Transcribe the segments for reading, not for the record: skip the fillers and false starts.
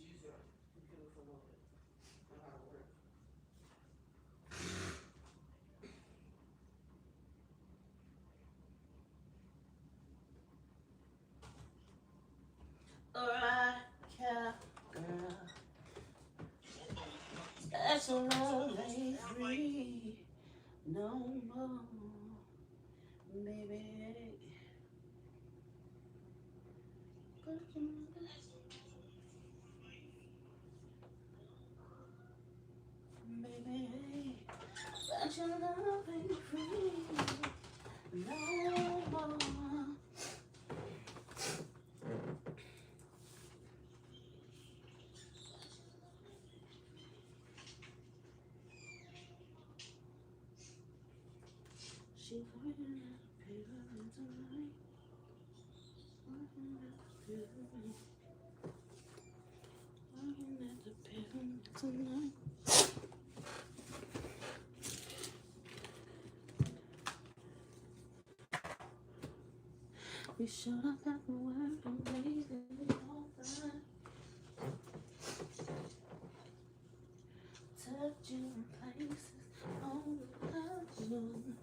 use your computer for a little bit. Know how to work. Alright, yeah, girl. Special love ain't free no more, baby. Baby, special love ain't free no more. She working at the paper tonight. Working at the paper. Working at the paper tonight. We showed up at the work and made it all fine. Touching places on the platform.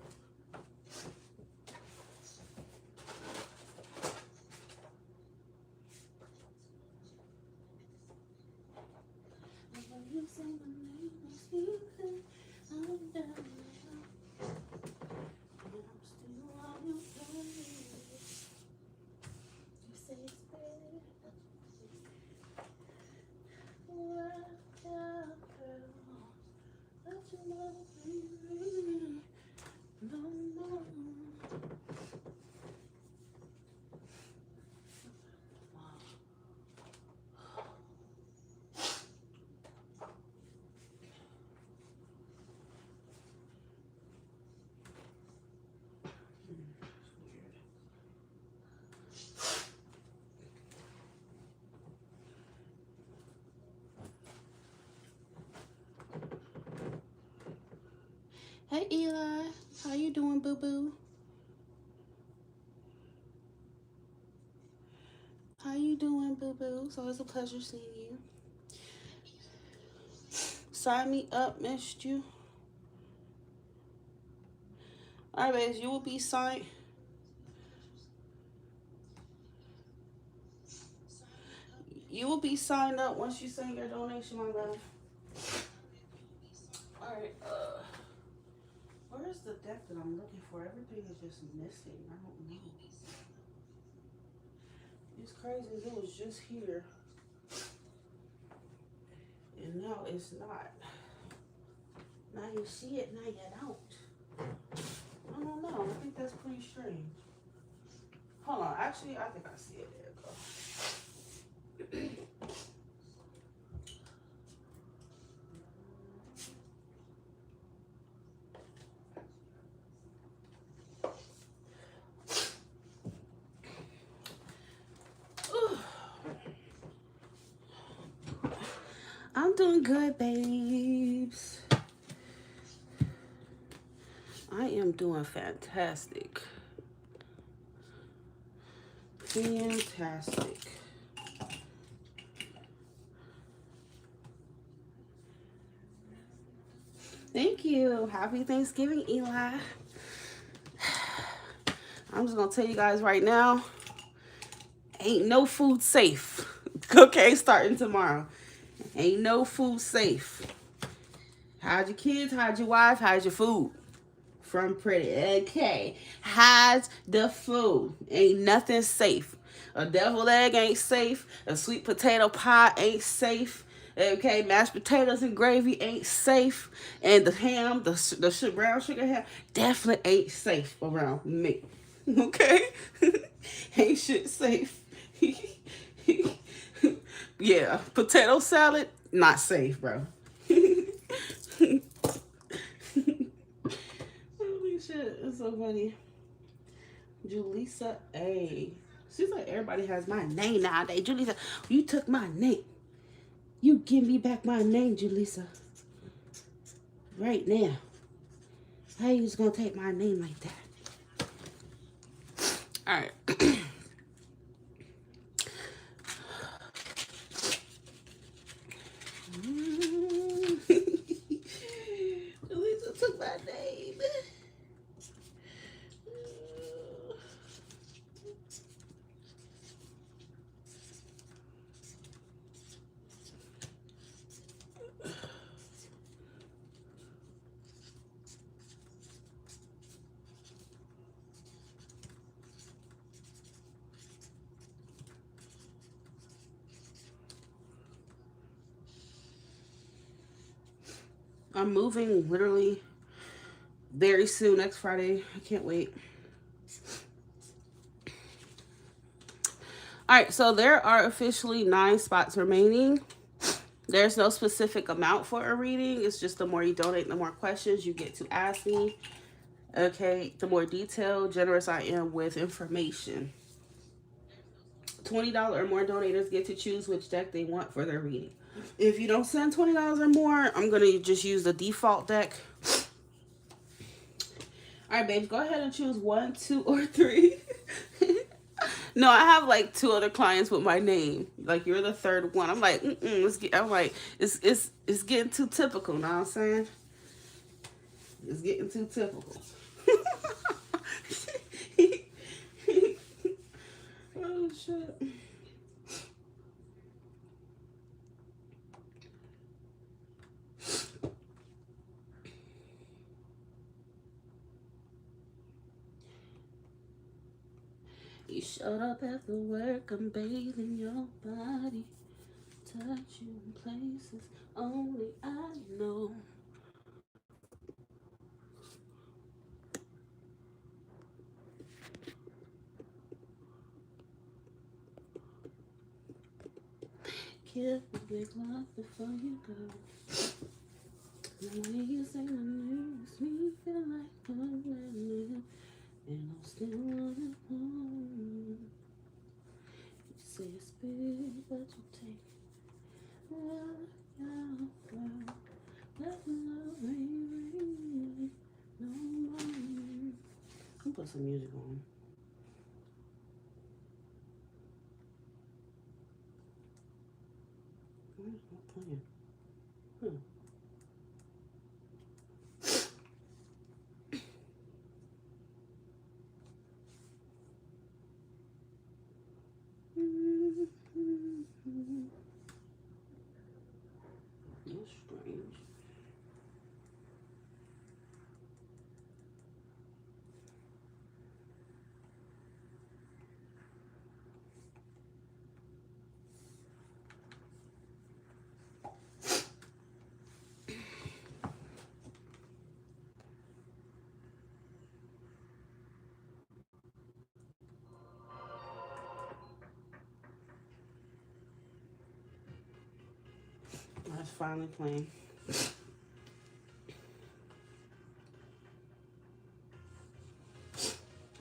When you say my name, I feel it. I'm down now. And I'm still on your face. You say it's better. Well, yeah, girl. But you never be no more. Hey Eli, how you doing, boo-boo? How you doing, boo-boo? It's always a pleasure seeing you. Sign me up, missed you. Alright, babes, you will be signed. You will be signed up once you send your donation, my love. Alright, where's the deck that I'm looking for? Everything is just missing. I don't know. It's crazy. It was just here. And now it's not. Now you see it, now you don't. I don't know. I think that's pretty strange. Hold on. Actually, I think I see it. There it goes. I'm doing good, babes. I am doing fantastic. Fantastic. Thank you. Happy Thanksgiving, Eli. I'm just going to tell you guys right now, ain't no food safe. Okay, starting tomorrow. Ain't no food safe. Hide your kids, hide your wife, hide your food from Pretty. Okay, hide the food. Ain't nothing safe. A deviled egg ain't safe. A sweet potato pie ain't safe. Okay, mashed potatoes and gravy ain't safe. And the ham, the brown sugar ham, definitely ain't safe around me. Okay? Ain't shit safe. Yeah, potato salad, not safe, bro. Holy shit, it's so funny. Jelissa A. Seems like everybody has my name nowadays. Jelissa, you took my name. You give me back my name, Jelissa. Right now. How you just gonna take my name like that? Alright. I'm moving literally very soon, next Friday. I can't wait. All right, so there are officially 9 spots remaining. There's no specific amount for a reading. It's just the more you donate, the more questions you get to ask me. Okay, the more detailed, generous I am with information. $20 or more donators get to choose which deck they want for their reading. If you don't send $20 or more, I'm going to just use the default deck. All right, babes, go ahead and choose 1, 2, or 3. No, I have like 2 other clients with my name. Like, you're the third one. I'm like, I'm like, it's getting too typical. Know what I'm saying? It's getting too typical. Oh shit. You showed up after work, I'm bathing your body, touch you in places only I know. Give a big love before you go. The way you say my name makes me feel like I'm brand new, and I'm still running home. You say it's big, but you take girl. Let love ring, no more. I'll put some music on. Why is it not playing? That's strange. That's finally playing.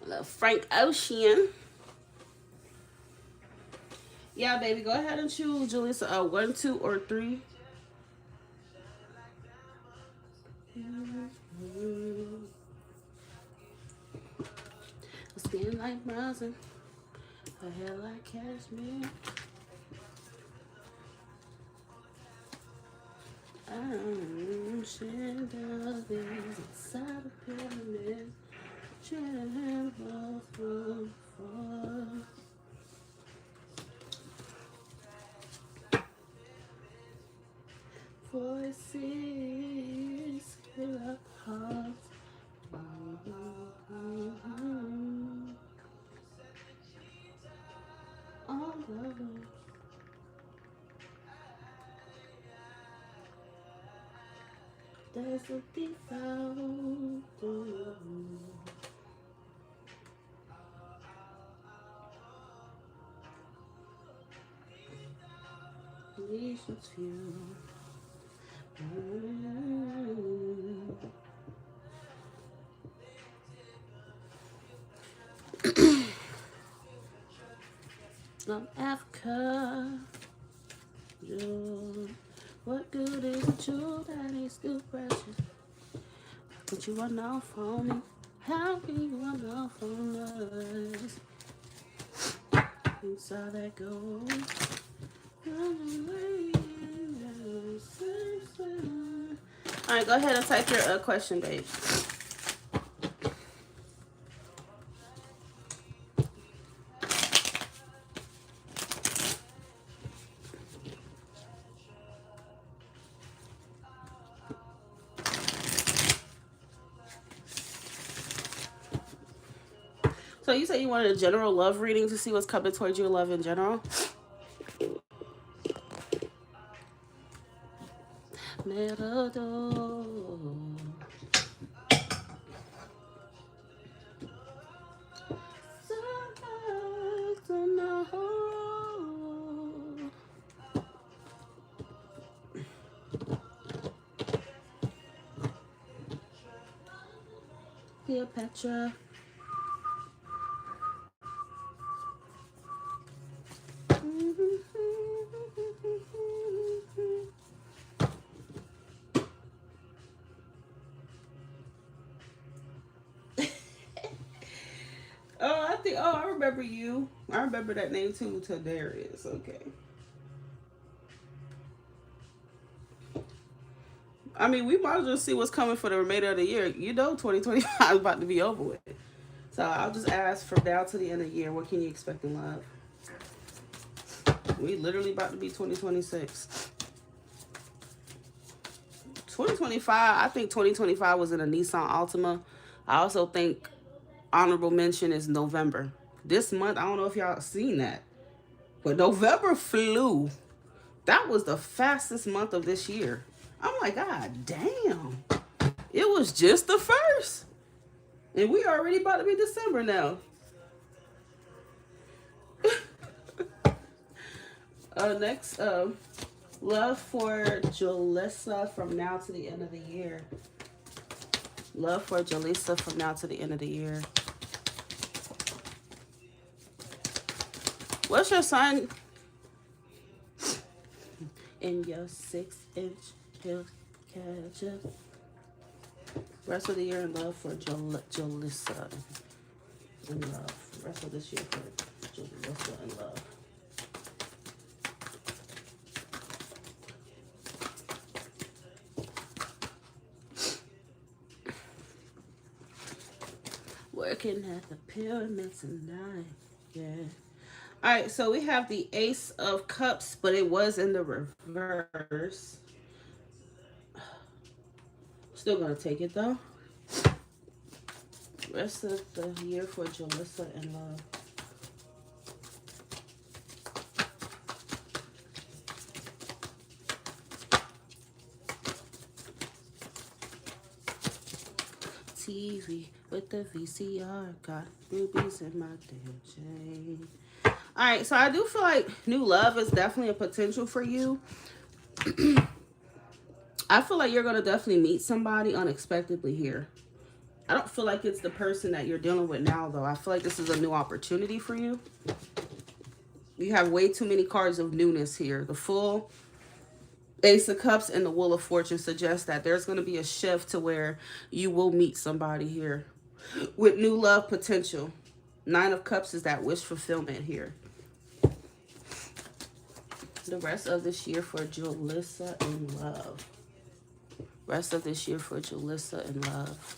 Little Frank Ocean. Yeah, baby, go ahead and choose, Jelissa. 1, 2, or 3. Skin like bronzing, her hair like cashmere. Chandeliers inside a pyramid. Tremble through voices fill up hearts. All over. There's a default. Nations few. From Africa, Jewel. What good is a jewel that ain't still precious? How could you run off on me? How can you run off on us? Inside that gold. Alright, go ahead and type your question, babe. So you said you wanted a general love reading to see what's coming towards your love in general? little door. Cleopatra. I remember you. I remember that name too, Darius. Okay. I mean, we might as well see what's coming for the remainder of the year. You know, 2025 is about to be over with. So I'll just ask from now to the end of the year, what can you expect in love? We literally about to be 2026. 2025, I think 2025 was in a Nissan Altima. I also think honorable mention is November. This month, I don't know if y'all seen that, but November flew. That was the fastest month of this year. I'm like, God damn. It was just the first. And we already about to be December now. Next, love for Jelissa from now to the end of the year. Love for Jelissa from now to the end of the year. What's your sign? In your 6-inch heel catch up. Rest of the year in love for Jelissa. In love. Rest of this year for Jelissa in love. Working at the pyramids tonight. Yeah. All right, so we have the Ace of Cups, but it was in the reverse. Still gonna take it though. Rest of the year for Jelissa in love. TV with the VCR, got rubies in my damn chain. All right, so I do feel like new love is definitely a potential for you. I feel like you're going to definitely meet somebody unexpectedly here. I don't feel like it's the person that you're dealing with now, though. I feel like this is a new opportunity for you. You have way too many cards of newness here. The full Ace of Cups and the Wheel of Fortune suggest that there's going to be a shift to where you will meet somebody here with new love potential. 9 of Cups is that wish fulfillment here. The rest of this year for Jelissa in love. Rest of this year for Jelissa in love.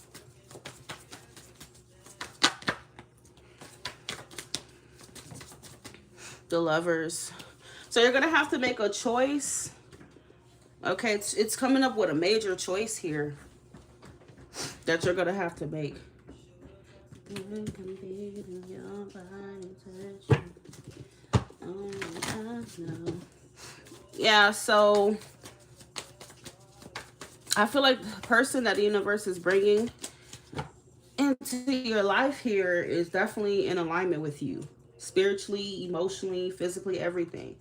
The Lovers. So you're going to have to make a choice. Okay, it's coming up with a major choice here that you're going to have to make. Yeah, so I feel like the person that the universe is bringing into your life here is definitely in alignment with you. Spiritually, emotionally, physically, everything.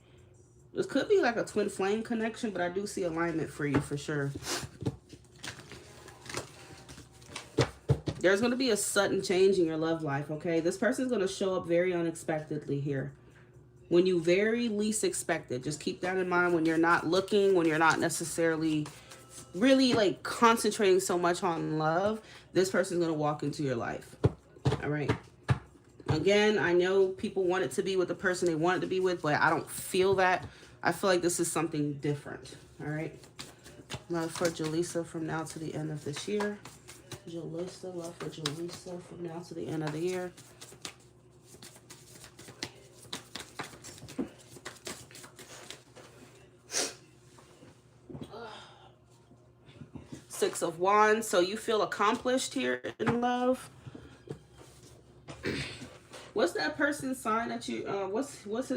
This could be like a twin flame connection, but I do see alignment for you for sure. There's going to be a sudden change in your love life, okay? This person's going to show up very unexpectedly here. When you very least expect it. Just keep that in mind when you're not looking, when you're not necessarily really like concentrating so much on love. This person's going to walk into your life. All right. Again, I know people want it to be with the person they want it to be with, but I don't feel that. I feel like this is something different. All right. Love for Jelissa from now to the end of this year. Jelissa, love for Jelissa from now to the end of the year. Six of Wands. So you feel accomplished here in love. What's that person's sign that you what's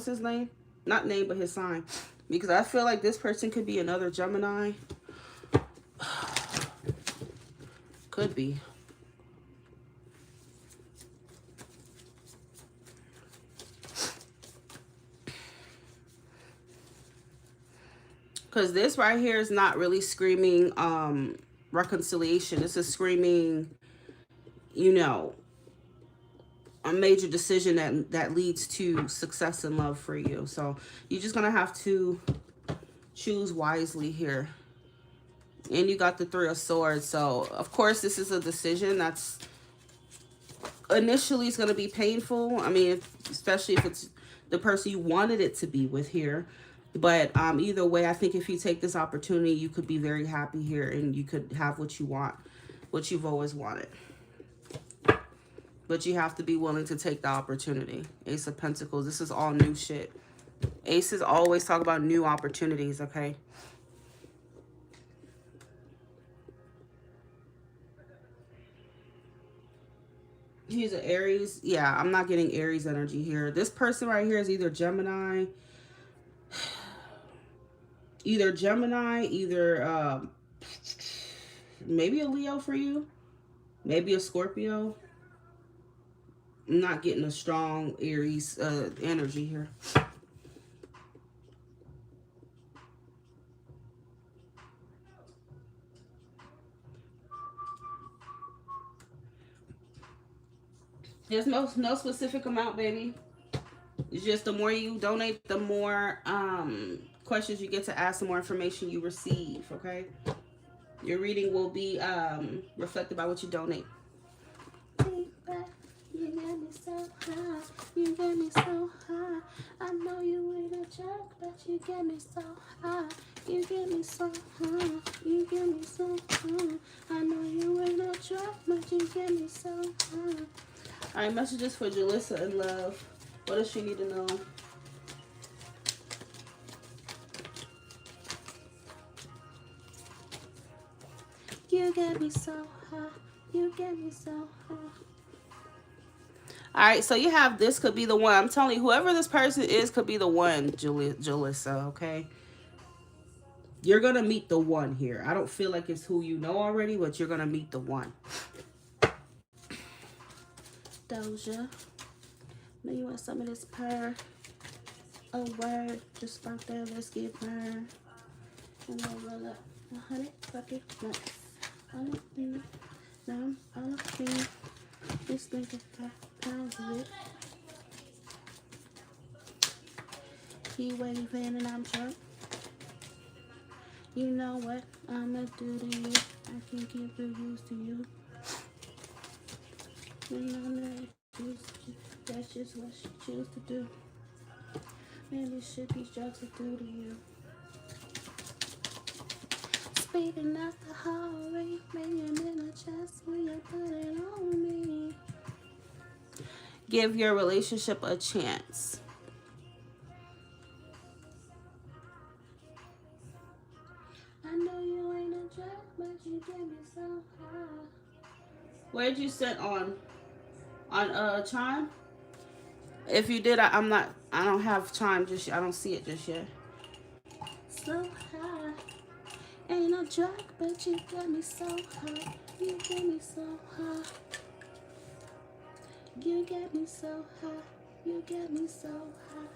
his name? Not name, but his sign. Because I feel like this person could be another Gemini Could be. Because this right here is not really screaming reconciliation. This is screaming, you know, a major decision that leads to success and love for you. So you're just going to have to choose wisely here. And you got the Three of Swords. So, of course, this is a decision that's initially is going to be painful. I mean, especially if it's the person you wanted it to be with here. But either way, I think if you take this opportunity, you could be very happy here and you could have what you want, what you've always wanted. But you have to be willing to take the opportunity. Ace of Pentacles. This is all new shit. Aces always talk about new opportunities, okay? He's an Aries. Yeah, I'm not getting Aries energy here. This person right here is either Gemini, maybe a Leo for you, maybe a Scorpio. I'm not getting a strong Aries energy here. There's no specific amount, baby. It's just the more you donate, the more questions you get to ask, the more information you receive, okay? Your reading will be reflected by what you donate. You get me so high, you get me so high. I know you ain't a jerk, but you get me so high. You get me so high, you get me so high. I know you ain't a jerk, but you get me so high. Alright, messages for Jelissa in love. What does she need to know? You get me so high, you get me so high. All right, so you have this could be the one. I'm telling you, whoever this person is could be the one, Jelissa, okay? You're going to meet the one here. I don't feel like it's who you know already, but you're going to meet the one. Doja. Know you want some of this purr. A word. Just spark that. Let's get burned. And I'll roll up 100 bucket nuts. All of me. Now all of me. This nigga got pounds of it. He waving and I'm drunk. You know what I'ma do to you. I can give reviews to you. You know that that's just what she choose to do. Maybe shit these drugs will do to you. Speeding out the hallway, banging in the chest when you put it on me. Give your relationship a chance. I know you ain't a jerk, but you get me so high. Where'd you sit on Chime? If you did, I don't have Chime just yet. I don't see it just yet. So high. Ain't no jerk, but you get me so high. You get me so high. You get me so high. You get me so high.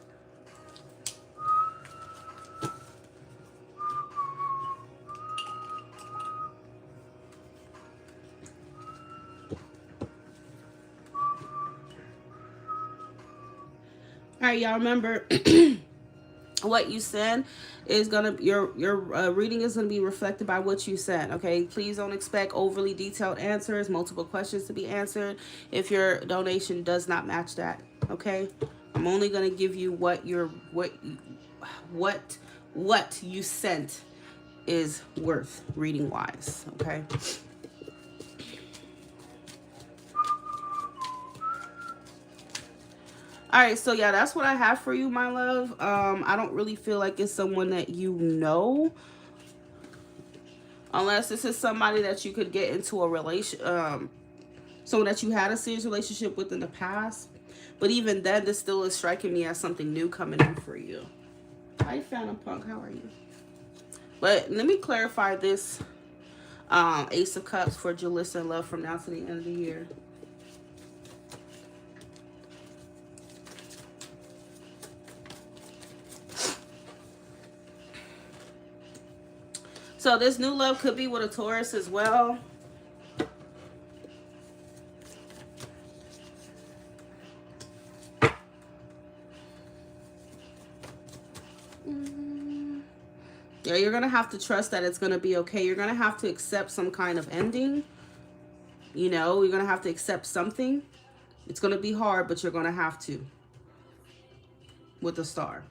All right, y'all remember what you said is gonna your reading is gonna be reflected by what you said. Okay, please don't expect overly detailed answers, multiple questions to be answered if your donation does not match that. Okay, I'm only gonna give you what you sent is worth reading wise. Okay. All right, so yeah, that's what I have for you, my love. I don't really feel like it's someone that you know, unless this is somebody that you could get into a someone that you had a serious relationship with in the past. But even then, this still is striking me as something new coming in for you. Hi, Phantom Punk, how are you? But let me clarify this Ace of Cups for Jelissa and love from now to the end of the year. So this new love could be with a Taurus as well. Yeah, you're going to have to trust that it's going to be okay. You're going to have to accept some kind of ending. You know, you're going to have to accept something. It's going to be hard, but you're going to have to. With the Star.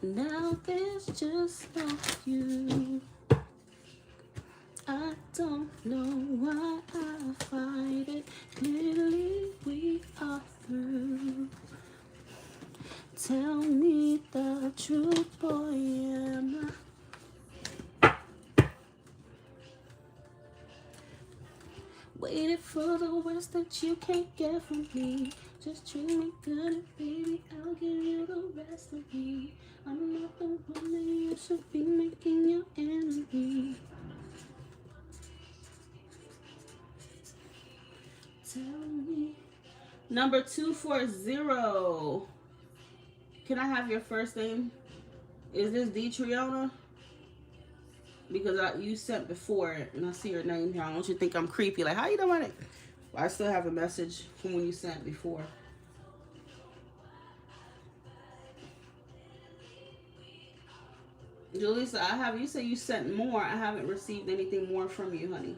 Now there's just like you. I don't know why I fight it. Clearly we are through. Tell me the truth, boy, am I waiting for the worst that you can't get from me? Just treat me good and baby, I'll give you the rest of me. I'm not the one that you should be making your enemy. Tell me. Number 240. Can I have your first name? Is this Detriona? Because you sent before it, and I see your name here. I don't want you to think I'm creepy. Like, how you doing it? Well, I still have a message from when you sent before. Jelissa, you said you sent more. I haven't received anything more from you, honey.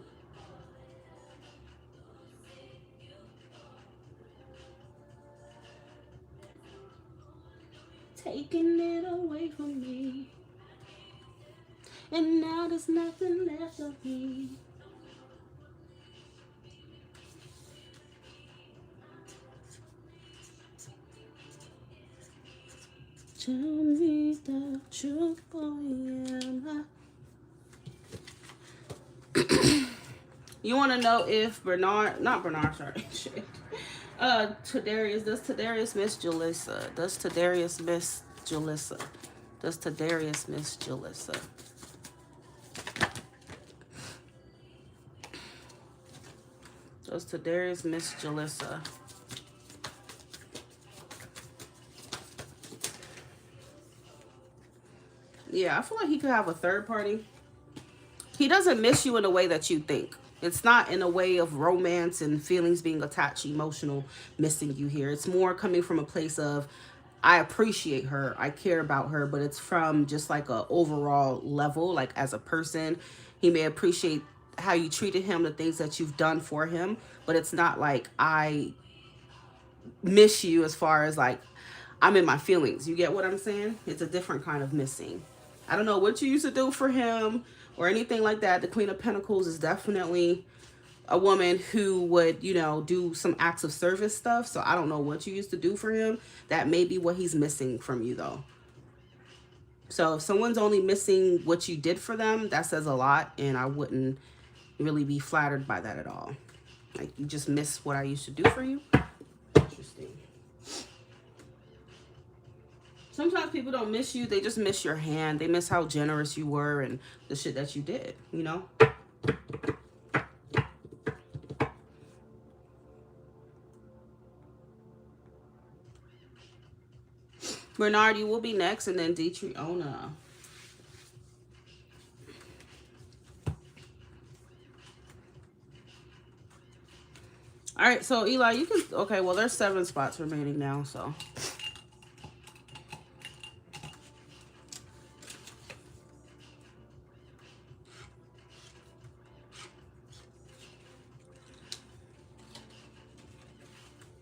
Taking it away from me, and now there's nothing left of me. Tell me the truth, boy, am I? You want to know if Tadarius, does Tadarius miss Jelissa? Does Tadarius miss Jelissa? Does Tadarius miss Jelissa? Does Tadarius miss Jelissa? Yeah, I feel like he could have a third party. He doesn't miss you in a way that you think. It's not in a way of romance and feelings being attached, emotional, missing you here. It's more coming from a place of, I appreciate her, I care about her, but it's from just like a overall level, like as a person. He may appreciate how you treated him, the things that you've done for him, but it's not like I miss you as far as like I'm in my feelings. You get what I'm saying? It's a different kind of missing. I don't know what you used to do for him or anything like that. The Queen of Pentacles is definitely a woman who would, you know, do some acts of service stuff. So I don't know what you used to do for him. That may be what he's missing from you, though. So if someone's only missing what you did for them, that says a lot. And I wouldn't really be flattered by that at all. Like, you just miss what I used to do for you. Interesting. Sometimes people don't miss you. They just miss your hand. They miss how generous you were and the shit that you did, you know? Bernard, you will be next, and then Detriona. All right, so Eli, you can... Okay, well, there's 7 spots remaining now, so...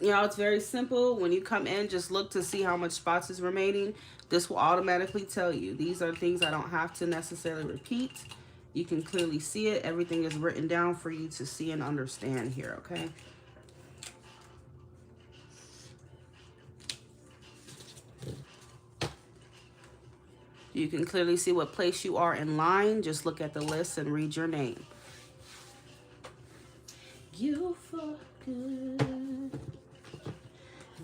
You know, it's very simple. When you come in, just look to see how much spots is remaining. This will automatically tell you. These are things I don't have to necessarily repeat. You can clearly see it. Everything is written down for you to see and understand here, okay? You can clearly see what place you are in line. Just look at the list and read your name. You for good.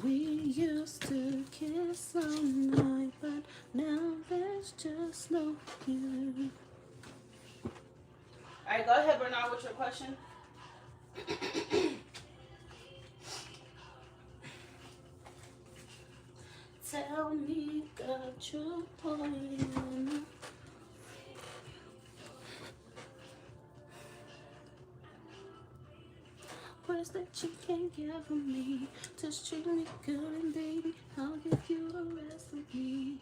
We used to kiss all night. but now there's just no you. All right, go ahead, Bernard, with your question. Tell me the truth, words that you can't give me. Just treat me good and baby, I'll give you the rest of me.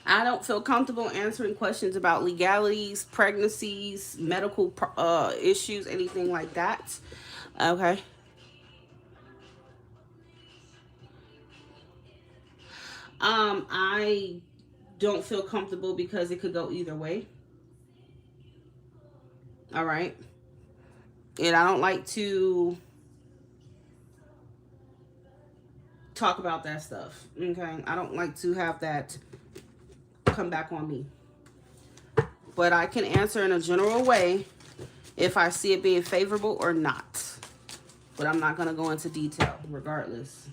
I don't feel comfortable answering questions about legalities, pregnancies, medical issues, anything like that. Okay. I don't feel comfortable because it could go either way. All right. And I don't like to talk about that stuff. Okay. I don't like to have that come back on me. But I can answer in a general way if I see it being favorable or not. But I'm not going to go into detail regardless.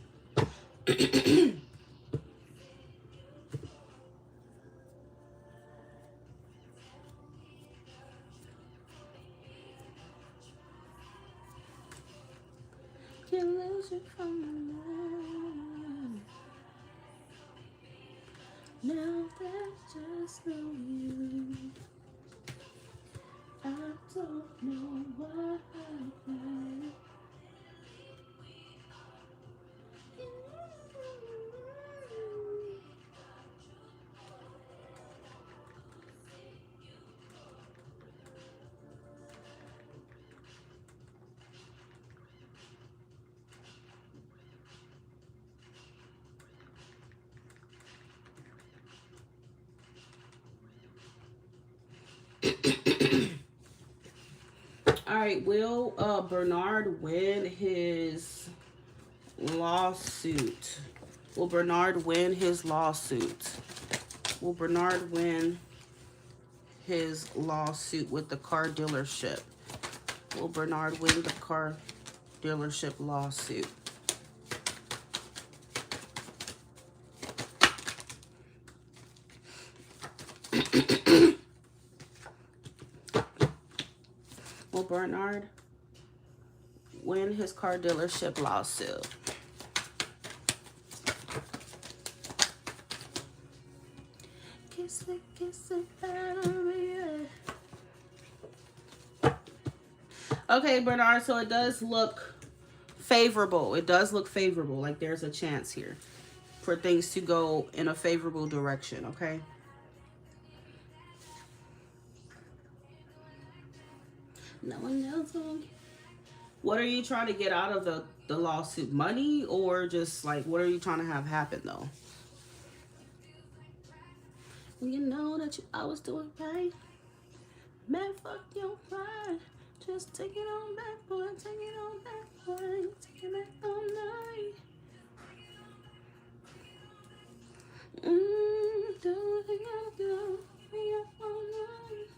Now there's just no you. I don't know why. All right, will Bernard win his lawsuit? Will Bernard win his lawsuit? Will Bernard win his lawsuit with the car dealership? Will Bernard win the car dealership lawsuit? Will Bernard win his car dealership lawsuit? Kiss it, okay, Bernard, so it does look favorable. It does look favorable. Like there's a chance here for things to go in a favorable direction, okay? No one else will. What are you trying to get out of the lawsuit? Money, or just like what are you trying to have happen though? You know that you always do it right. Man, fuck your pride. Just take it on back, boy. Take it on back, boy. Take it back all night. Do what you gotta do. Be up all night.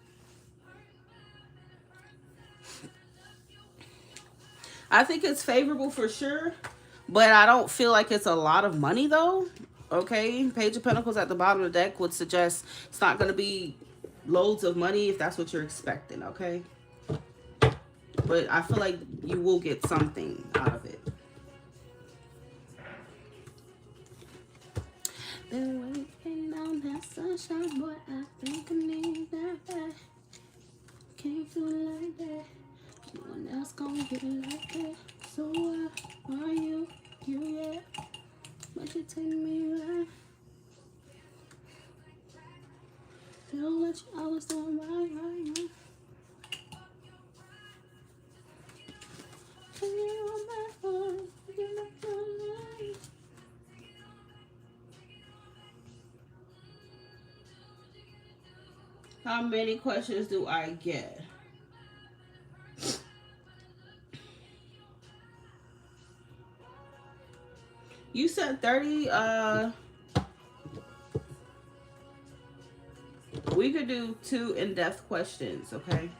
I think it's favorable for sure, but I don't feel like it's a lot of money though. Okay, Page of Pentacles at the bottom of the deck would suggest it's not going to be loads of money if that's what you're expecting, okay? But I feel like you will get something out of it. Been waiting on that sunshine, boy. I think I need that back. Can't do it like that. No one else gonna get it like that. So why are you yeah? But you take me right. I was doing right. How many questions do I get? You said 30. We could do 2 in-depth questions, okay?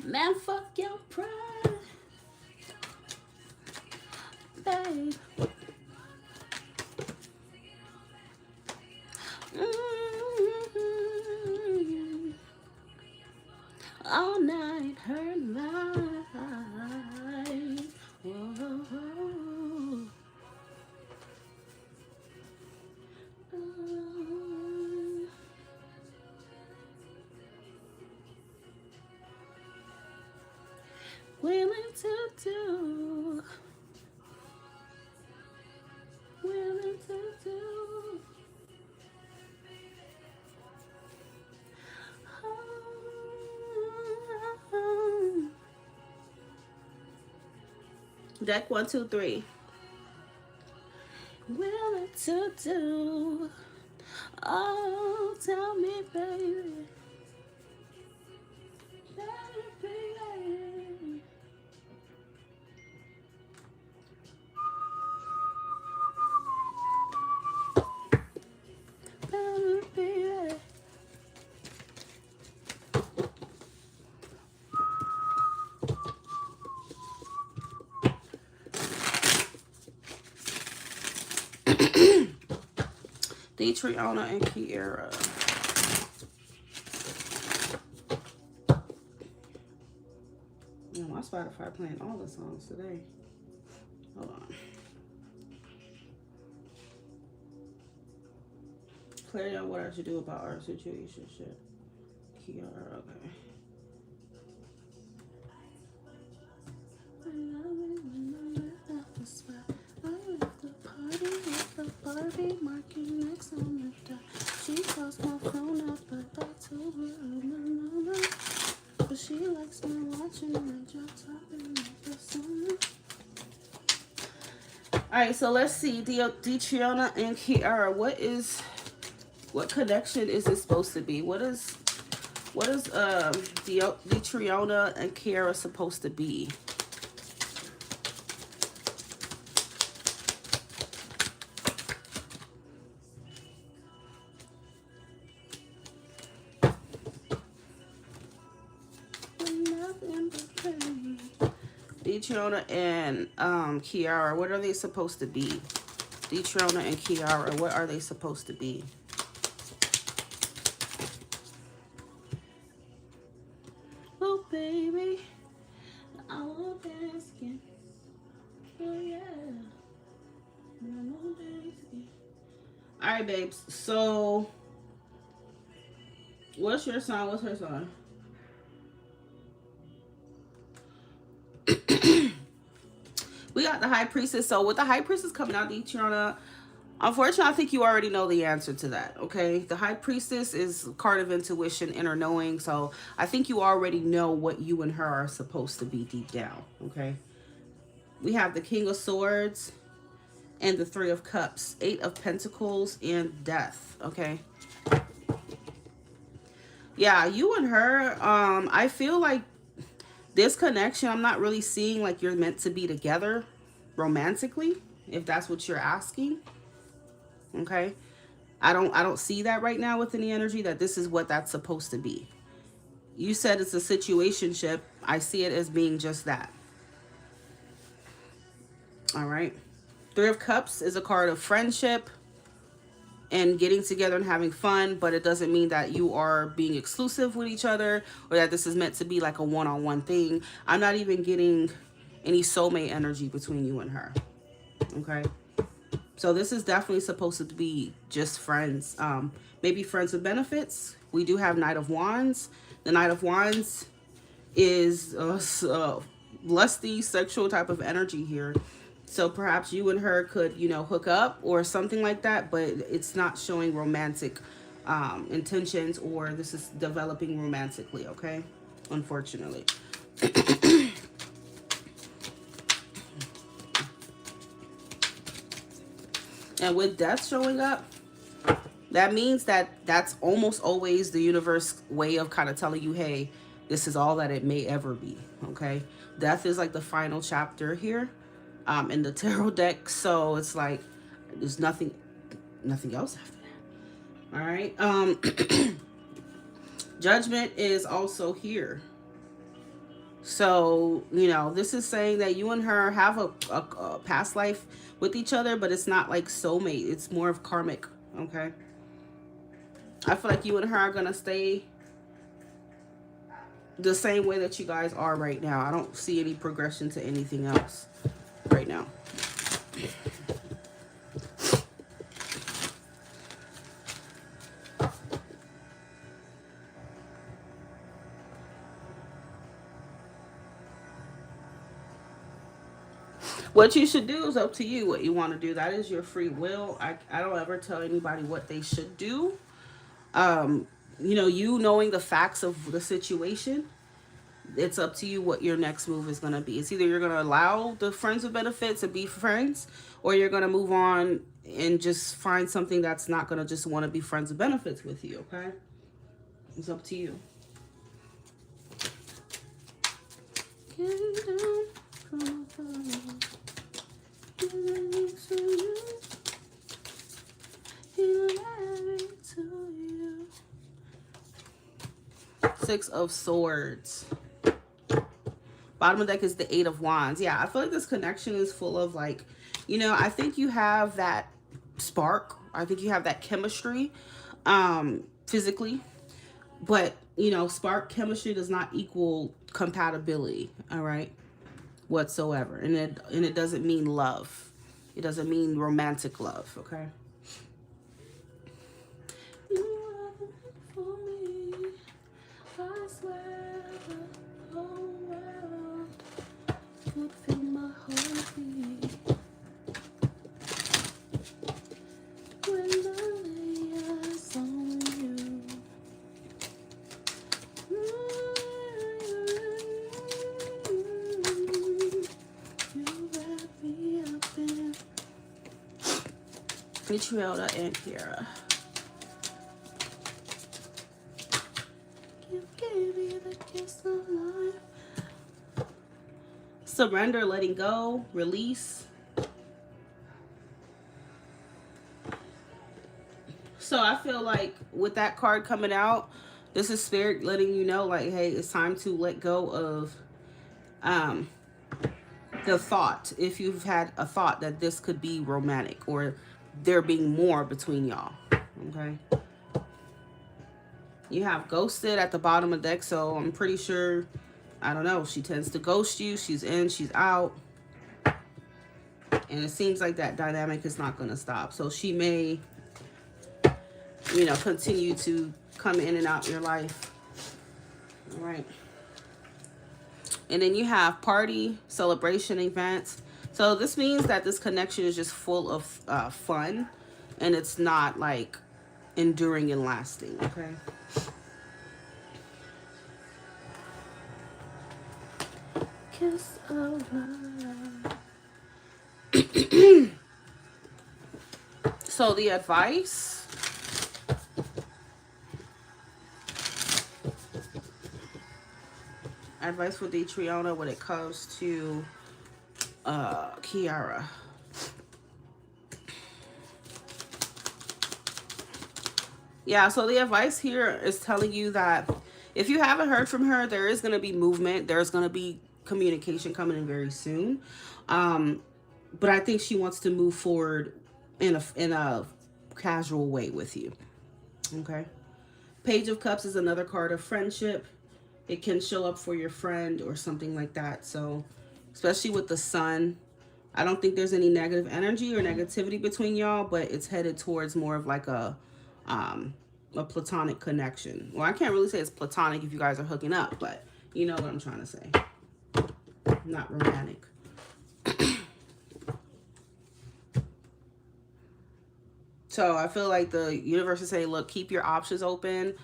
Man, fuck your pride, babe. All night, her life. Whoa. Willing to do. Willing to do. Deck 1, 2, 3. Willing to do. Oh, tell me, baby. Baby. Baby. Deity and Kiara. My Spotify playing all the songs today. Hold on. Clarity on what I should do about our situation. Shit. Kiara, okay. Barbie marking next on the dot. She calls my phone up, but I told her no. But she likes me watching my job talking about the sun. Alright, so let's see. Deity and Kiara. What connection is this supposed to be? What is Deity and Kiara supposed to be? Deity and Kiara, what are they supposed to be? Deity and Kiara, what are they supposed to be? Oh baby, I want dance again. Oh yeah, I want dance again. All right, babes. So, what's your sign? What's her sign? We got the High Priestess. So with the High Priestess coming out, Deity, unfortunately, I think you already know the answer to that, okay? The High Priestess is a card of intuition, inner knowing. So I think you already know what you and her are supposed to be deep down, okay? We have the King of Swords and the Three of Cups, 8 of Pentacles, and Death, okay? Yeah, you and her, I feel like this connection, I'm not really seeing like you're meant to be together romantically, if that's what you're asking. Okay? I don't see that right now within the energy that this is what that's supposed to be. You said it's a situationship. I see it as being just that. All right. Three of Cups is a card of friendship. and getting together and having fun, but it doesn't mean that you are being exclusive with each other or that this is meant to be like a one-on-one thing. I'm not even getting any soulmate energy between you and her. Okay. So this is definitely supposed to be just friends. Maybe friends with benefits. We do have Knight of Wands. The Knight of Wands is lusty, sexual type of energy here. So perhaps you and her could, you know, hook up or something like that, but it's not showing romantic intentions, or this is developing romantically, okay? Unfortunately. And with death showing up, that means that that's almost always the universe way of kind of telling you, hey, this is all that it may ever be, okay? Death is like the final chapter here in the tarot deck, so it's like there's nothing else after that. All right. Judgment is also here. So, you know, this is saying that you and her have a past life with each other, but it's not like soulmate. It's more of karmic, okay? I feel like you and her are going to stay the same way that you guys are right now. I don't see any progression to anything else right now. What you should do is up to you, what you want to do. That is your free will. I don't ever tell anybody what they should do. You know, you knowing the facts of the situation, it's up to you what your next move is going to be. It's either you're going to allow the friends with benefits to be friends, or you're going to move on and just find something that's not going to just want to be friends with benefits with you, okay? It's up to you. Six of Swords. Bottom of the deck is the Eight of Wands. Yeah, I feel like this connection is full of like, you know, I think you have that spark. I think you have that chemistry physically. But, you know, spark chemistry does not equal compatibility, all right, whatsoever. And it doesn't mean love. It doesn't mean romantic love, okay? Jelissa and Kiara. You gave me the kiss of life. Surrender, letting go, release. So I feel like with that card coming out, this is spirit letting you know, like, hey, it's time to let go of the thought, if you've had a thought that this could be romantic or there being more between y'all, okay? You have ghosted at the bottom of the deck, so I'm pretty sure, I don't know, she tends to ghost you. She's in, she's out. And it seems like that dynamic is not going to stop. So she may, you know, continue to come in and out your life. All right. And then you have party, celebration, events. So this means that this connection is just full of fun, and it's not like enduring and lasting, okay? Kiss of love. So the advice. Advice for Detriona when it comes to Kiara. Yeah, so the advice here is telling you that if you haven't heard from her, there is going to be movement. There's going to be communication coming in very soon. But I think she wants to move forward in a casual way with you. Okay. Page of Cups is another card of friendship. It can show up for your friend or something like that. So, especially with the sun, I don't think there's any negative energy or negativity between y'all, but it's headed towards more of like a platonic connection. Well, I can't really say it's platonic if you guys are hooking up, but you know what I'm trying to say. Not romantic. So I feel like the universe is saying, look, keep your options open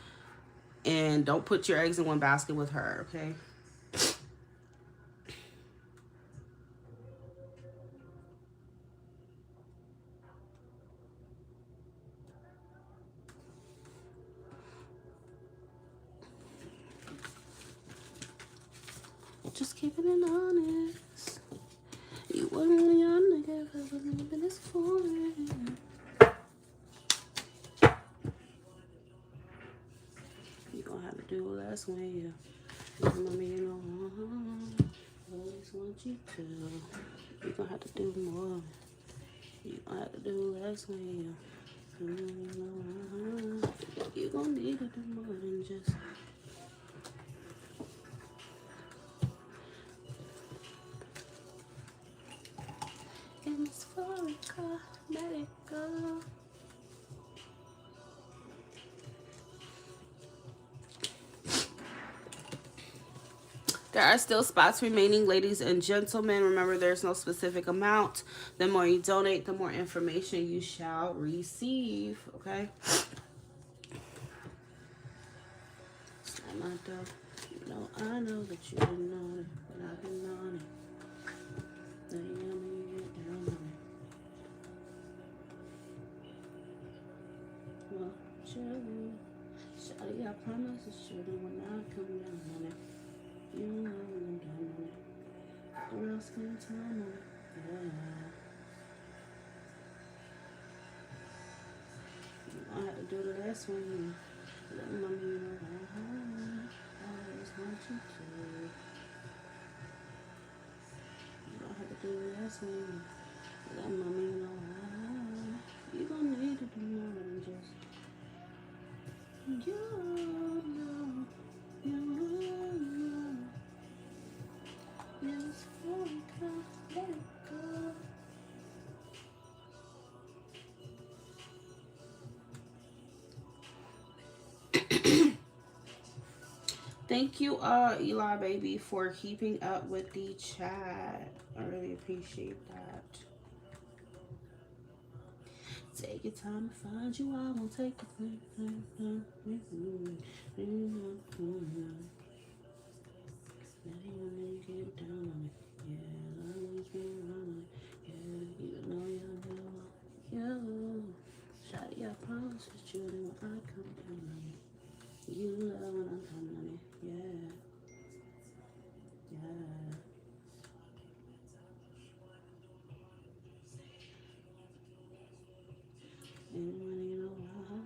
and don't put your eggs in one basket with her, okay? Just keeping it honest. You wasn't really on nigga, but living this for it. You gonna have to do less when you remember, you know, always want you to. You gonna have to do more. You gonna have to do less when you gonna need to do more than just. And it's for a car, let it go. There are still spots remaining, ladies and gentlemen. Remember, there's no specific amount. The more you donate, the more information you shall receive. Okay? Slam my door. You know, I know that you didn't know it, but I've been on it. Now you know me, get down on it. Well, sure. Shawty, I promise it's true when I come down on it. You know I'm down on it. Or else can time on it. Yeah. I had to do the last one. Let mommy know I always want you to. I had to do the last one. Let mommy know you gonna need to do more than just you know. Yes, let it go. Thank you, Eli baby, for keeping up with the chat. I really appreciate that. Take your time to find you. I won't take the time. Get down on it. Yeah, I always been running. Yeah, you know you. Shawty, I promise it's true when I come down on it. You love when I'm down on it. Yeah. Yeah. And when you know why,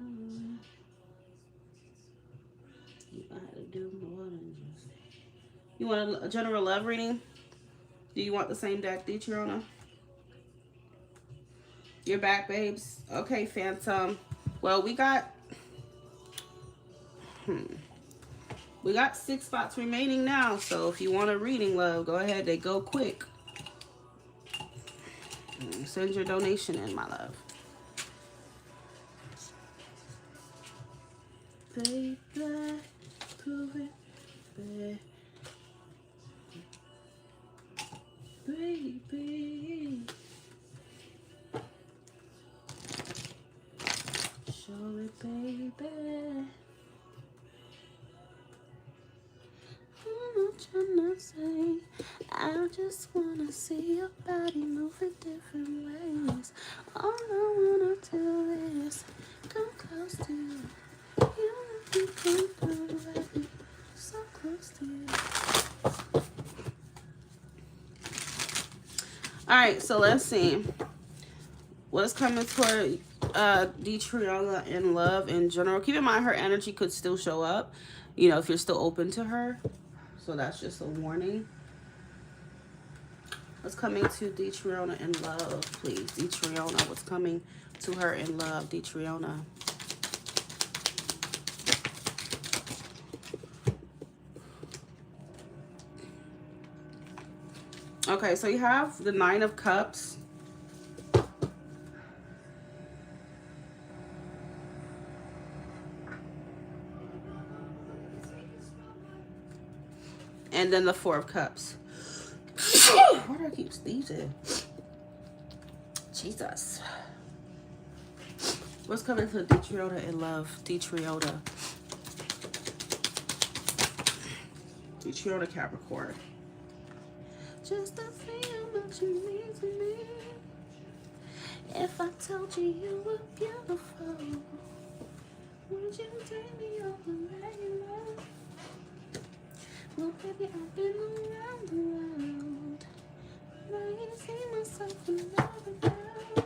you gotta do more than just. You want a general love reading? Do you want the same deck, Deity? You're back, babes. Okay, Phantom. Well, we got 6 spots remaining now. So if you want a reading, love, go ahead. They go quick. Send your donation in, my love. Baby, prove it, baby. Baby, show it, baby. I'm not trying to say, I just wanna see your body move in different ways. All I wanna do is come close to you. You know you can do it, so close to you. All right, so let's see what's coming toward Deity in love in general. Keep in mind her energy could still show up, you know, if you're still open to her. So that's just a warning. What's coming to Detriona in love, please? Detriona, what's coming to her in love? Detriona. Okay, so you have the Nine of Cups. And then the Four of Cups. Why do I keep sneezing? Jesus. What's coming to Detriona in love? Detriona. Detriona Capricorn. Just to see how much you mean to me. If I told you you were beautiful, would you take me over regular? Well, baby, I've been around the world. I ain't seen myself another girl.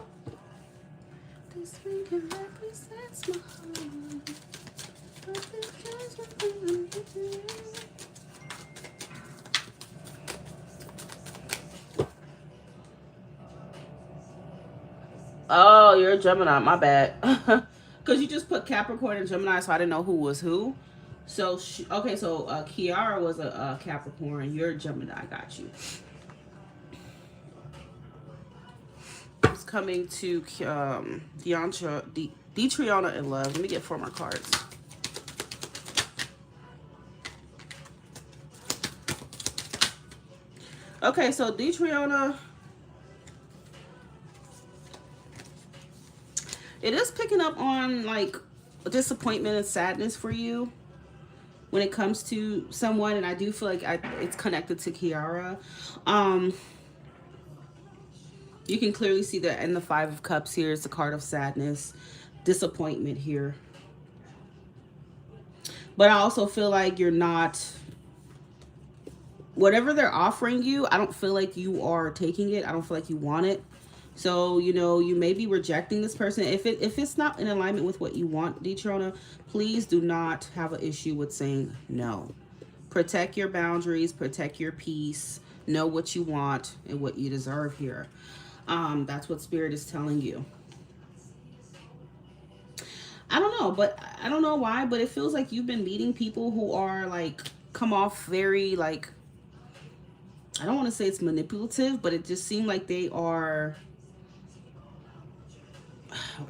This ring can represents my heart. But this is what I'm getting. Oh, you're a Gemini. My bad. Because you just put Capricorn and Gemini, so I didn't know who was who. So, okay, so Kiara was a Capricorn. You're a Gemini. Got you. It's coming to Detriona in love. Let me get 4 more cards. Okay, so Detriona, it is picking up on like disappointment and sadness for you when it comes to someone, and I do feel like it's connected to Kiara. You can clearly see that in the Five of Cups here is the card of sadness, disappointment here. But I also feel like you're not, whatever they're offering you, I don't feel like you are taking it. I don't feel like you want it. So, you know, you may be rejecting this person. If it's not in alignment with what you want, Detriona, please do not have an issue with saying no. Protect your boundaries, protect your peace, know what you want and what you deserve here. That's what Spirit is telling you. I don't know, but I don't know why, but it feels like you've been meeting people who are like, come off very like, I don't want to say it's manipulative, but it just seemed like they are,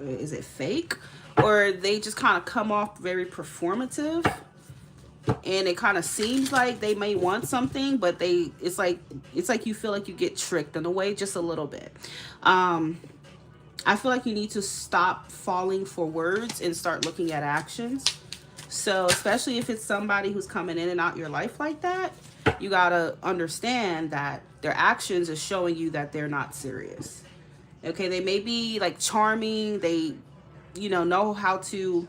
is it fake? Or they just kind of come off very performative, and it kind of seems like they may want something, but it's like you feel like you get tricked in a way, just a little bit. I feel like you need to stop falling for words and start looking at actions. So especially if it's somebody who's coming in and out your life like that, you gotta understand that their actions is showing you that they're not serious. Okay, they may be like charming, they, you know how to,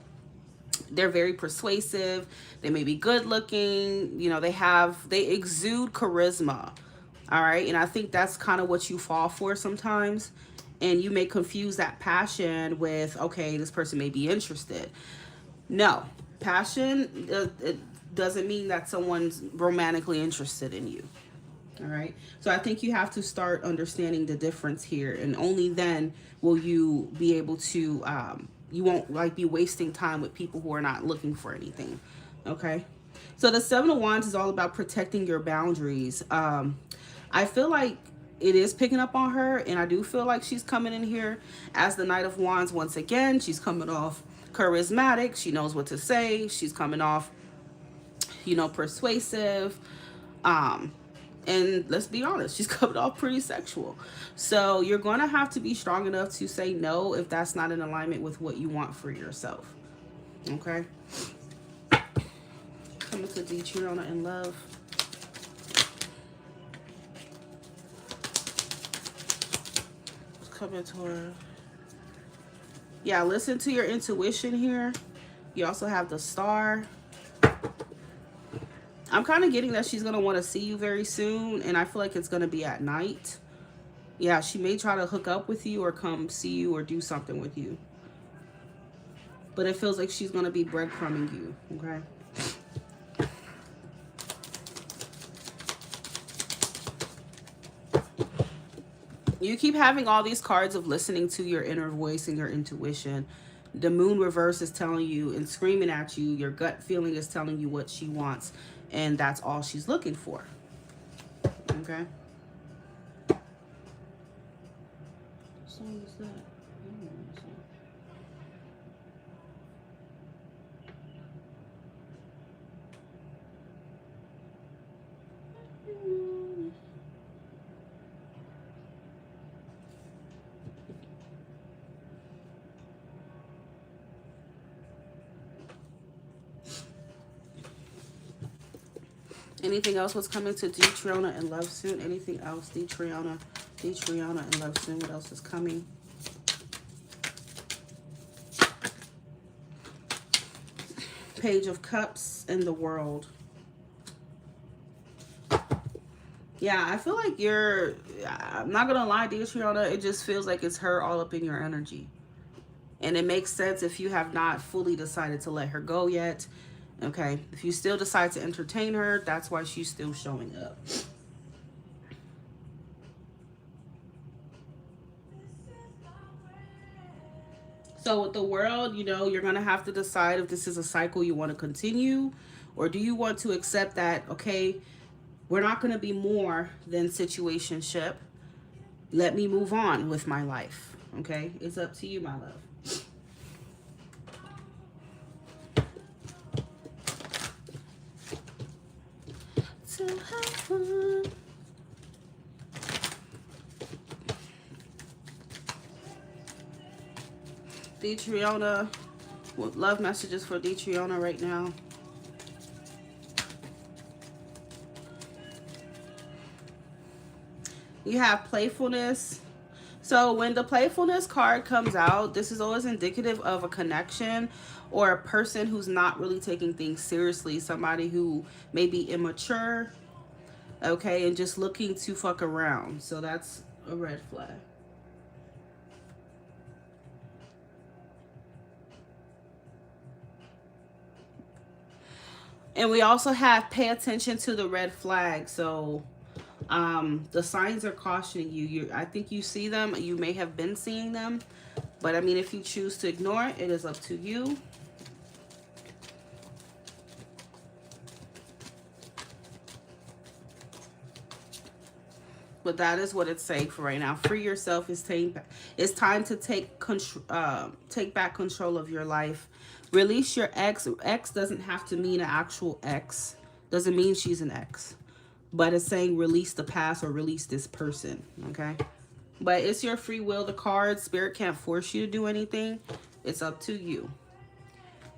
they're very persuasive, they may be good looking, you know, they exude charisma. All right, and I think that's kind of what you fall for sometimes. And you may confuse that passion with, okay, this person may be interested. No, passion, it doesn't mean that someone's romantically interested in you. All right. So I think you have to start understanding the difference here. And only then will you be able to, you won't like be wasting time with people who are not looking for anything. Okay. So the Seven of Wands is all about protecting your boundaries. I feel like it is picking up on her, and I do feel like she's coming in here as the Knight of Wands once again. She's coming off charismatic. She knows what to say. She's coming off, you know, persuasive. And let's be honest, she's coming off pretty sexual. So you're going to have to be strong enough to say no if that's not in alignment with what you want for yourself. Okay? Coming to Detriona in love. Coming to her. Yeah, listen to your intuition here. You also have the Star. I'm kind of getting that she's going to want to see you very soon, and I feel like it's going to be at night. Yeah, she may try to hook up with you or come see you or do something with you. But it feels like she's going to be breadcrumbing you, okay? You keep having all these cards of listening to your inner voice and your intuition. The moon reverse is telling you and screaming at you. Your gut feeling is telling you what she wants, and that's all she's looking for. Okay. What song is that? Anything else was coming to D Triona and love soon? Anything else? D Triona and love soon. What else is coming? Page of Cups and the World. Yeah, I feel like I'm not gonna lie, dear Triona, it just feels like it's her all up in your energy. And it makes sense if you have not fully decided to let her go yet. Okay, if you still decide to entertain her, that's why she's still showing up. So with the World, you know, you're going to have to decide if this is a cycle you want to continue, or do you want to accept that, okay, we're not going to be more than situationship. Let me move on with my life. Okay, it's up to you, my love. To have fun. D Triona, love messages for D Triona right now. You have playfulness. So when the playfulness card comes out, this is always indicative of a connection or a person who's not really taking things seriously. Somebody who may be immature, okay, and just looking to fuck around. So that's a red flag. And we also have pay attention to the red flag. So the signs are cautioning you. I think you see them. You may have been seeing them. But I mean, if you choose to ignore it, it is up to you. But that is what it's saying for right now. Free yourself. It's time to take back control of your life. Release your ex. Ex doesn't have to mean an actual ex. Doesn't mean she's an ex. But it's saying release the past or release this person. Okay? But it's your free will. The cards, Spirit can't force you to do anything. It's up to you.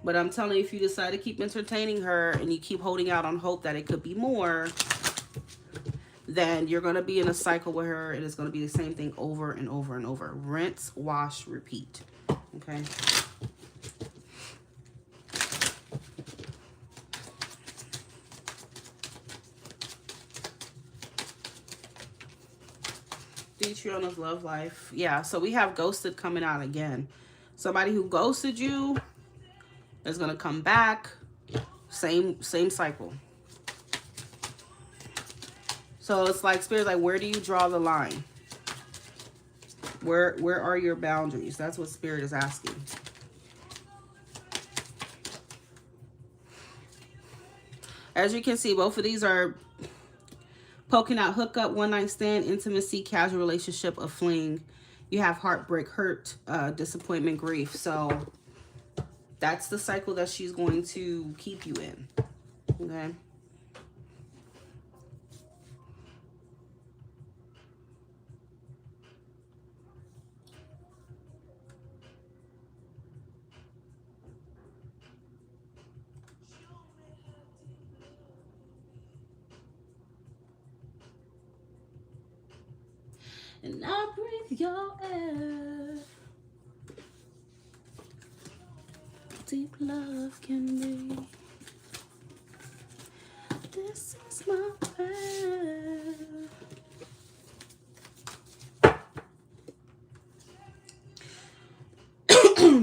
But I'm telling you, if you decide to keep entertaining her and you keep holding out on hope that it could be more, then you're going to be in a cycle with her. And it's going to be the same thing over and over and over. Rinse, wash, repeat. Okay? D Triona's love life. Yeah, so we have ghosted coming out again. Somebody who ghosted you is going to come back. Same cycle. So it's like, Spirit's like, where do you draw the line? Where are your boundaries? That's what Spirit is asking. As you can see, both of these are poking out hookup, one night stand, intimacy, casual relationship, a fling. You have heartbreak, hurt, disappointment, grief. So that's the cycle that she's going to keep you in. Okay. And I breathe your air. Deep love can be. This is my prayer.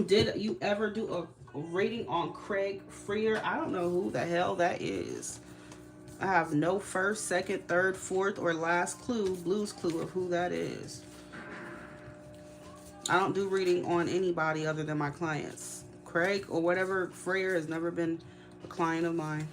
Did you ever do a rating on Craig Freer? I don't know who the hell that is. I have no first, second, third, fourth, or last clue, blues clue of who that is. I don't do reading on anybody other than my clients. Craig or whatever, Freyer has never been a client of mine.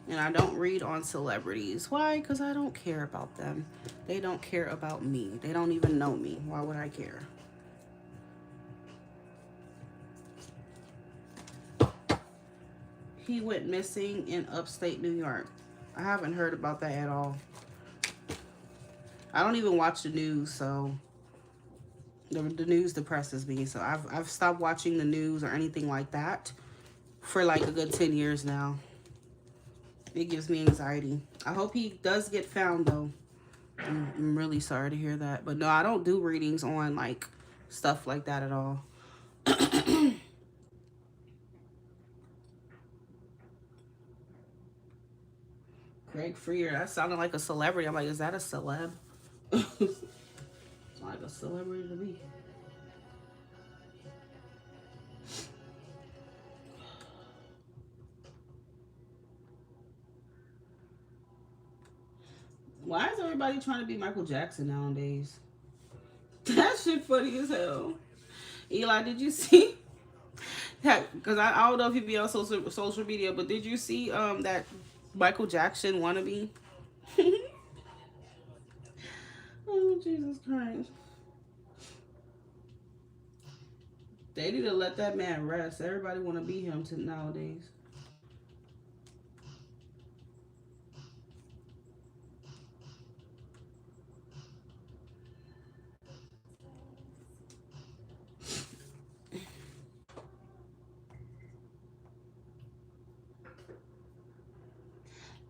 And I don't read on celebrities. Why? Because I don't care about them. They don't care about me. They don't even know me. Why would I care? He went missing in upstate New York. I haven't heard about that at all. I don't even watch the news, so the news depresses me. So I've stopped watching the news or anything like that for like a good 10 years now. It gives me anxiety. I hope he does get found, though. I'm really sorry to hear that. But no, I don't do readings on like stuff like that at all. Craig Freer, that sounded like a celebrity. I'm like, is that a celeb? It's like a celebrity to me. Why is everybody trying to be Michael Jackson nowadays? That shit funny as hell. Eli, did you see? Because I don't know if you be on social media, but did you see that Michael Jackson wannabe? Oh, Jesus Christ. They need to let that man rest. Everybody want to be him nowadays.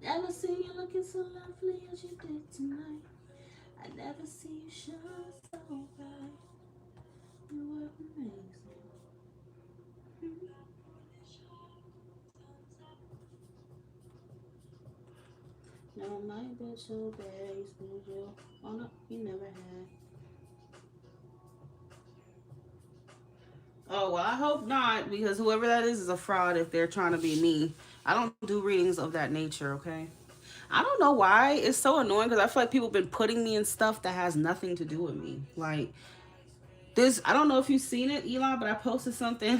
Never see you looking so lovely as you did tonight. I never see you shine so bright. You were amazing. No, my bitch so bad. You spilled your. Oh no, you never had. Oh, well, I hope not, because whoever that is a fraud if they're trying to be me. I don't do readings of that nature, okay? I don't know why. It's so annoying because I feel like people have been putting me in stuff that has nothing to do with me. Like, this, I don't know if you've seen it, Elon, but I posted something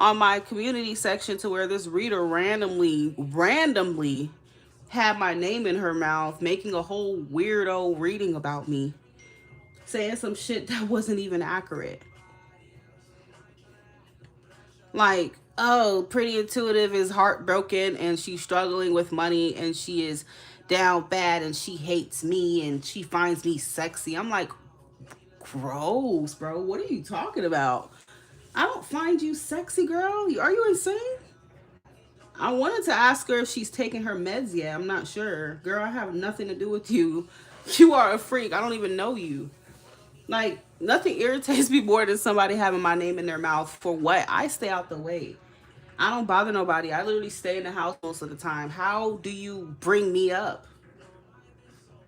on my community section to where this reader randomly had my name in her mouth, making a whole weirdo reading about me, saying some shit that wasn't even accurate. Like, oh, Pretty Intuitive is heartbroken and she's struggling with money and she is down bad and she hates me and she finds me sexy. I'm like, gross, bro. What are you talking about? I don't find you sexy, girl. Are you insane? I wanted to ask her if she's taking her meds yet. I'm not sure. Girl, I have nothing to do with you. You are a freak. I don't even know you. Like, nothing irritates me more than somebody having my name in their mouth. For what? I stay out the way. I don't bother nobody. I literally stay in the house most of the time. How do you bring me up?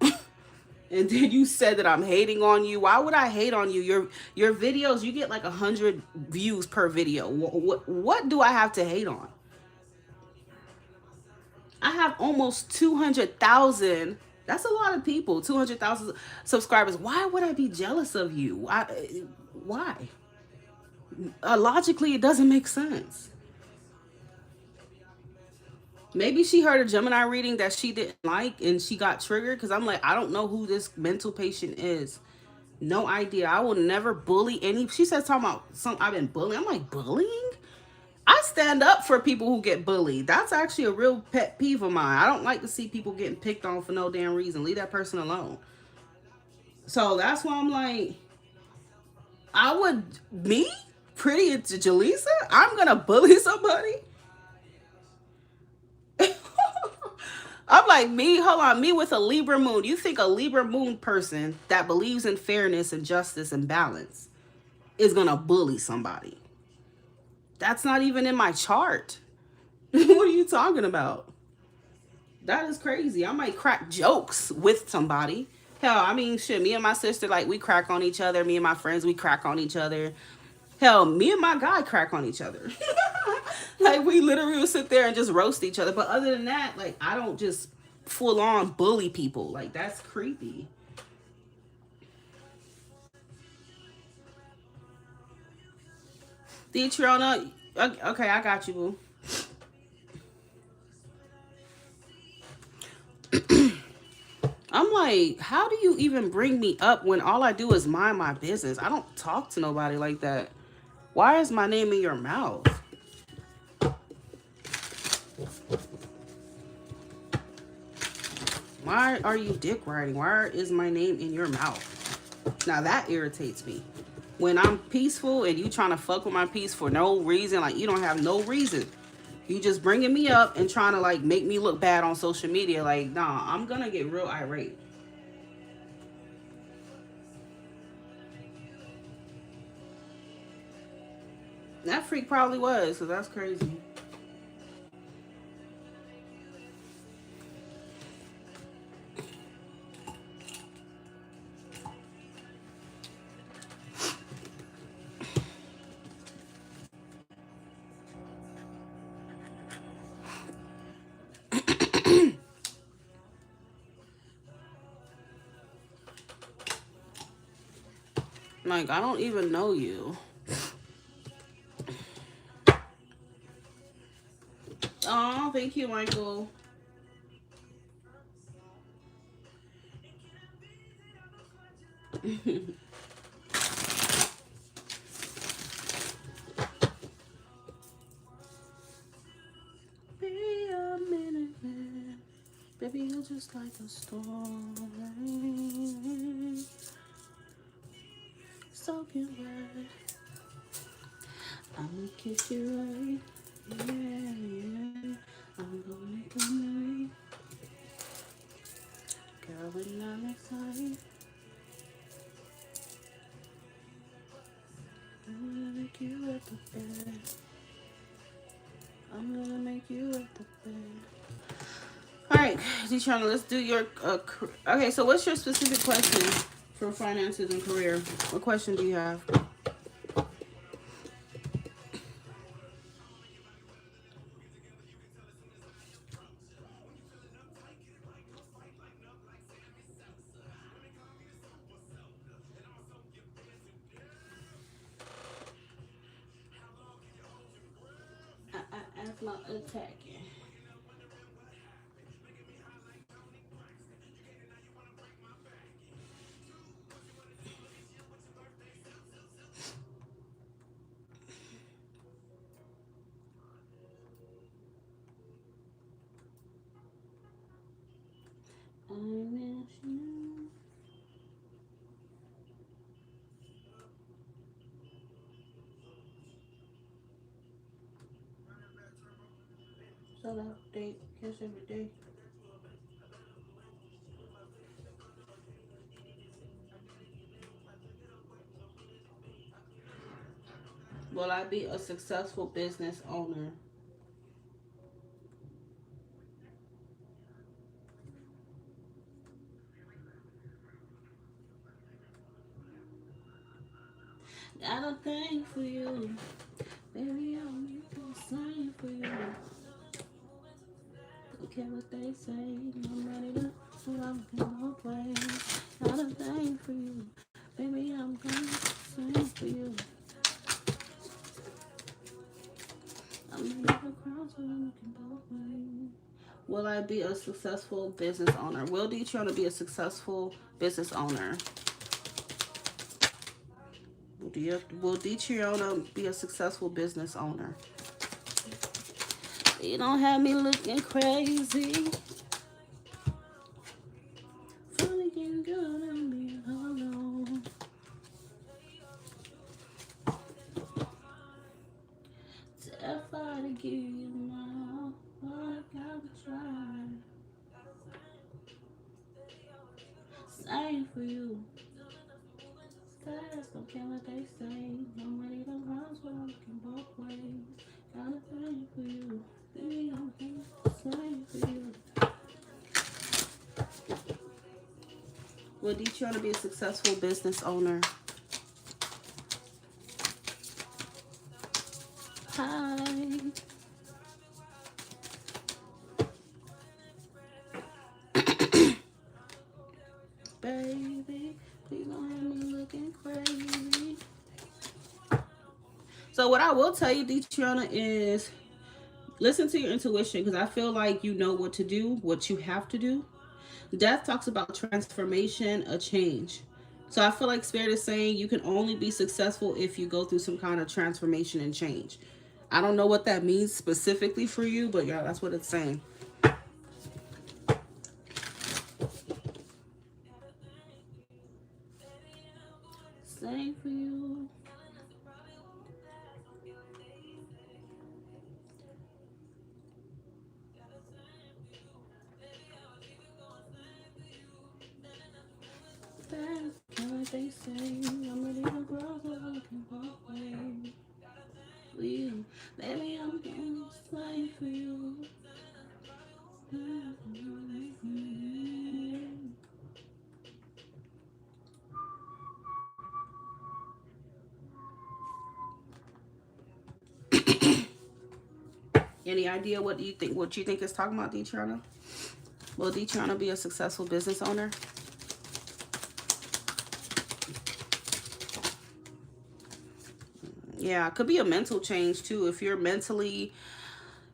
And then you said that I'm hating on you. Why would I hate on you? Your videos, you get like 100 views per video. What do I have to hate on? I have almost 200,000. That's a lot of people. 200,000 subscribers. Why would I be jealous of you? Why? Logically, it doesn't make sense. Maybe she heard a Gemini reading that she didn't like and she got triggered, because I'm like, I don't know who this mental patient is. No idea. I will never bully any. She says talking about I've been bullying. I'm like, bullying? I stand up for people who get bullied. That's actually a real pet peeve of mine. I don't like to see people getting picked on for no damn reason. Leave that person alone. So that's why I'm like, me, Pretty into Jelissa, I'm gonna bully somebody. I'm like, me with a Libra moon. You think a Libra moon person that believes in fairness and justice and balance is gonna bully somebody? That's not even in my chart. What are you talking about? That is crazy. I might crack jokes with somebody. Hell, I mean, shit, me and my sister, like, we crack on each other. Me and my friends, we crack on each other. Hell, me and my guy crack on each other. Like, we literally would sit there and just roast each other. But other than that, like, I don't just full on bully people. Like, that's creepy. Deatriona, okay, I got you, boo. I'm like, how do you even bring me up when all I do is mind my business? I don't talk to nobody like that. Why is my name in your mouth? Why are you dick riding? Why is my name in your mouth? Now that irritates me. When I'm peaceful and you trying to fuck with my peace for no reason, like you don't have no reason. You just bringing me up and trying to like make me look bad on social media. Like, nah, I'm gonna get real irate. That freak probably was, so that's crazy. Like, I don't even know you. Oh, thank you, Michael. Be a minute man. Baby, you're just like a storm. Soaking wet. I'ma kiss you right. Yeah, yeah. I'm gonna come right. Girl, when I'm excited, I'm gonna make you at the bed. I'm gonna make you at the bed. All right, Detrona, let's do your. Okay, so what's your specific question for finances and career? What question do you have? That's not attacking. I miss you. So that date, kiss every day. Will I be a successful business owner? Got a thing for you. Baby, I'll make the same for you. Don't care what they say. I'm ready to so I'm looking both ways. Got a thing for you. Baby, I'm gonna sing for you. I'm ready to cross so I'm looking both ways. Will I be a successful business owner? Will Detrona be a successful business owner? Will Detrona be a successful business owner? You don't have me looking crazy. Finally getting good on me alone. Terrified to give you my all, I gotta try. Same for you. Fast, don't care what they say. I'm ready to run, so I'm looking both ways. Got a thing for you. Baby, I'm same for you. Will Detrona be a successful business owner? Hi. So what I will tell you, Detriana, is listen to your intuition, because I feel like you know what to do, what you have to do. Death talks about transformation, a change. So I feel like Spirit is saying you can only be successful if you go through some kind of transformation and change. I don't know what that means specifically for you, but yeah, that's what it's saying. Same for you. Like they say, I'm ready to grow so I can walk away. You, baby, I'm gonna slay for you. Any idea what you think? What you think is talking about, Detriana? Will Detriana be a successful business owner? Yeah, it could be a mental change too. If you're mentally,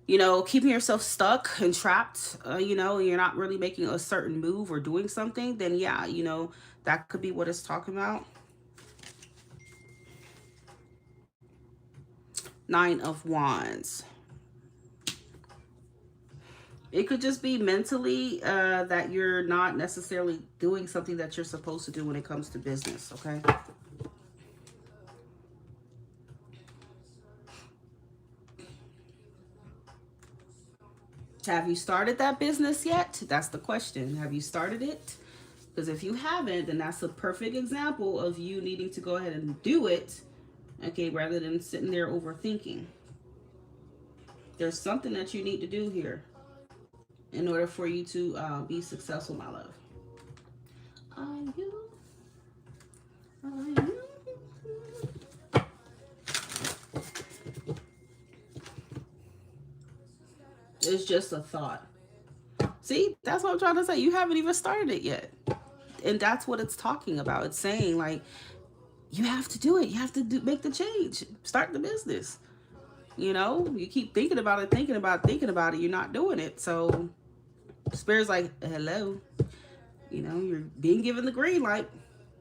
keeping yourself stuck and trapped, you're not really making a certain move or doing something, then yeah, that could be what it's talking about. 9 of Wands. It could just be mentally that you're not necessarily doing something that you're supposed to do when it comes to business, okay? Have you started that business yet? That's the question. Have you started it? Because if you haven't, then that's a perfect example of you needing to go ahead and do it, okay, rather than sitting there overthinking. There's something that you need to do here in order for you to be successful, my love. Are you? Are you? It's just a thought. See, that's what I'm trying to say. You haven't even started it yet. And that's what it's talking about. It's saying, like, you have to do it. You have to make the change. Start the business. You keep thinking about it, thinking about it, thinking about it. You're not doing it. So Spirit's like, hello. You're being given the green light.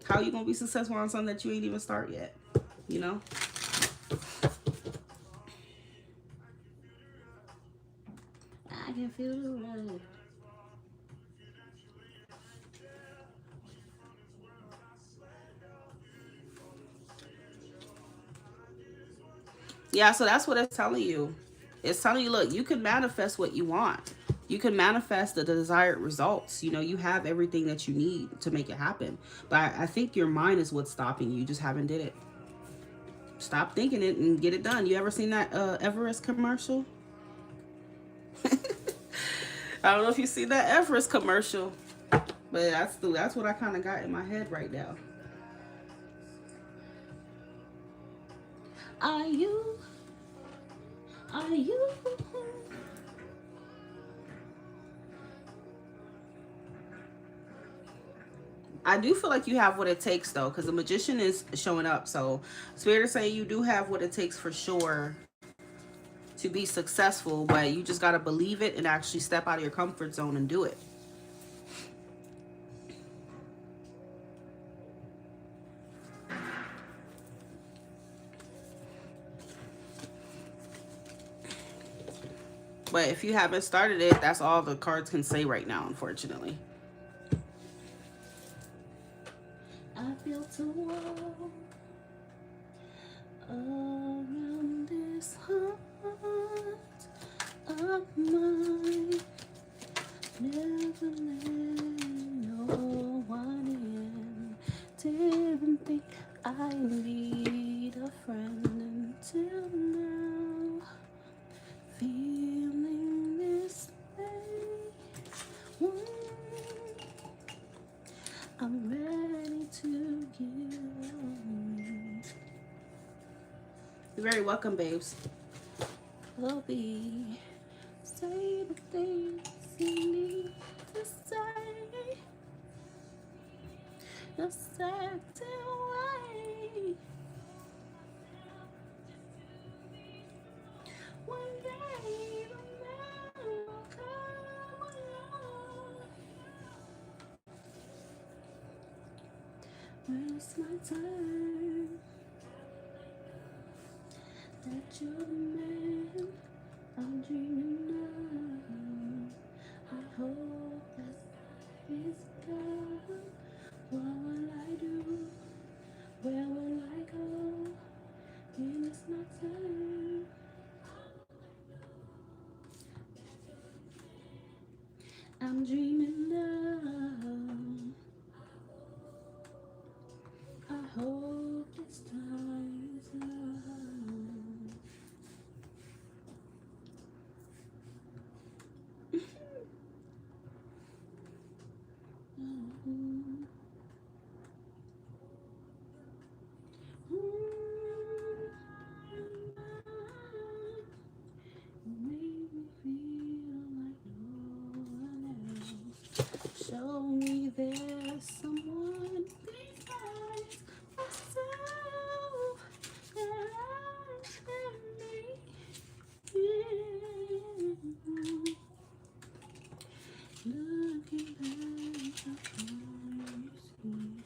How are you going to be successful on something that you ain't even start yet? You know? I can feel the road. Yeah, so that's what it's telling you. It's telling you, look, you can manifest what you want. You can manifest the desired results. You have everything that you need to make it happen. But I think your mind is what's stopping you. You just haven't did it. Stop thinking it and get it done. You ever seen that Everest commercial? I don't know if you see that Everest commercial, but that's what I kind of got in my head right now. Are you? Are you? I do feel like you have what it takes though, because the magician is showing up. So Spirit is saying you do have what it takes for sure to be successful, but you just got to believe it and actually step out of your comfort zone and do it. But if you haven't started it, that's all the cards can say right now, unfortunately. I built a wall around this heart of mine. Never let no one in. Didn't think I need a friend until now. Feeling this way. I'm ready to give. You're very welcome, babes. Chloe, say the things you need to say. A certain way. When it's my turn, that you're the man I'm dreaming of. I hope that is God. What will I do? Where will I go? When it's my turn, I'm dreaming of. I hope this time is love. Make me feel like no one else. Show me there's someone besides myself that I can make. Looking back upon you see.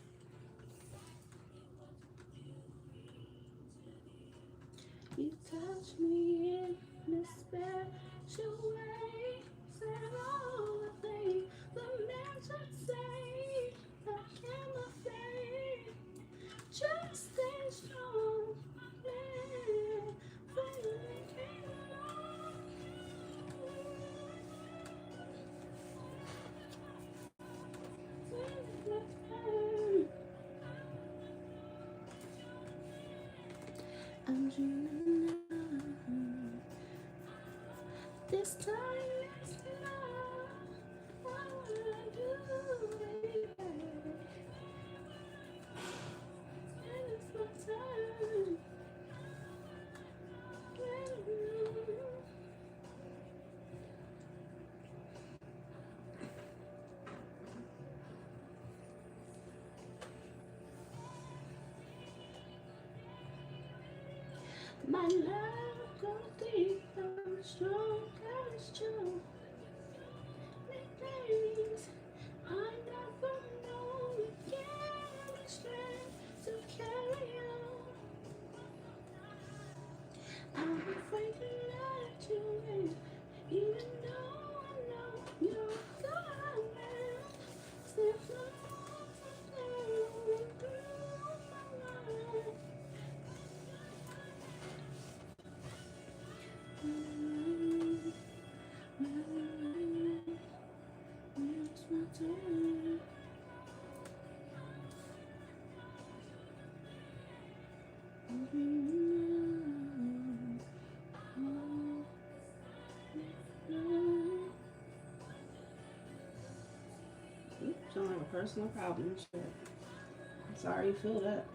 You touch me in a special way. Said all the things the man should say. I can't afraid. Just stay strong. Yeah. Finally came along. I'm dreaming now. This time it's love. What will I do, baby? And it's my turn. My love goes deep and strong, and it's true. The things I never know, you gave me strength to carry on. I'm afraid to let you in, even though I know you're gone. There's no going through my mind. It's my turn. Sound like a personal problem. Shit. I'm sorry you feel that.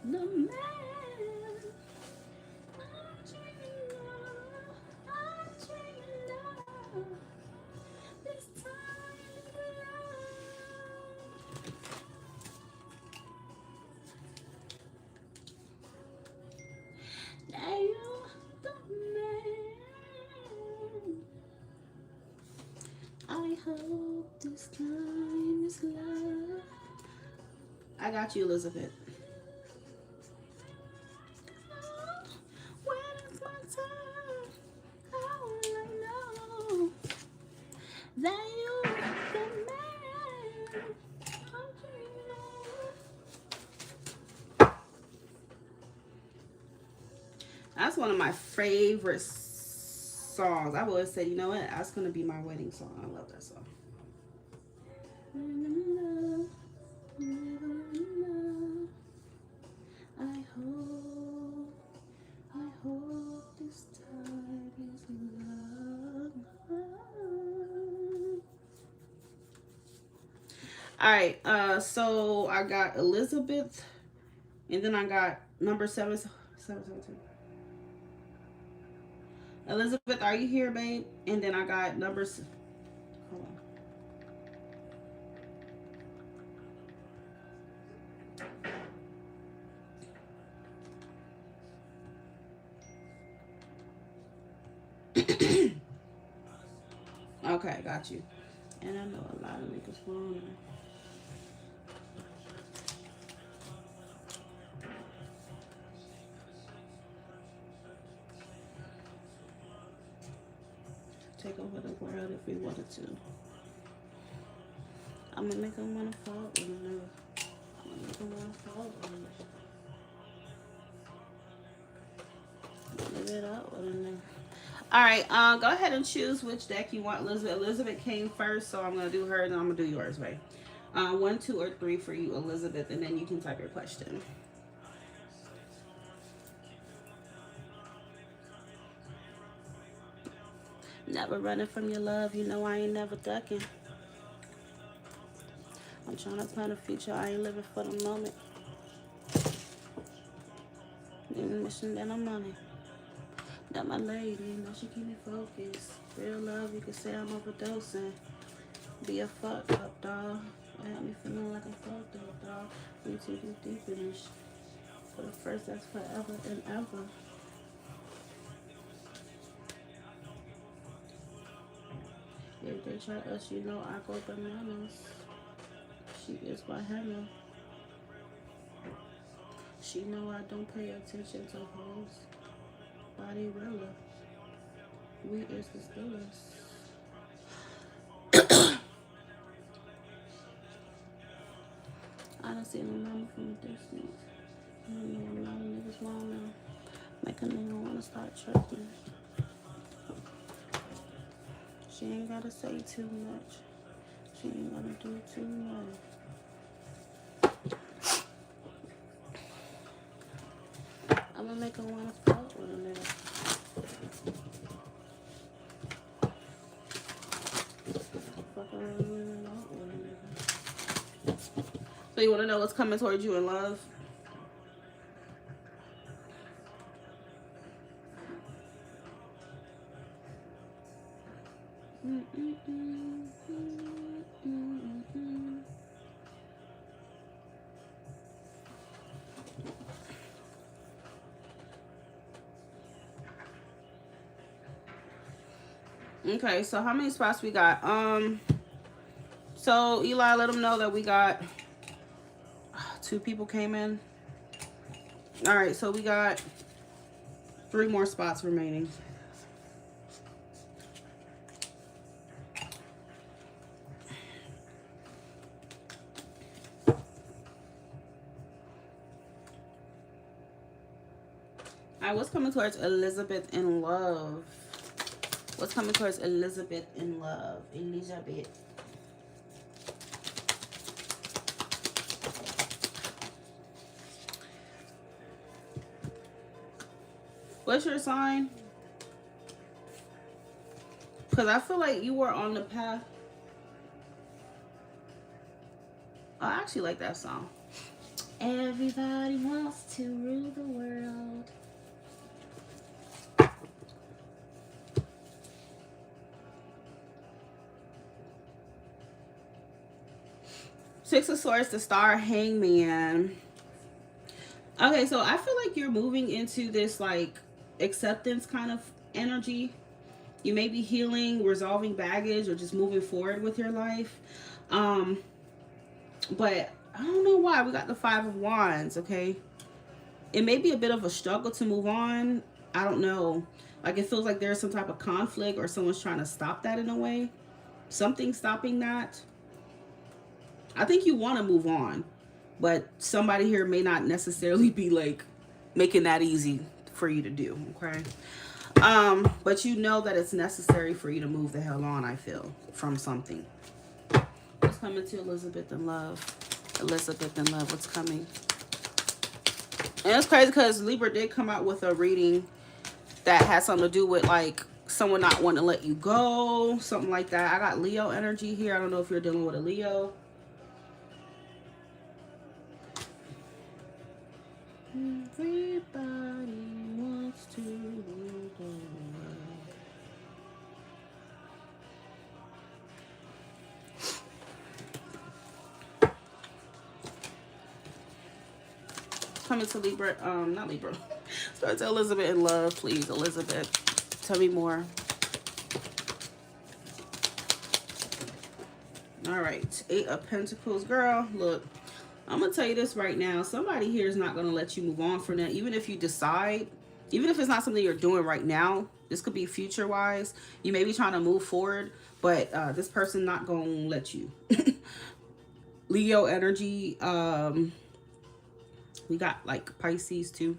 The man I'm dreaming of, I'm dreaming of. This time is love. Now you're the man. I hope this time is love. I got you, Elizabeth. When it's my turn, how will I know that you're the man I'm dreaming of? That's one of my favorite songs. I've always said, you know what? That's gonna be my wedding song. I love that song. I hope this time is love. All right, so I got Elizabeth, and then I got number 772. Elizabeth, are you here, babe? And then I got numbers. Hold on. Okay, got you. And I know a lot of niggas want her. Take over the world if we wanted to. I'm gonna make them wanna fall with a nigga. I'm gonna make them wanna fall with a nigga. Live it up with a nigga. Alright, go ahead and choose which deck you want, Elizabeth. Elizabeth came first, so I'm gonna do her and then I'm gonna do yours, right? 1, 2, or 3 for you, Elizabeth, and then you can type your question. Never running from your love, you know I ain't never ducking. I'm trying to plan a future, I ain't living for the moment. Even mission that I'm on it. That my lady, know she keep me focused. Real love, you can say I'm overdosing. Be a fuck up, dog. I have me feeling like I'm fucked up, dog. We too deep in this. For the first, that's forever and ever. If they try us, you know I go bananas. She is my henna. She know I don't pay attention to hoes. Body rilla. We is the stillers. I done seen a mama from a distance. I don't know a lot of niggas want now. Make a nigga wanna start tripping. She ain't gotta say too much. She ain't gonna do too much. I'm gonna make her wanna fuck with a nigga. Fuck around with a nigga. So you wanna know what's coming towards you in love? Okay, so how many spots we got? So Eli, let them know that we got 2 people came in. All right, so we got 3 more spots remaining. All right, what's coming towards Elizabeth in love? What's coming towards Elizabeth in love? Elizabeth. What's your sign? Because I feel like you were on the path. Oh, I actually like that song. Everybody wants to rule the world. Six of Swords, the Star, Hangman. Okay, so I feel like you're moving into this like acceptance kind of energy. You may be healing, resolving baggage, or just moving forward with your life. But I don't know why we got the 5 of Wands, okay? It may be a bit of a struggle to move on. I don't know. Like it feels like there's some type of conflict or someone's trying to stop that in a way. Something stopping that. I think you want to move on, but somebody here may not necessarily be like making that easy for you to do, okay? But you know that it's necessary for you to move the hell on, I feel, from something. What's coming to Elizabeth in love? Elizabeth in love, what's coming? And it's crazy because Libra did come out with a reading that has something to do with like someone not wanting to let you go, something like that. I got Leo energy here. I don't know if you're dealing with a Leo. Everybody wants to rule the world. Coming to Libra, not Libra. Start to Elizabeth in love, please. Elizabeth, tell me more. All right, 8 of Pentacles. Girl, look, I'm going to tell you this right now. Somebody here is not going to let you move on from that. Even if you decide, even if it's not something you're doing right now, this could be future-wise. You may be trying to move forward, but this person not going to let you. Leo energy. We got like Pisces too.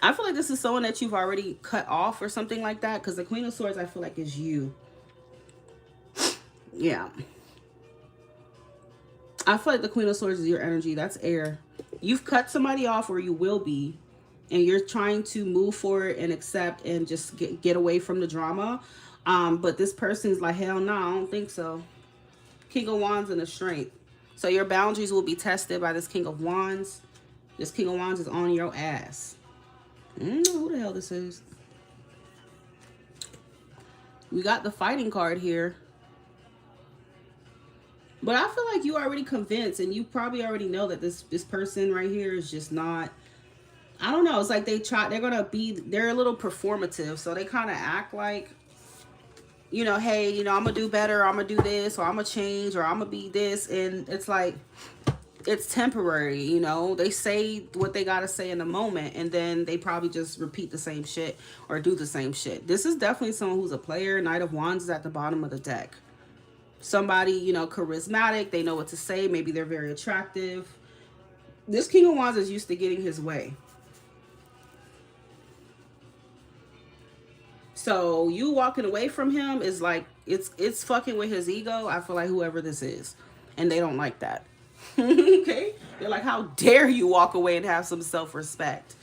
I feel like this is someone that you've already cut off or something like that, because the Queen of Swords, I feel like, is you. Yeah. I feel like the Queen of Swords is your energy. That's air. You've cut somebody off, or you will be, and you're trying to move forward and accept and just get away from the drama. But this person's like, hell no, I don't think so. King of Wands and the Strength. So your boundaries will be tested by this King of Wands. This King of Wands is on your ass. I don't know who the hell this is. We got the Fighting card here. But I feel like you already convinced, and you probably already know that this person right here is just not, I don't know. It's like they're a little performative. So they kind of act like, you know, hey, you know, I'm going to do better. I'm going to do this, or I'm going to change, or I'm going to be this. And it's like, it's temporary, you know. They say what they got to say in the moment, and then they probably just repeat the same shit or do the same shit. This is definitely someone who's a player. Knight of Wands is at the bottom of the deck. Somebody, you know, charismatic. They know what to say. Maybe they're very attractive. This King of Wands is used to getting his way. So you walking away from him is like, it's fucking with his ego. I feel like whoever this is, and they don't like that. Okay, they're like, how dare you walk away and have some self-respect?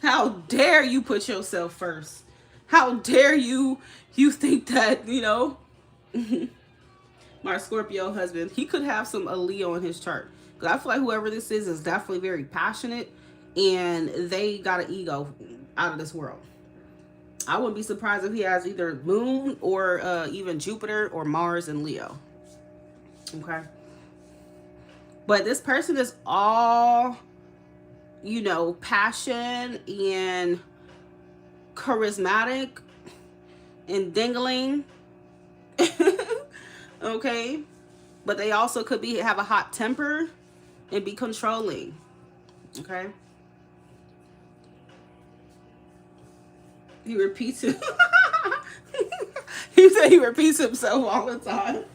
How dare you put yourself first? How dare you think that, you know? My Scorpio husband, he could have a Leo in his chart, because I feel like whoever this is definitely very passionate, and they got an ego out of this world. I wouldn't be surprised if he has either Moon or even Jupiter or Mars in Leo. Okay. But this person is all, you know, passion and charismatic and dingling. Okay. But they also could have a hot temper and be controlling. Okay. He repeats it. He said he repeats himself all the time.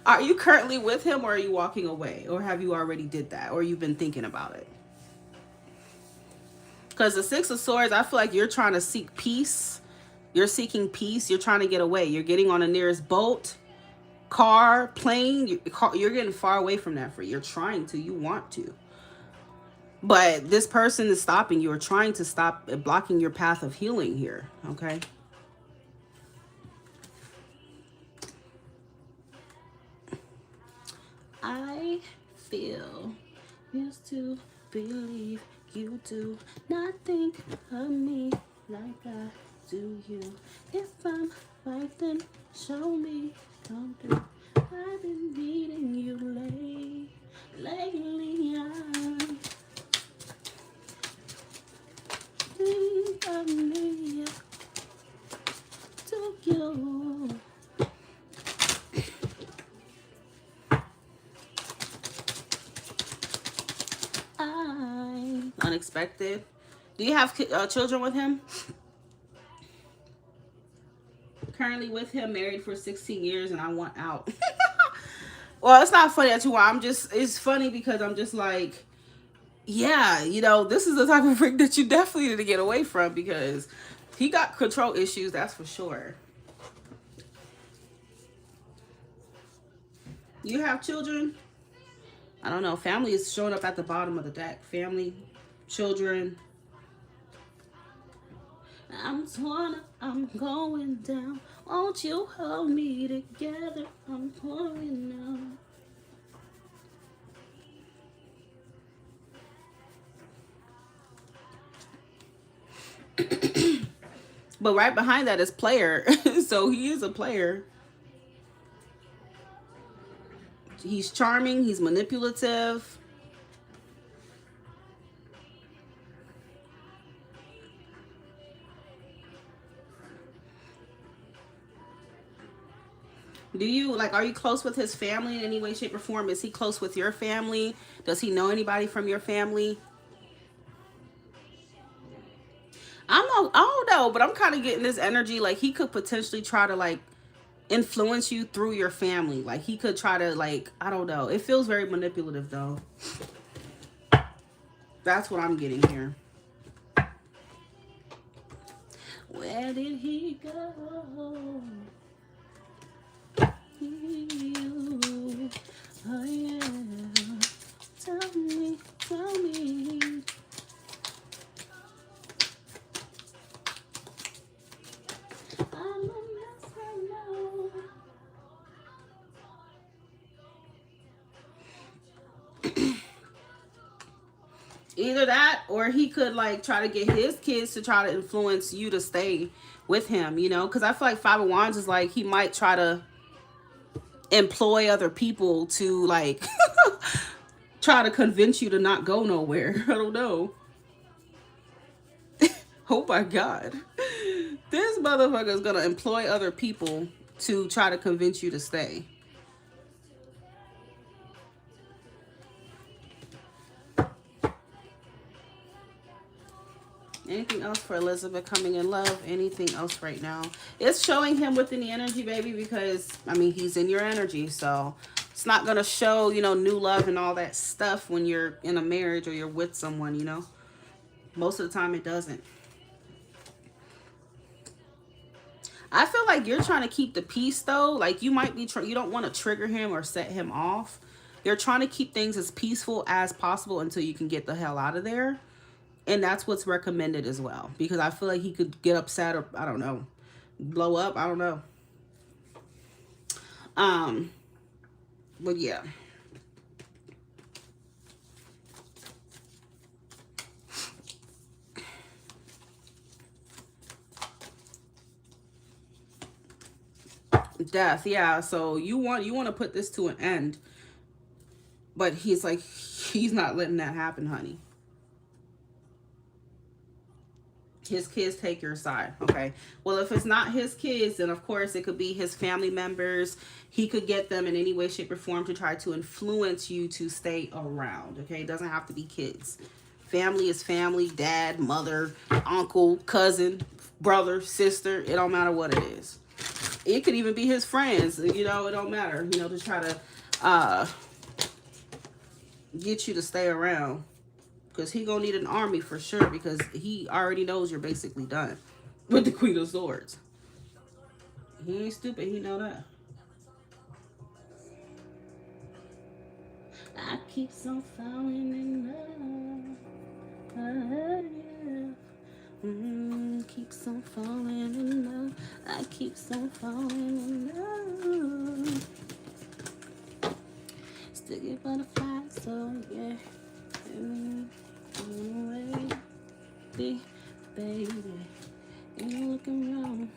Are you currently with him, or are you walking away? Or have you already did that? Or you've been thinking about it? Because the Six of Swords, I feel like you're trying to seek peace. You're seeking peace. You're trying to get away. You're getting on the nearest boat, car, plane. You're getting far away from that. You're trying to. You want to. But this person is stopping you, or trying to stop, blocking your path of healing here. Okay. I feel used to believe you do not think of me like I do you. If I'm right, then show me. Come through. I've been needing you lately. I think of me to you. Unexpected. Do you have children with him? Currently with him, married for 16 years, and I want out. Well, it's not funny that you want. It's funny because I'm just like, yeah, you know, this is the type of freak that you definitely need to get away from, because he got control issues, that's for sure. You have children? I don't know. Family is showing up at the bottom of the deck. Family, children. I'm torn, I'm going down. Won't you hold me together? I'm pouring out. But right behind that is player. So he is a player. He's charming. He's manipulative. Do you, like, are you close with his family in any way, shape, or form? Is he close with your family? Does he know anybody from your family? I don't know, but I'm kind of getting this energy like he could potentially try to like influence you through your family. Like he could try to like, I don't know. It feels very manipulative though. That's what I'm getting here. Where did he go? Oh yeah. Tell me. I'm a mess, I know. Either that or he could like try to get his kids to try to influence you to stay with him, you know, because I feel like Five of Wands is like he might try to employ other people to like try to convince you to not go nowhere. I don't know. Oh my god, this motherfucker is gonna employ other people to try to convince you to stay. Anything else for Elizabeth coming in love? Anything else right now? It's showing him within the energy, baby, because, I mean, he's in your energy. So it's not going to show, you know, new love and all that stuff when you're in a marriage or you're with someone, you know. Most of the time it doesn't. I feel like you're trying to keep the peace, though. Like, you might be, you don't want to trigger him or set him off. You're trying to keep things as peaceful as possible until you can get the hell out of there. And that's what's recommended as well. Because I feel like he could get upset or, I don't know, blow up. I don't know. But yeah. Death, yeah. So you want to put this to an end. But he's like, he's not letting that happen, honey. His kids take your side. Okay. Well, if it's not his kids, then of course it could be his family members. He could get them in any way, shape, or form to try to influence you to stay around. Okay. It doesn't have to be kids. Family is family. Dad, mother, uncle, cousin, brother, sister. It don't matter what it is. It could even be his friends. You know, it don't matter. You know, to try to get you to stay around. Because he gonna need an army for sure. Because he already knows you're basically done with the Queen of Swords. He ain't stupid. He know that. I keep on falling in love. Keeps on falling in love. I keeps on falling in love. Still get butterflies, so yeah. Away, baby, ain't looking wrong.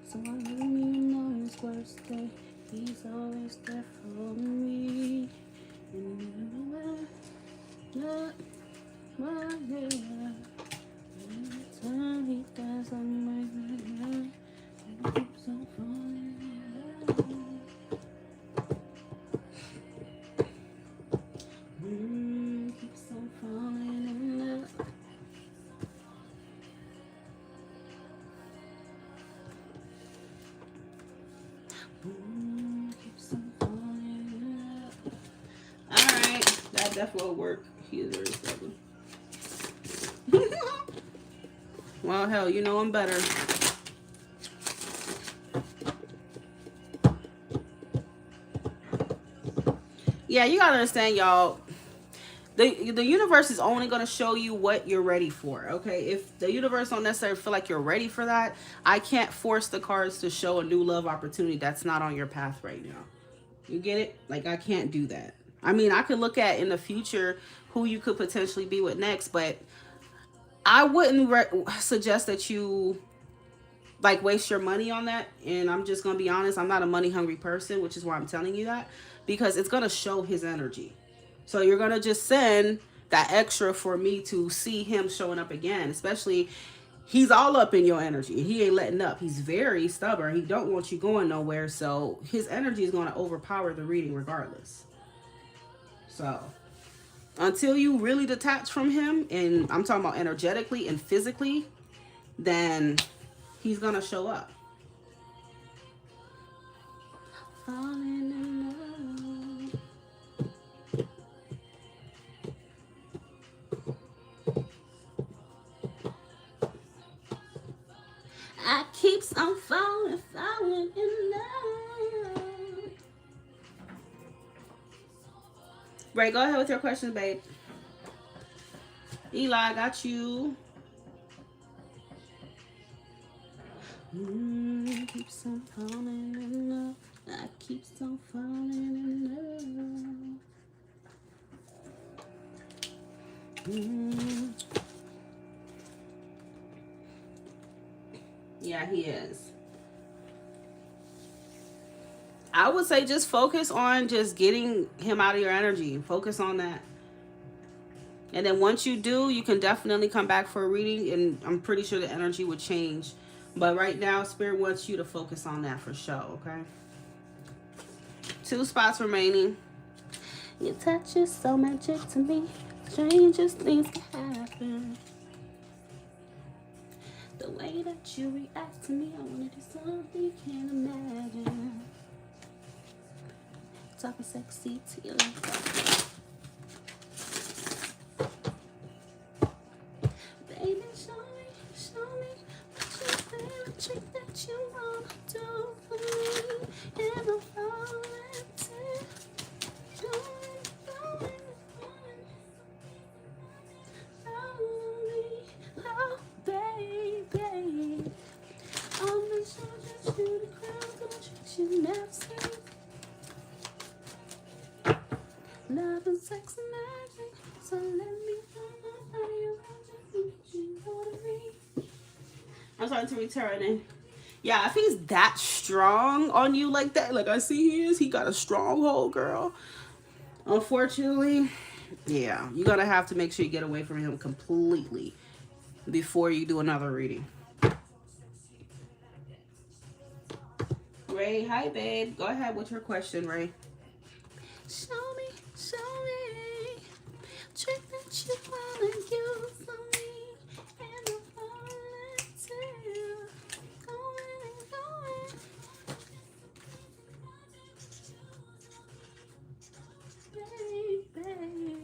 So I let me know his worst day. He's always there for me. And yeah. Time he does, I'm right. Keeps on falling in love. Keeps on falling in love. Keeps on falling in love. Alright, that definitely will work. He is very stubborn. Well, hell, you know I'm better. Yeah, you gotta understand, y'all. The universe is only going to show you what you're ready for, okay? If the universe don't necessarily feel like you're ready for that, I can't force the cards to show a new love opportunity that's not on your path right now. You get it? Like, I can't do that. I mean, I could look at in the future who you could potentially be with next, but I wouldn't suggest that you like waste your money on that. And I'm just going to be honest, I'm not a money hungry person, which is why I'm telling you that, because it's going to show his energy. So you're going to just send that extra for me to see him showing up again, especially He's all up in your energy. He ain't letting up. He's very stubborn. He don't want you going nowhere. So his energy is going to overpower the reading regardless. So until you really detach from him, and I'm talking about energetically and physically, then he's going to show up. Falling in love. I keeps on falling in love. Ray, go ahead with your questions, babe. Eli, I got you. Keeps on falling in love. I keeps on falling in love. Yeah, he is. I would say just focus on just getting him out of your energy. Focus on that. And then once you do, you can definitely come back for a reading, and I'm pretty sure the energy would change. But right now, Spirit wants you to focus on that for sure, okay? 2 spots remaining. Your touch is so magic to me. Strangest things can happen. The way that you react to me, I want to do something you can't imagine. Talking sexy to you like that. Baby, show me what your favorite trick that you want to do for me. And I'm falling too. Oh, baby. On the shoulders, you the crown, gonna tricks you never seen. Love and sex and magic, so let me know how you know what I mean. I'm starting to return in. Yeah, if he's that strong on you like that, like I see he is, he got a stronghold, girl. Unfortunately, yeah, you're gonna have to make sure you get away from him completely before you do another reading. Ray, hi babe. Go ahead with your question, Ray. Show me, trick that you wanna use on me, and I'm falling too. Going. Baby,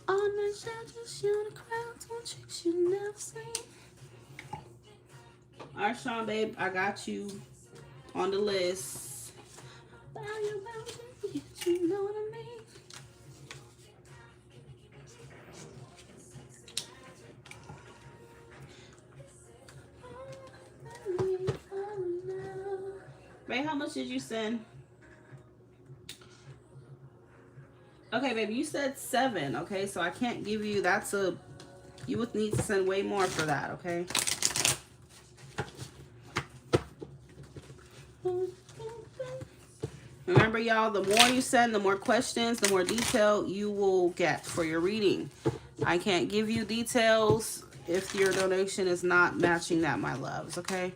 on the shadows, you the crowds, on tricks you never seen. All right, Sean, babe, I got you on the list. You know what I mean? Ray, how much did you send? Okay, baby, you said 7. Okay, so I can't give you. You would need to send way more for that. Okay. Remember, y'all, the more you send, the more questions, the more detail you will get for your reading. I can't give you details if your donation is not matching that, my loves, okay?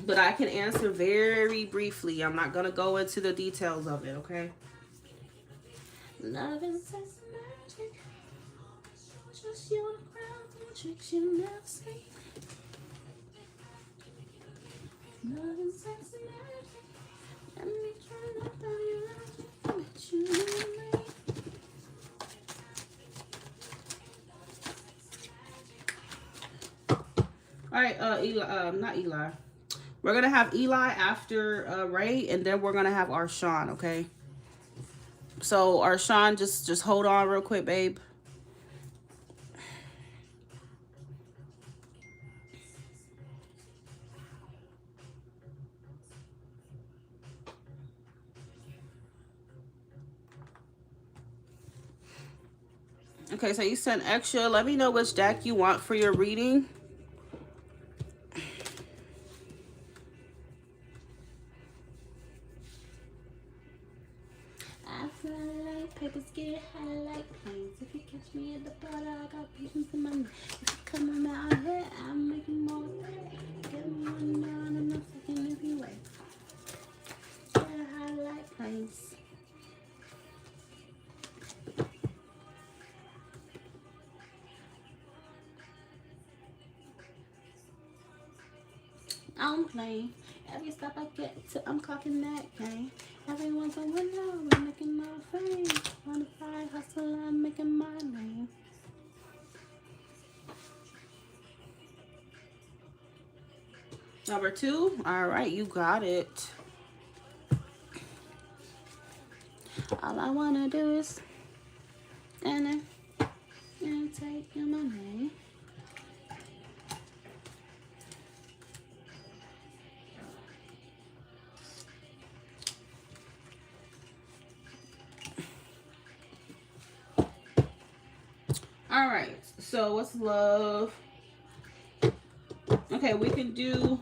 But I can answer very briefly. I'm not going to go into the details of it, okay? Love and sex and magic. Just you and the crowd, tricks you never see. Love and sex and magic. Let me turn up on your magic. Bet you know me. All right, Eli, not Eli. We're gonna have Eli after Ray, and then we're gonna have Arshawn, okay? So Arshawn, just hold on real quick, babe. Okay, so you sent extra. Let me know which deck you want for your reading. I fly like papers get high like planes. If you catch me at the bottom, I got patience in my neck. If you come out here, I'm making more way. Get me one down and I'm taking every way. Yeah, I like place. I'm playing. Every step I get to, I'm clocking that game. Everyone's a winner, we're making our fame. On the fire hustle, I'm making my name. Number 2. All right, you got it. All I wanna do is stand there and take your money. All right, so what's love? Okay, we can do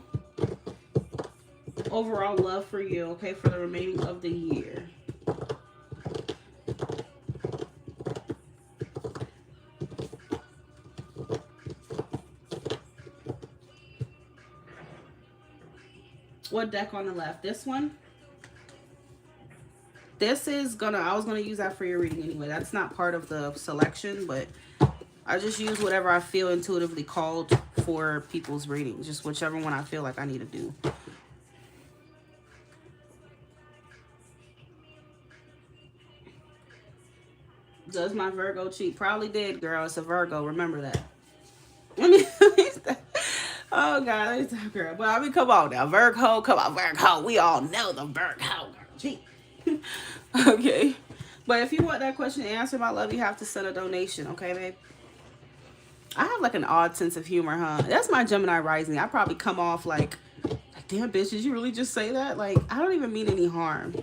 overall love for you, okay, for the remaining of the year. What deck on the left? This one? This is I was gonna use that for your reading anyway. That's not part of the selection, but I just use whatever I feel intuitively called for people's readings. Just whichever one I feel like I need to do. Does my Virgo cheat? Probably did, girl. It's a Virgo. Remember that. Oh, God. Girl. But I mean, come on now. Virgo. Come on, Virgo. We all know the Virgo. Cheat. Okay. But if you want that question answered, my love, you have to send a donation. Okay, babe? I have like an odd sense of humor, huh? That's my Gemini rising. I probably come off like damn, bitch, did you really just say that? Like, I don't even mean any harm.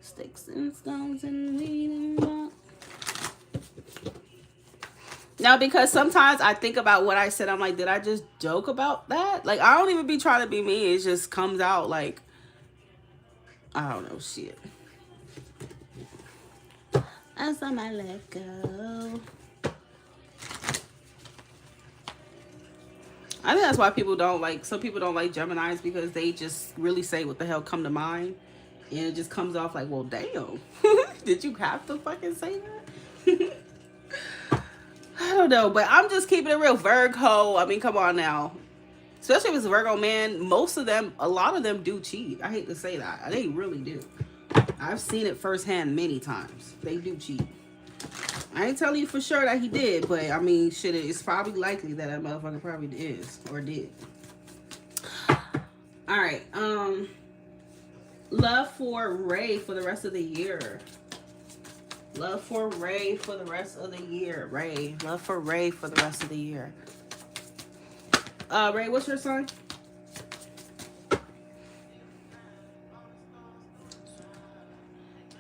Sticks and stones and weed and rock. Now, because sometimes I think about what I said, I'm like, did I just joke about that? Like, I don't even be trying to be me. It just comes out like, I don't know, shit. I saw my let go. I think that's why people don't like, some people don't like Geminis, because they just really say what the hell come to mind. And it just comes off like, well, damn. Did you have to fucking say that? I don't know, but I'm just keeping it real. Virgo, I mean, come on now. Especially if it's a Virgo man, a lot of them do cheat. I hate to say that. They really do. I've seen it firsthand many times. They do cheat. I ain't telling you for sure that he did, but I mean, shit, it's probably likely that that motherfucker probably is or did. All right. Love for Ray for the rest of the year. Love for Ray for the rest of the year. Ray. Love for Ray for the rest of the year. Ray, what's your sign?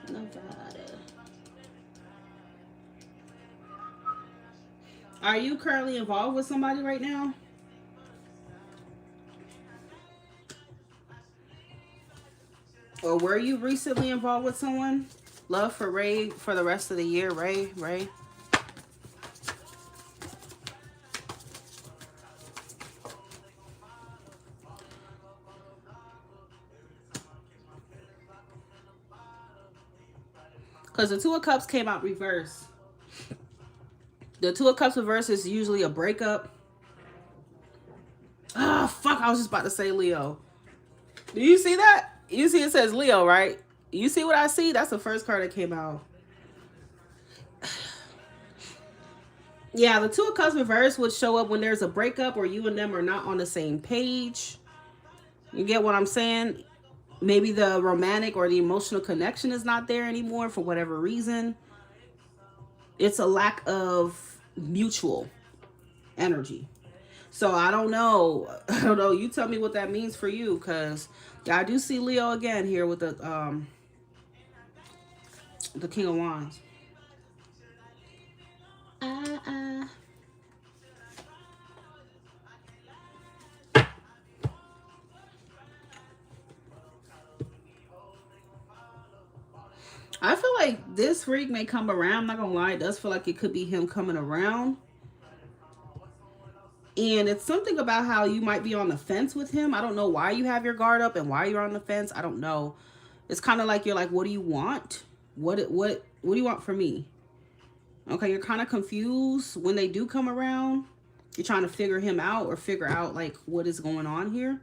Nevada. Are you currently involved with somebody right now? Or were you recently involved with someone? Love for Ray for the rest of the year. Ray. Because the Two of Cups came out reverse. The Two of Cups reverse is usually a breakup. Ah, fuck. I was just about to say Leo. Do you see that? You see it says Leo, right? You see what I see? That's the first card that came out. Yeah, the Two of Cups reverse would show up when there's a breakup or you and them are not on the same page. You get what I'm saying? Maybe the romantic or the emotional connection is not there anymore for whatever reason. It's a lack of mutual energy. So I don't know. You tell me what that means for you, because I do see Leo again here with the King of Wands. I feel like this freak may come around. I'm not gonna lie, it does feel like it could be him coming around. And it's something about how you might be on the fence with him. I don't know why you have your guard up and why you're on the fence. I don't know. It's kind of like you're like, what do you want? What do you want from me? Okay, you're kind of confused when they do come around. You're trying to figure him out or figure out like what is going on here.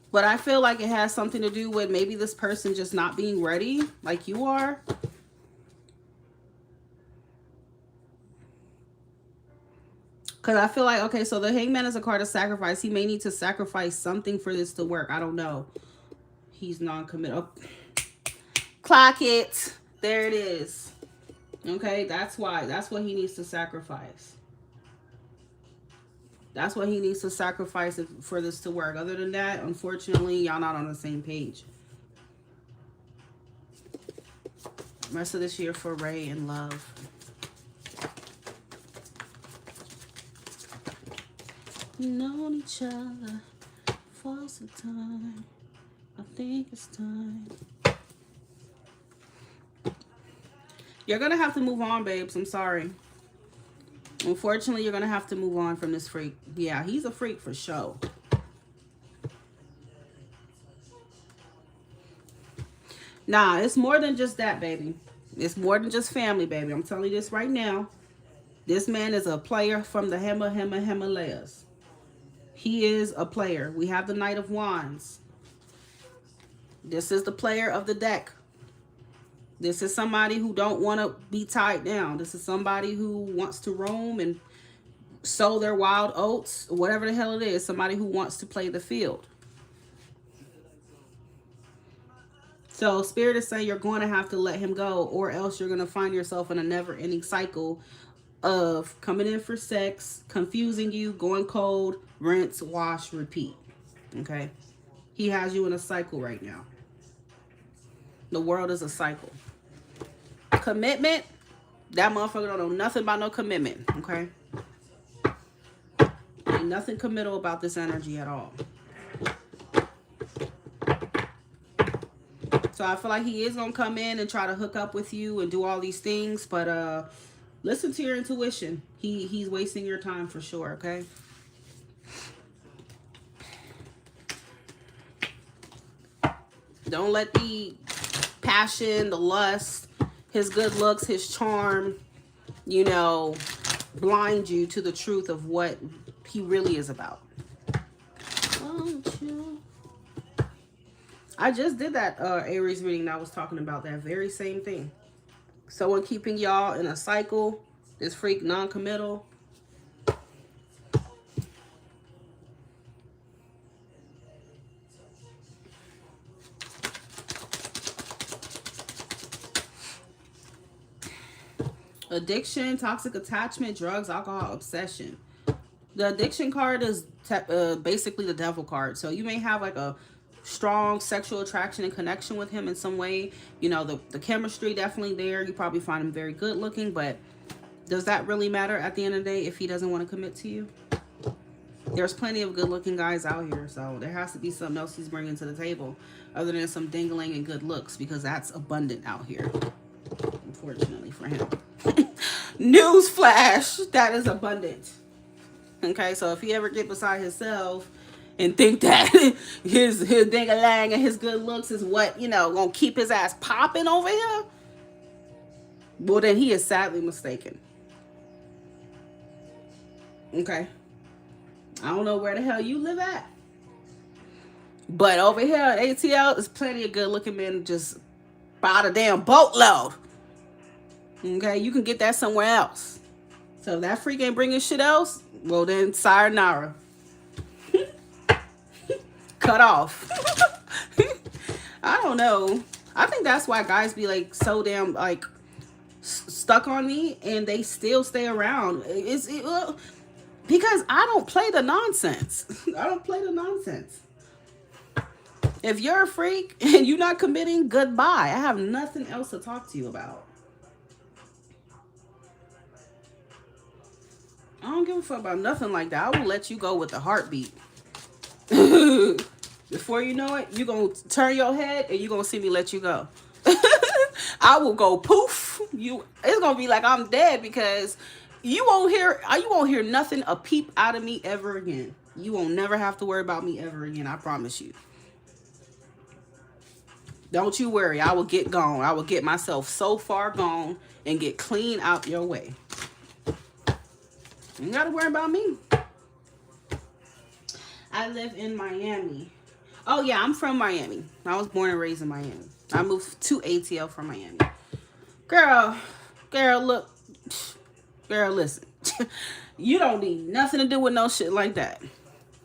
But I feel like it has something to do with maybe this person just not being ready like you are. Because I feel like, okay, so the Hangman is a card of sacrifice. He may need to sacrifice something for this to work. I don't know. He's non-committal. Oh. Clock it. There it is. Okay, that's why. That's what he needs to sacrifice. That's what he needs to sacrifice for this to work. Other than that, unfortunately, y'all not on the same page. Rest of this year for Ray and love. Known each other for some time. I think it's time. You're gonna have to move on, babes. I'm sorry. Unfortunately, you're gonna have to move on from this freak. Yeah, he's a freak for sure. Nah, it's more than just that, baby. It's more than just family, baby. I'm telling you this right now. This man is a player from the Himalayas. He is a player. We have the Knight of Wands. This is the player of the deck. This is somebody who don't want to be tied down. This is somebody who wants to roam and sow their wild oats, whatever the hell it is. Somebody who wants to play the field. So Spirit is saying you're going to have to let him go, or else you're going to find yourself in a never-ending cycle of coming in for sex, confusing you, going cold, rinse, wash, repeat. Okay? He has you in a cycle right now. The world is a cycle. Commitment, that motherfucker don't know nothing about no commitment. Okay? Ain't nothing committal about this energy at all. So I feel like he is going to come in and try to hook up with you and do all these things. But listen to your intuition. He's wasting your time for sure, okay? Don't let the passion, the lust, his good looks, his charm, you know, blind you to the truth of what he really is about. Won't you? I just did that Aries reading that I was talking about, that very same thing. Someone keeping y'all in a cycle, this freak non-committal. Addiction, toxic attachment, drugs, alcohol, obsession. The addiction card is basically the devil card. So you may have like a strong sexual attraction and connection with him in some way. You know, the chemistry definitely there. You probably find him very good looking, but does that really matter at the end of the day if he doesn't want to commit to you? There's plenty of good looking guys out here, so there has to be something else he's bringing to the table other than some dingling and good looks, because that's abundant out here, unfortunately for him. Newsflash, that is abundant. Okay, so if he ever get beside himself and think that his ding-a-lang and his good looks is what, you know, gonna keep his ass popping over here, well, then he is sadly mistaken. Okay. I don't know where the hell you live at, but over here at ATL, there's plenty of good looking men just by the damn boatload. Okay, you can get that somewhere else. So if that freak ain't bringing shit else, well then sayonara. Cut off. I don't know. I think that's why guys be like so damn like stuck on me and they still stay around. Because I don't play the nonsense. I don't play the nonsense. If you're a freak and you're not committing, goodbye. I have nothing else to talk to you about. I don't give a fuck about nothing like that. I will let you go with a heartbeat. Before you know it, you're going to turn your head and you're going to see me let you go. I will go poof. It's going to be like I'm dead, because you won't hear nothing a peep out of me ever again. You won't never have to worry about me ever again. I promise you. Don't you worry. I will get gone. I will get myself so far gone and get clean out your way. You got to worry about me. I live in Miami. Oh, yeah, I'm from Miami. I was born and raised in Miami. I moved to ATL from Miami. Girl, look. Girl, listen. You don't need nothing to do with no shit like that.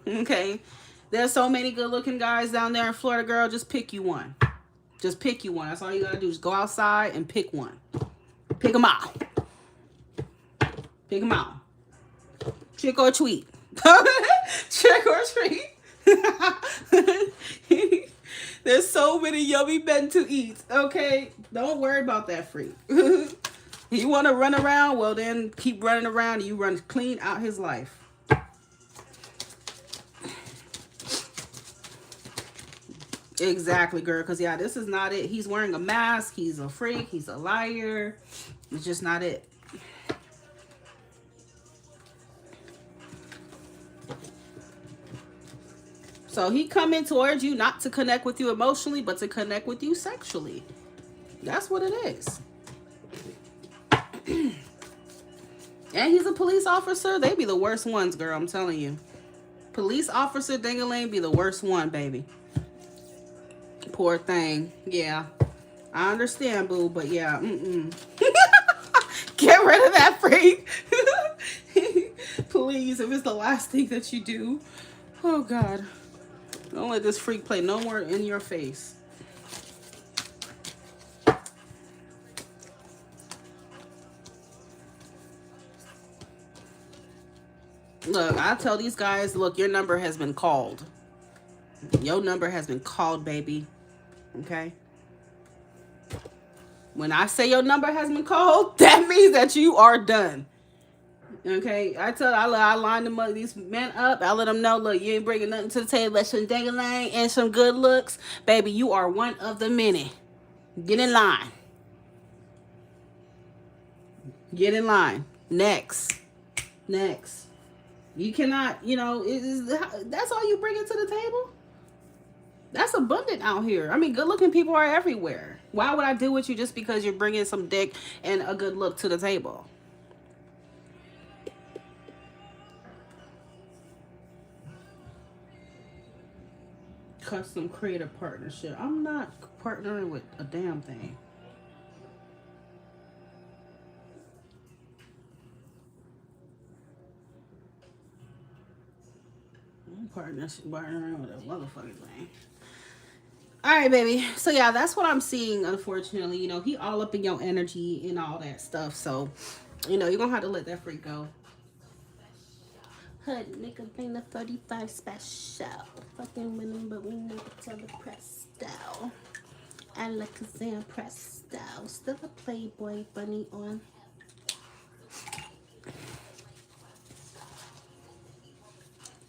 Okay? There's so many good-looking guys down there in Florida, girl. Just pick you one. Just pick you one. That's all you got to do. Just go outside and pick one. Pick them out. Pick them out. Trick or treat. Trick or treat. There's so many yummy men to eat. Okay? Don't worry about that freak. You want to run around? Well, then keep running around and you run clean out his life. Exactly, girl. Because, yeah, this is not it. He's wearing a mask. He's a freak. He's a liar. It's just not it. So he coming towards you not to connect with you emotionally, but to connect with you sexually. That's what it is. And he's a police officer. They be the worst ones, girl. I'm telling you. Police officer ding-a-ling be the worst one, baby. Poor thing. Yeah. I understand, boo, but yeah. Get rid of that freak. Please, if it's the last thing that you do. Oh, God. Don't let this freak play no more in your face. Look, I tell these guys, look, your number has been called. Your number has been called, baby. Okay? When I say your number has been called, that means that you are done. Okay? I line them up, these men up. I let them know, look, you ain't bringing nothing to the table but some dang-a-lang and some good looks. Baby, you are one of the many. Get in line. Get in line. Next. You cannot, that's all you bring to the table? That's abundant out here. I mean, good-looking people are everywhere. Why would I deal with you just because you're bringing some dick and a good look to the table? Custom creator partnership. I'm not partnering with a damn thing. I'm partnering with a motherfucking thing. All right, baby. So, yeah, that's what I'm seeing, unfortunately. He all up in your energy and all that stuff. So, you're going to have to let that freak go. Hood nigga bring the 35 special. Fucking winning, but we never tell the presto. Alakazam presto. Still a Playboy bunny on.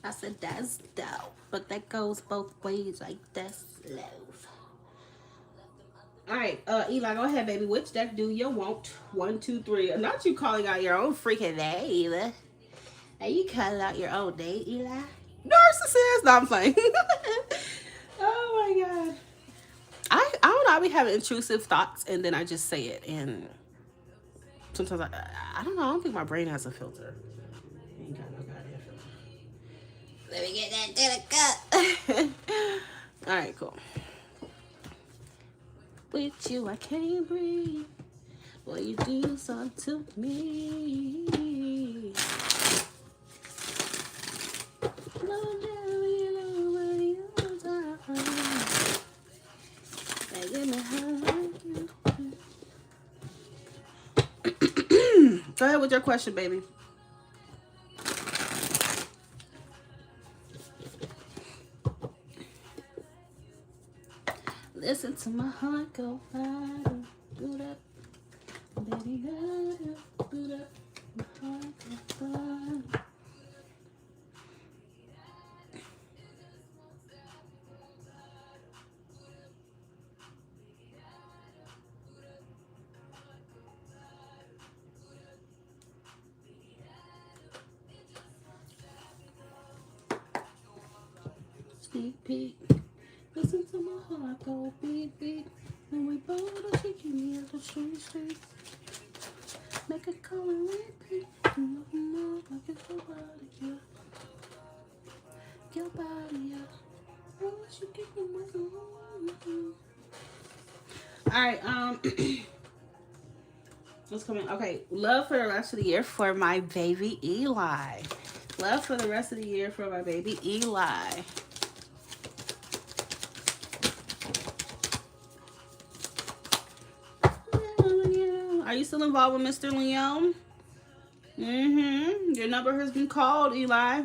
I said that's dope, but that goes both ways, like that's love. All right, Eli, go ahead, baby. Which deck do you want? 1, 2, 3. Not you calling out your own freaking name. Are you calling out your own name, Eli? Narcissist. No, I'm playing. Oh my God. I don't know. I be having intrusive thoughts, and then I just say it, and sometimes I don't know. I don't think my brain has a filter. Ain't got no goddamn filter. Let me get that to the cup. All right, cool. With you, I can't breathe. What you do something to me. Go ahead with your question, baby. Listen to my heart go bottom, boot up, baby, boot up, my heart go bottom. sneak peek. Listen to my heart go beat, beat. When we both are shaking me at the street. Make a call and repeat. Nothing more like it's your body, yeah. Your body, yeah. I want you keep me moving. Alright, what's coming? Okay, love for the rest of the year for my baby Eli. Love for the rest of the year for my baby Eli. Are you still involved with Mr. Leon? Your number has been called, Eli.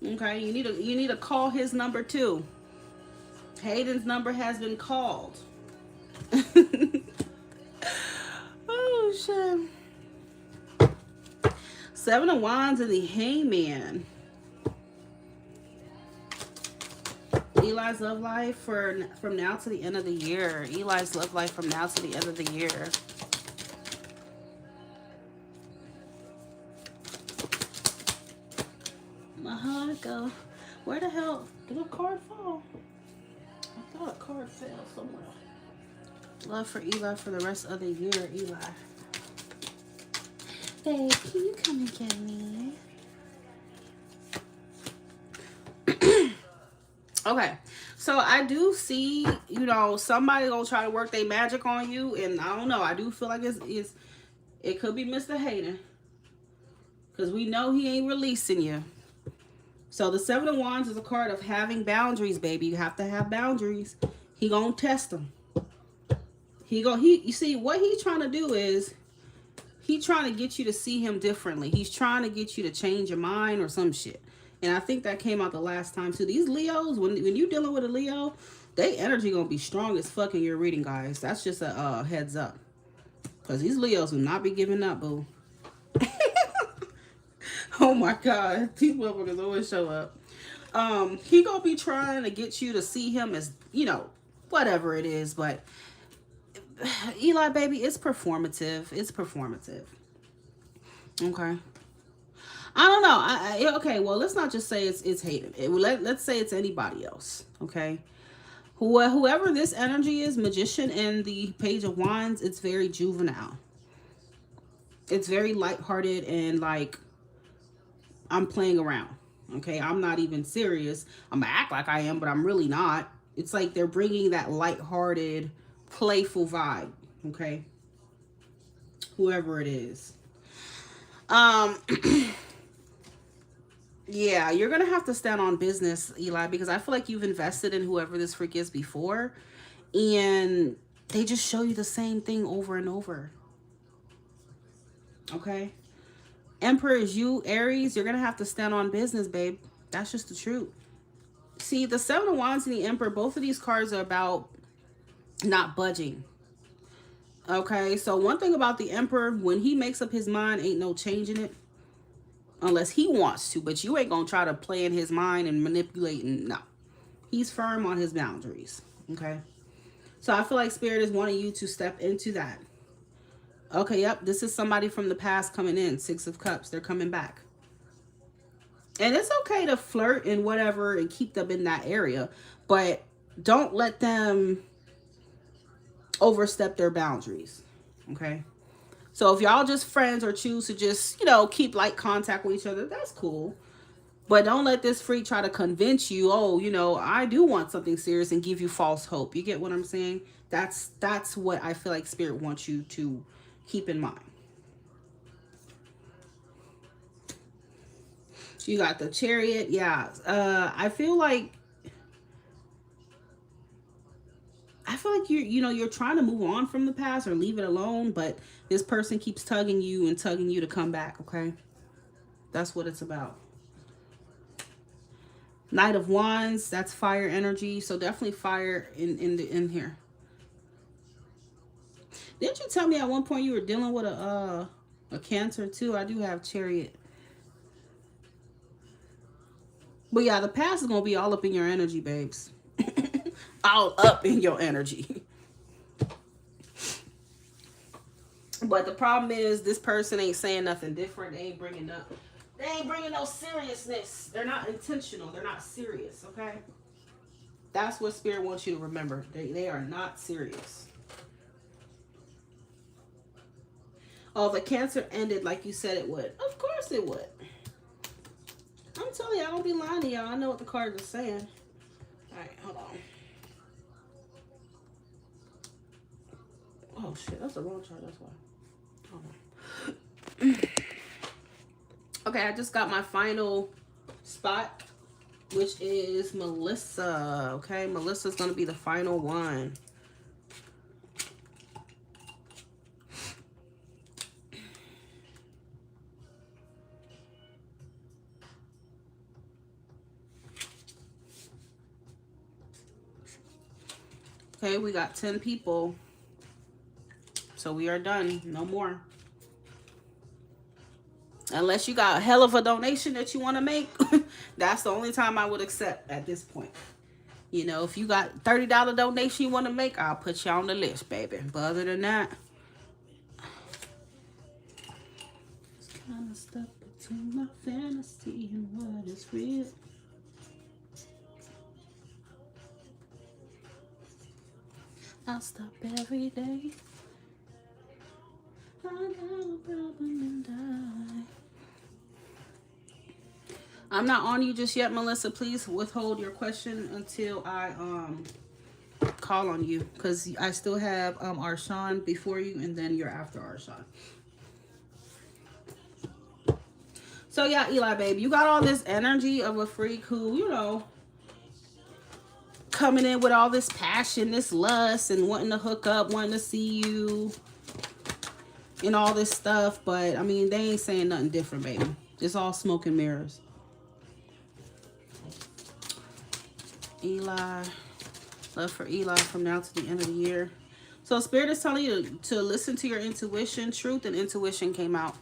Okay, you need to call his number too. Hayden's number has been called. Oh shit. Seven of Wands and the Hangman. Eli's love life from now to the end of the year. Eli's love life from now to the end of the year. My heart go. Where the hell did a card fall? I thought a card fell somewhere. Love for Eli for the rest of the year, Eli. Babe, can you come and get me? Okay, so I do see, somebody gonna try to work their magic on you, and I don't know. I do feel like it could be Mr. Hayden, because we know he ain't releasing you. So the Seven of Wands is a card of having boundaries, baby. You have to have boundaries. He gonna test them. You see what he's trying to do is he's trying to get you to see him differently. He's trying to get you to change your mind or some shit. And I think that came out the last time too. These Leos, when you're dealing with a Leo, they energy gonna be strong as fuck in your reading, guys. That's just a heads up. Because these Leos will not be giving up, boo. Oh my God. These motherfuckers always show up. He gonna be trying to get you to see him as, whatever it is. But Eli, baby, it's performative. It's performative. Okay. I don't know. Okay, well, let's not just say it's Hayden. Let's say it's anybody else, okay? Whoever this energy is, Magician and the Page of Wands, it's very juvenile. It's very lighthearted and like, I'm playing around, okay? I'm not even serious. I'm going to act like I am, but I'm really not. It's like they're bringing that lighthearted, playful vibe, okay? Whoever it is. Yeah, you're going to have to stand on business, Eli, because I feel like you've invested in whoever this freak is before, and they just show you the same thing over and over. Okay? Emperor is you, Aries. You're going to have to stand on business, babe. That's just the truth. See, the Seven of Wands and the Emperor, both of these cards are about not budging. Okay? So one thing about the Emperor, when he makes up his mind, ain't no changing it. Unless he wants to, but you ain't gonna try to play in his mind and manipulate. And no, he's firm on his boundaries. Okay, so I feel like Spirit is wanting you to step into that. Okay, yep, this is somebody from the past coming in. Six of Cups, they're coming back. And it's okay to flirt and whatever and keep them in that area, but don't let them overstep their boundaries. Okay. So if y'all just friends or choose to just, keep light contact with each other, that's cool. But don't let this freak try to convince you, oh, I do want something serious and give you false hope. You get what I'm saying? That's what I feel like Spirit wants you to keep in mind. You got the Chariot. Yeah. I feel like you're trying to move on from the past or leave it alone, but this person keeps tugging you to come back, okay? That's what it's about. Knight of Wands, that's fire energy, so definitely fire in here. Didn't you tell me at one point you were dealing with a Cancer too? I do have Chariot. But yeah, the past is going to be all up in your energy, babes. All up in your energy. But the problem is this person ain't saying nothing different. They ain't bringing up They ain't bringing no seriousness. They're not intentional. They're not serious, okay? That's what Spirit wants you to remember. They are not serious. Oh, the Cancer ended like you said it would. Of course it would. I'm telling you, I don't be lying to y'all. I know what the cards are saying. All right, hold on. Oh, shit. That's the wrong chart. That's why. Hold on. Okay, I just got my final spot, which is Melissa. Okay, Melissa's going to be the final one. Okay, we got 10 people. So we are done. No more. Unless you got a hell of a donation that you want to make. That's the only time I would accept at this point. You know, if you got $30 donation you want to make, I'll put you on the list, baby. But other than that, it's kind of stuck between my fantasy and what is real. I'll stop every day. I got a problem and die. I'm not on you just yet, Melissa. Please withhold your question until I call on you, because I still have Arshawn before you, and then you're after Arshawn. So yeah, Eli, babe, you got all this energy of a freak who, you know, coming in with all this passion, this lust, and wanting to hook up, wanting to see you, and all this stuff. But I mean, they ain't saying nothing different, baby. It's all smoke and mirrors. Eli, love for Eli from now to the end of the year. So Spirit is telling you to listen to your intuition. Truth and intuition came out.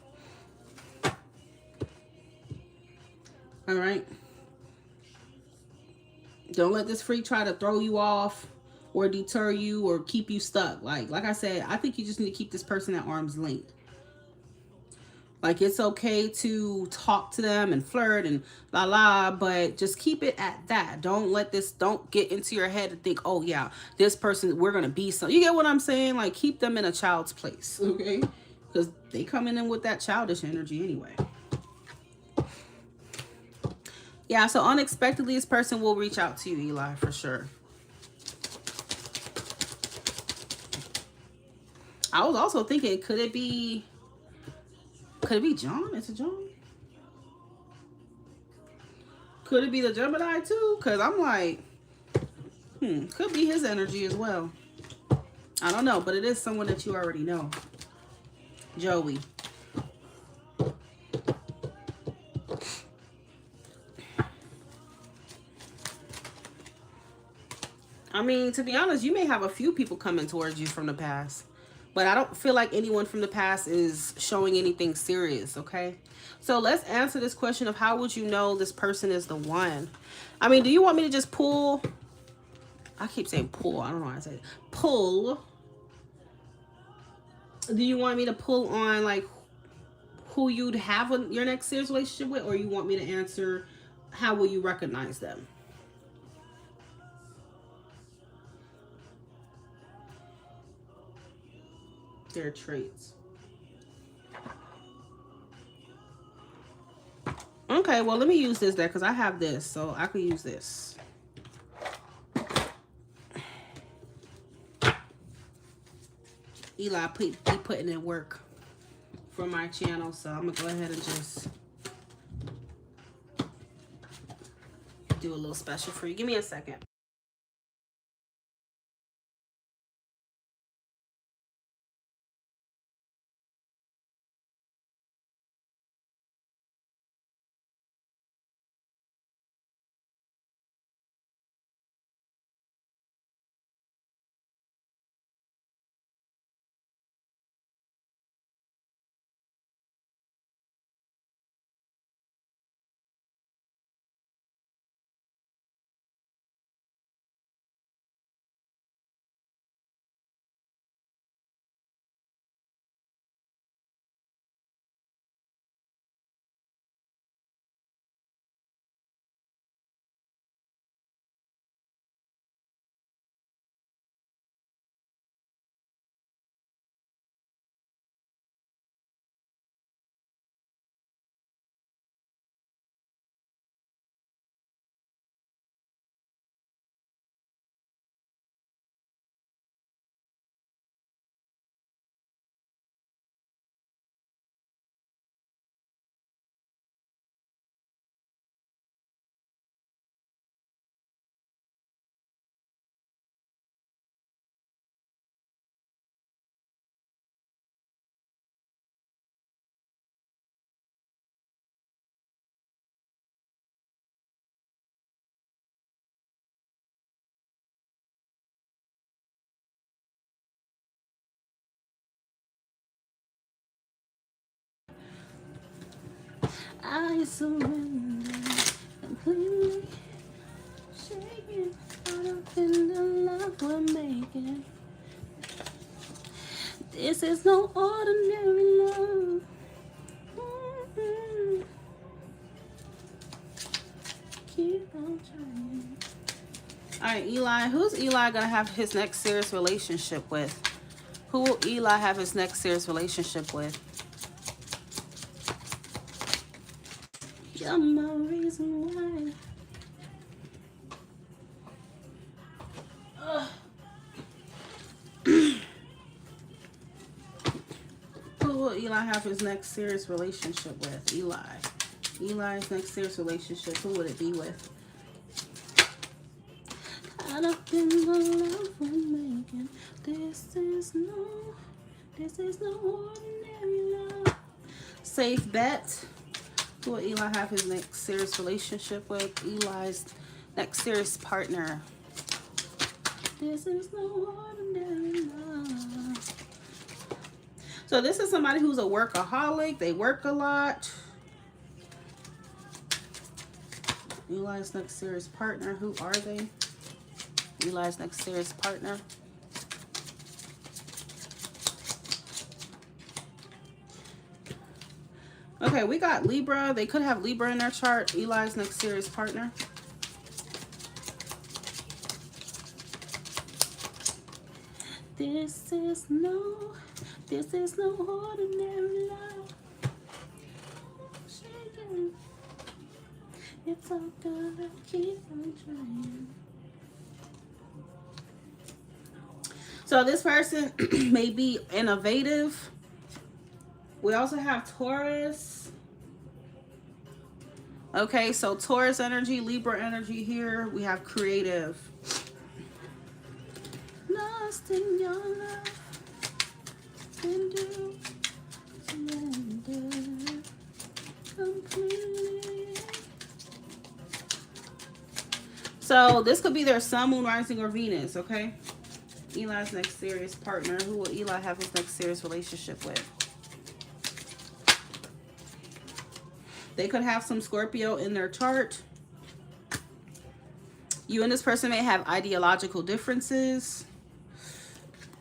All right. Don't let this freak try to throw you off or deter you or keep you stuck. Like I said, I think you just need to keep this person at arm's length. Like, it's okay to talk to them and flirt and but just keep it at that. Don't get into your head and think, oh yeah, this person, we're going to be something. You get what I'm saying? Like, keep them in a child's place, okay? Because they coming in with that childish energy anyway. Yeah, so unexpectedly, this person will reach out to you, Eli, for sure. I was also thinking, could it be John? Is it John? Could it be the Gemini too? Because I'm like, could be his energy as well. I don't know, but it is someone that you already know. Joey. I mean, to be honest, you may have a few people coming towards you from the past. But I don't feel like anyone from the past is showing anything serious, okay? So let's answer this question of how would you know this person is the one? I mean, do you want me to just pull? I keep saying pull. I don't know how to say it. Pull. Do you want me to pull on, like, who you'd have your next serious relationship with? Or you want me to answer how will you recognize them? Their traits. Okay, well, let me use this there because I have this, so I could use this. Eli be putting in work for my channel, so I'm going to go ahead and just do a little special for you. Give me a second. I surrender completely. Shaking, caught up in the love we're making. This is no ordinary love. Keep on trying. All right, Eli. Who's Eli gonna have his next serious relationship with? Who will Eli have his next serious relationship with? You're my reason why. Who will Eli have his next serious relationship with? Eli. Eli's next serious relationship, who would it be with? Caught up in the love we're making. This is no ordinary love. Safe bet. Who will Eli have his next serious relationship with? Eli's next serious partner. This is no ordinary love. So this is somebody who's a workaholic. They work a lot. Eli's next serious partner. Who are they? Eli's next serious partner. Okay, we got Libra. They could have Libra in their chart. Eli's next serious partner. This is no ordinary love. Shaking. It's all good. Keep on trying. So this person may be innovative. We also have Taurus. Okay, so Taurus energy, Libra energy here. We have creative. Lost in your love. And do surrender completely. So this could be their sun, moon, rising, or Venus, okay? Eli's next serious partner. Who will Eli have his next serious relationship with? They could have some Scorpio in their chart. You and this person may have ideological differences.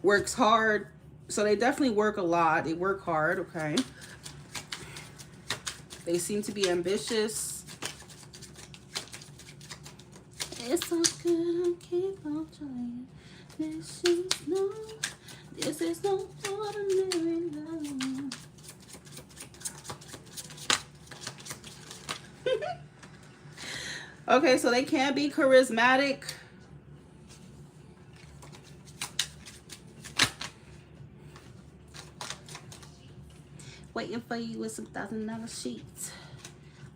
Works hard. So they definitely work a lot. They work hard, okay? They seem to be ambitious. It's so good, I'll keep on trying. This is no ordinary love. Okay, so they can be charismatic. Waiting for you with some $1,000 sheets.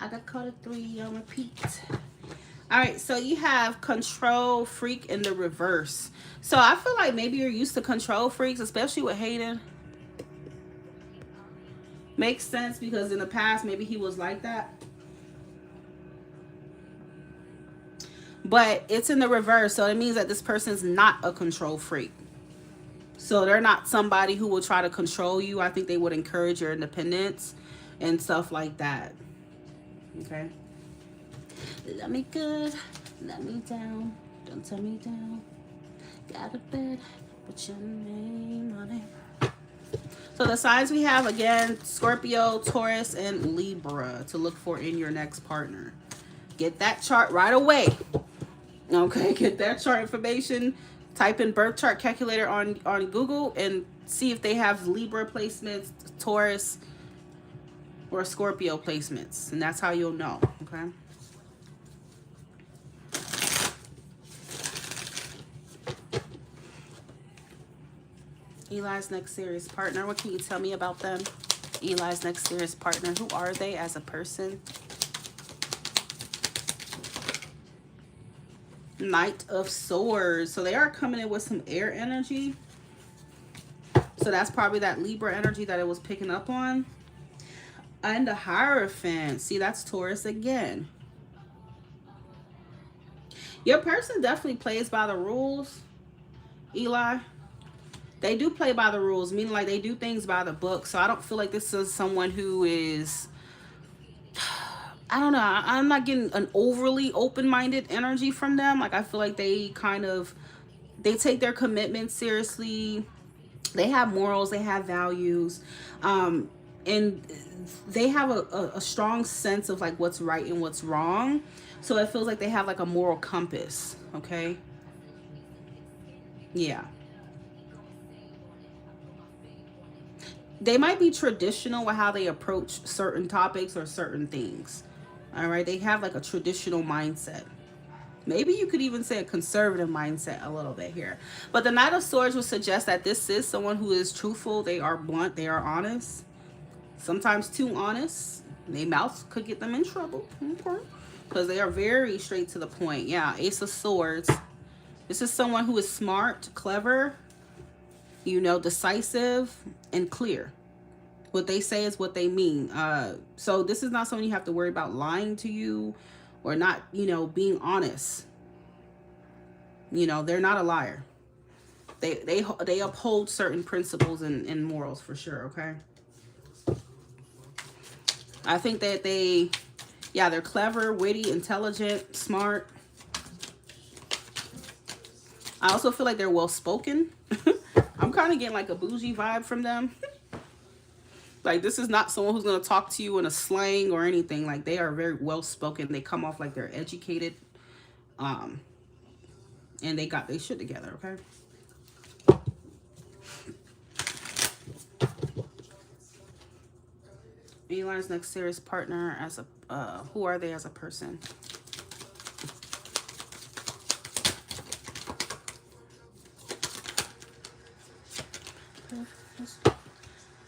I got caught at 3 on repeat. All right, so you have control freak in the reverse. So I feel like maybe you're used to control freaks, especially with Hayden. Makes sense because in the past, maybe he was like that. But it's in the reverse, so it means that this person's not a control freak. So they're not somebody who will try to control you. I think they would encourage your independence and stuff like that. Okay. Let me good, let me down, don't tell me down. Got a bed, put your name on it. So the signs we have, again, Scorpio, Taurus, and Libra to look for in your next partner. Get that chart right away. Okay, get that chart information. Type in birth chart calculator on Google and see if they have Libra placements, Taurus, or Scorpio placements. And that's how you'll know, okay? Eli's next serious partner. What can you tell me about them? Eli's next serious partner. Who are they as a person? Knight of Swords. So they are coming in with some air energy. So that's probably that Libra energy that it was picking up on. And the Hierophant. See, that's Taurus again. Your person definitely plays by the rules, Eli. They do play by the rules, meaning like they do things by the book. So I don't feel like this is someone who is I don't know. I'm not getting an overly open-minded energy from them. Like, I feel like they kind of, they take their commitment seriously. They have morals, they have values, and they have a strong sense of like what's right and what's wrong. So it feels like they have like a moral compass. Okay. Yeah. They might be traditional with how they approach certain topics or certain things. All right. They have like a traditional mindset. Maybe you could even say a conservative mindset a little bit here. But the Knight of Swords would suggest that this is someone who is truthful. They are blunt. They are honest. Sometimes too honest. Their mouths could get them in trouble. Okay. Because they are very straight to the point. Yeah, Ace of Swords. This is someone who is smart, clever, you know, decisive, and clear. What they say is what they mean. So this is not someone you have to worry about lying to you or not, you know, being honest. You know, they're not a liar. They uphold certain principles and morals for sure, okay? I think that yeah, they're clever, witty, intelligent, smart. I also feel like they're well-spoken. I'm kind of getting like a bougie vibe from them. Like, this is not someone who's going to talk to you in a slang or anything. Like, they are very well-spoken. They come off like they're educated. And they got their shit together, okay? Eli's next serious partner as a, who are they as a person?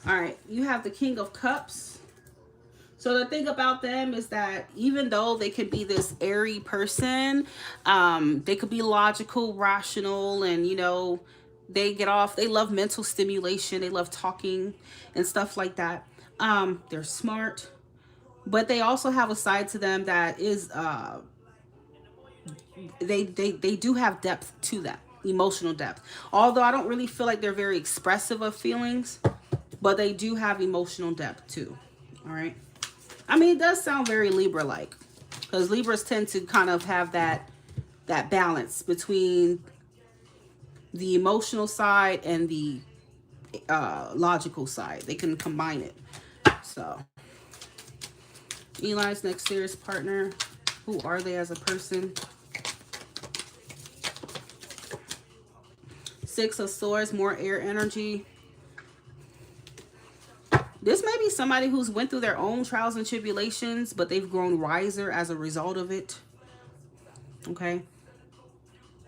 All right, you have the King of Cups. So the thing about them is that even though they could be this airy person, they could be logical, rational, and, you know, they love mental stimulation. They love talking and stuff like that. They're smart, but they also have a side to them that is, they do have depth to that, emotional depth. Although I don't really feel like they're very expressive of feelings, but they do have emotional depth too. All right. I mean, it does sound very Libra-like, because Libras tend to kind of have that balance between the emotional side and the logical side. They can combine it. So, Eli's next serious partner. Who are they as a person? Six of Swords, more air energy. This may be somebody who's went through their own trials and tribulations, but they've grown wiser as a result of it. Okay.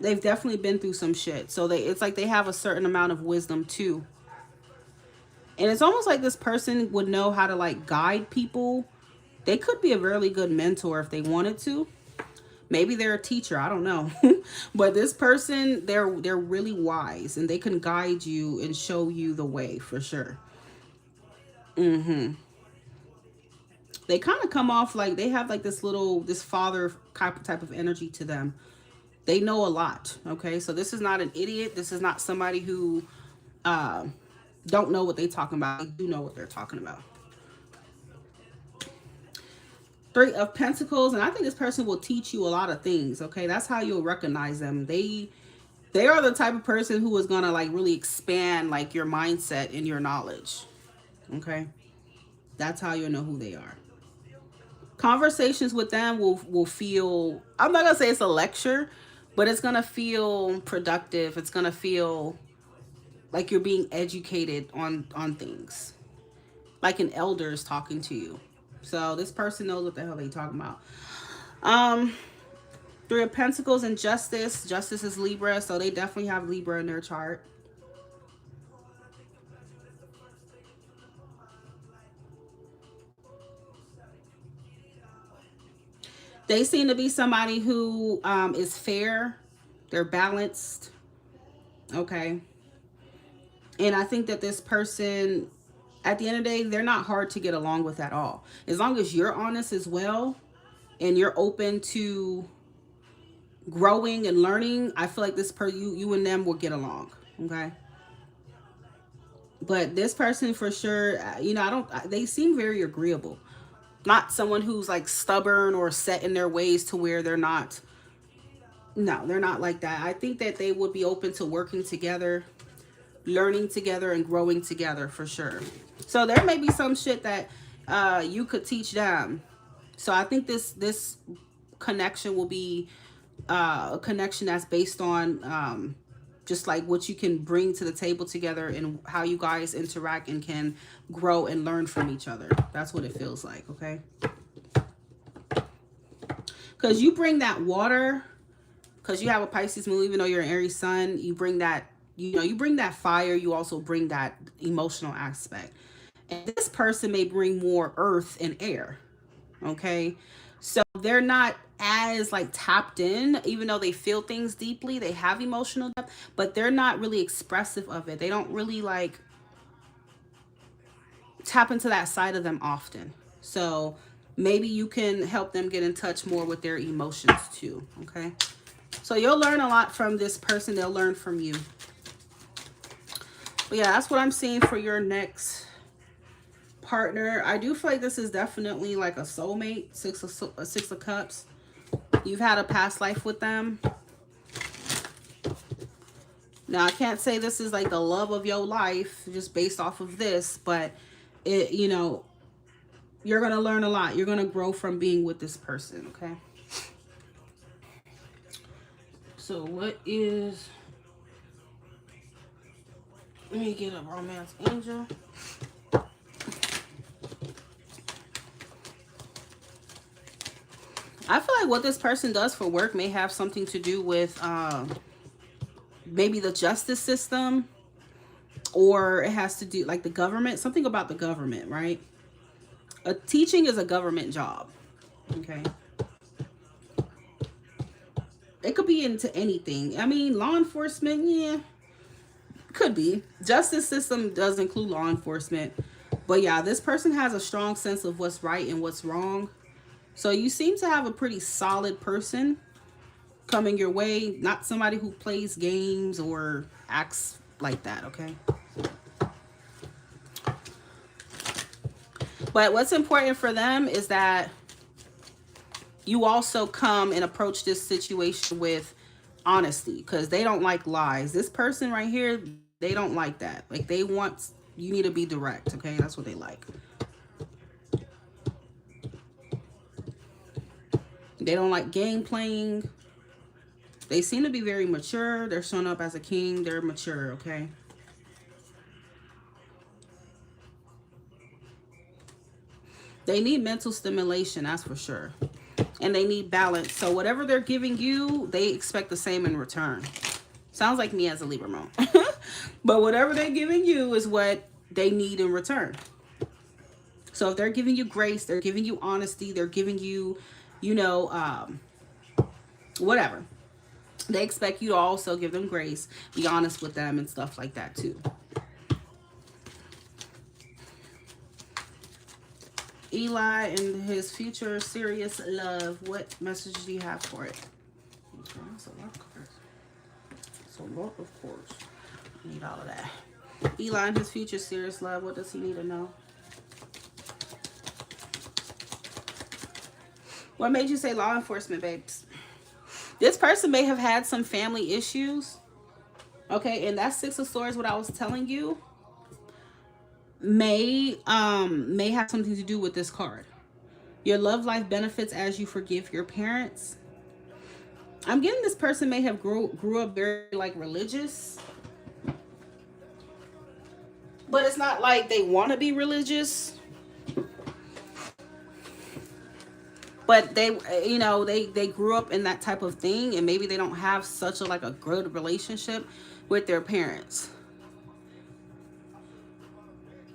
They've definitely been through some shit. So it's like they have a certain amount of wisdom too. And it's almost like this person would know how to like guide people. They could be a really good mentor if they wanted to. Maybe they're a teacher. I don't know. But this person, they're really wise and they can guide you and show you the way for sure. They kind of come off like they have like this father type of energy to them. They know a lot. Okay. So this is not an idiot. This is not somebody who don't know what they're talking about. They do know what they're talking about. Three of Pentacles. And I think this person will teach you a lot of things. Okay. That's how you'll recognize them. They are the type of person who is going to like really expand like your mindset and your knowledge. Okay. That's how you'll know who they are. Conversations with them will feel, I'm not going to say it's a lecture, but it's going to feel productive. It's going to feel like you're being educated on things. Like an elder is talking to you. So this person knows what the hell they talking about. Three of Pentacles and Justice. Justice is Libra, so they definitely have Libra in their chart. They seem to be somebody who is fair. They're balanced. Okay. And I think that this person, at the end of the day, they're not hard to get along with at all. As long as you're honest as well and you're open to growing and learning, I feel like you and them will get along. Okay. But this person for sure, you know, they seem very agreeable. Not someone who's like stubborn or set in their ways to where they're not. No, they're not like that. I think that they would be open to working together, learning together, and growing together for sure. So there may be some shit that you could teach them. So I think this connection will be a connection that's based on just like what you can bring to the table together and how you guys interact and can grow and learn from each other. That's what it feels like, okay? Because you bring that water, because you have a Pisces moon, even though you're an Aries sun, you bring that, you bring that fire. You also bring that emotional aspect. And this person may bring more earth and air, okay? So they're not as like tapped in, even though they feel things deeply. They have emotional depth, but they're not really expressive of it. They don't really like tap into that side of them often. So maybe you can help them get in touch more with their emotions too, okay? So you'll learn a lot from this person. They'll learn from you. But yeah, that's what I'm seeing for your next partner. I do feel like this is definitely like a soulmate. Six of Cups. You've had a past life with them. Now, I can't say this is like the love of your life just based off of this, but it, you're going to learn a lot. You're going to grow from being with this person, okay? So what is... Let me get a romance angel. I feel like what this person does for work may have something to do with maybe the justice system, or it has to do like the government, something about the government, right? Teaching is a government job, okay? It could be into anything. I mean, law enforcement, yeah, could be. Justice system does include law enforcement. But yeah, this person has a strong sense of what's right and what's wrong. So you seem to have a pretty solid person coming your way. Not somebody who plays games or acts like that, okay? But what's important for them is that you also come and approach this situation with honesty, because they don't like lies. This person right here, they don't like that. Like, they want, you need to be direct, okay? That's what they like. They don't like game playing. They seem to be very mature. They're showing up as a king. They're mature, okay? They need mental stimulation, that's for sure. And they need balance. So whatever they're giving you, they expect the same in return. Sounds like me as a Libra moon. But whatever they're giving you is what they need in return. So if they're giving you grace, they're giving you honesty, they're giving you, whatever. They expect you to also give them grace, be honest with them and stuff like that too. Eli and his future serious love. What message do you have for it? Okay, that's a lot of cards. That's a lot of course. I need all of that. Eli and his future serious love. What does he need to know? What made you say law enforcement, babes? This person may have had some family issues. Okay, and that Six of Swords, what I was telling you, may have something to do with this card. Your love life benefits as you forgive your parents. I'm getting this person may have grew up very like religious, but it's not like they want to be religious. But they, they grew up in that type of thing, and maybe they don't have such a good relationship with their parents.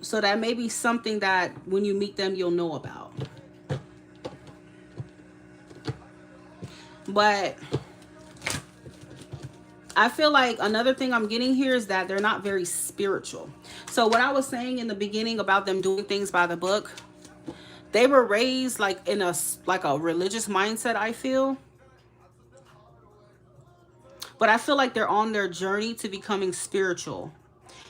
So that may be something that when you meet them, you'll know about. But I feel like another thing I'm getting here is that they're not very spiritual. So what I was saying in the beginning about them doing things by the book, they were raised like in a religious mindset, I feel. But I feel like they're on their journey to becoming spiritual.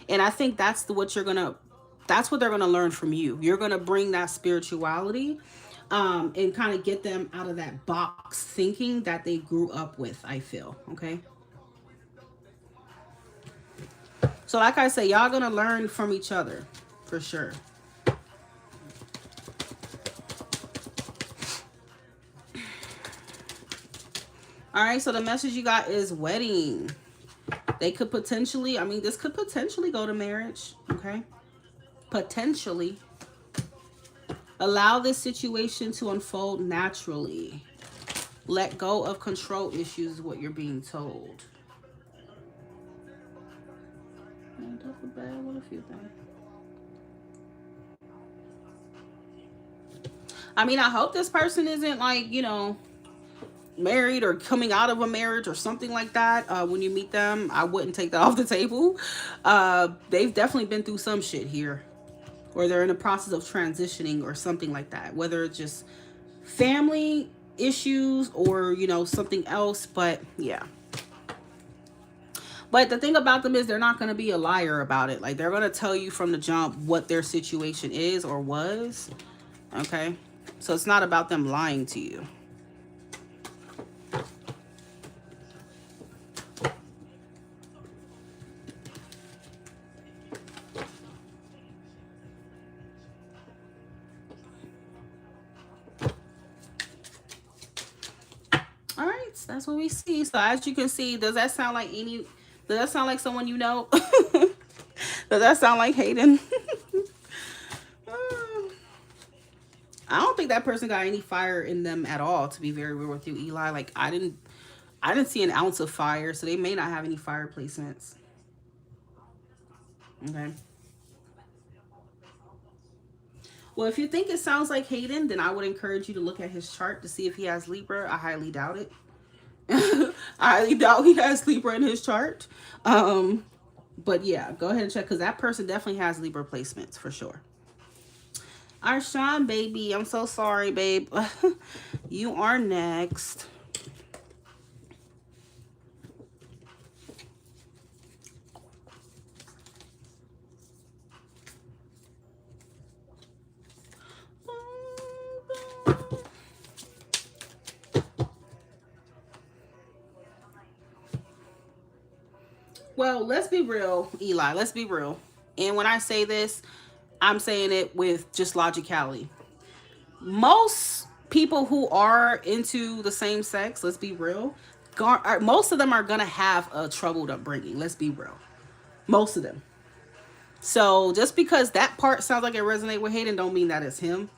And I think that's what they're going to learn from you. You're going to bring that spirituality. and kind of get them out of that box thinking that they grew up with, I feel. Okay. So like I say, y'all gonna learn from each other for sure. All right, so the message you got is wedding. They could potentially, I mean, this could potentially go to marriage, okay? Potentially. Allow this situation to unfold naturally. Let go of control issues is what you're being told. I mean, I hope this person isn't like, you know, married or coming out of a marriage or something like that. When you meet them, I wouldn't take that off the table. They've definitely been through some shit here, or they're in the process of transitioning or something like that, whether it's just family issues or, you know, something else. But yeah, but the thing about them is they're not going to be a liar about it. Like, they're going to tell you from the jump what their situation is or was. Okay, so it's not about them lying to you. All right, so that's what we see. So as you can see, does that sound like someone you know? Does that sound like Hayden? I don't think that person got any fire in them at all, to be very real with you, Eli. Like, I didn't see an ounce of fire, so they may not have any fire placements. Okay. Well, if you think it sounds like Hayden, then I would encourage you to look at his chart to see if he has Libra. I highly doubt it. I highly doubt he has Libra in his chart. But yeah, go ahead and check, because that person definitely has Libra placements for sure. Arshawn, baby, I'm so sorry, babe. You are next. Well, let's be real, Eli. Let's be real. And when I say this, I'm saying it with just logicality. Most people who are into the same sex, let's be real, most of them are going to have a troubled upbringing. Let's be real. Most of them. So just because that part sounds like it resonates with Hayden, don't mean that it's him.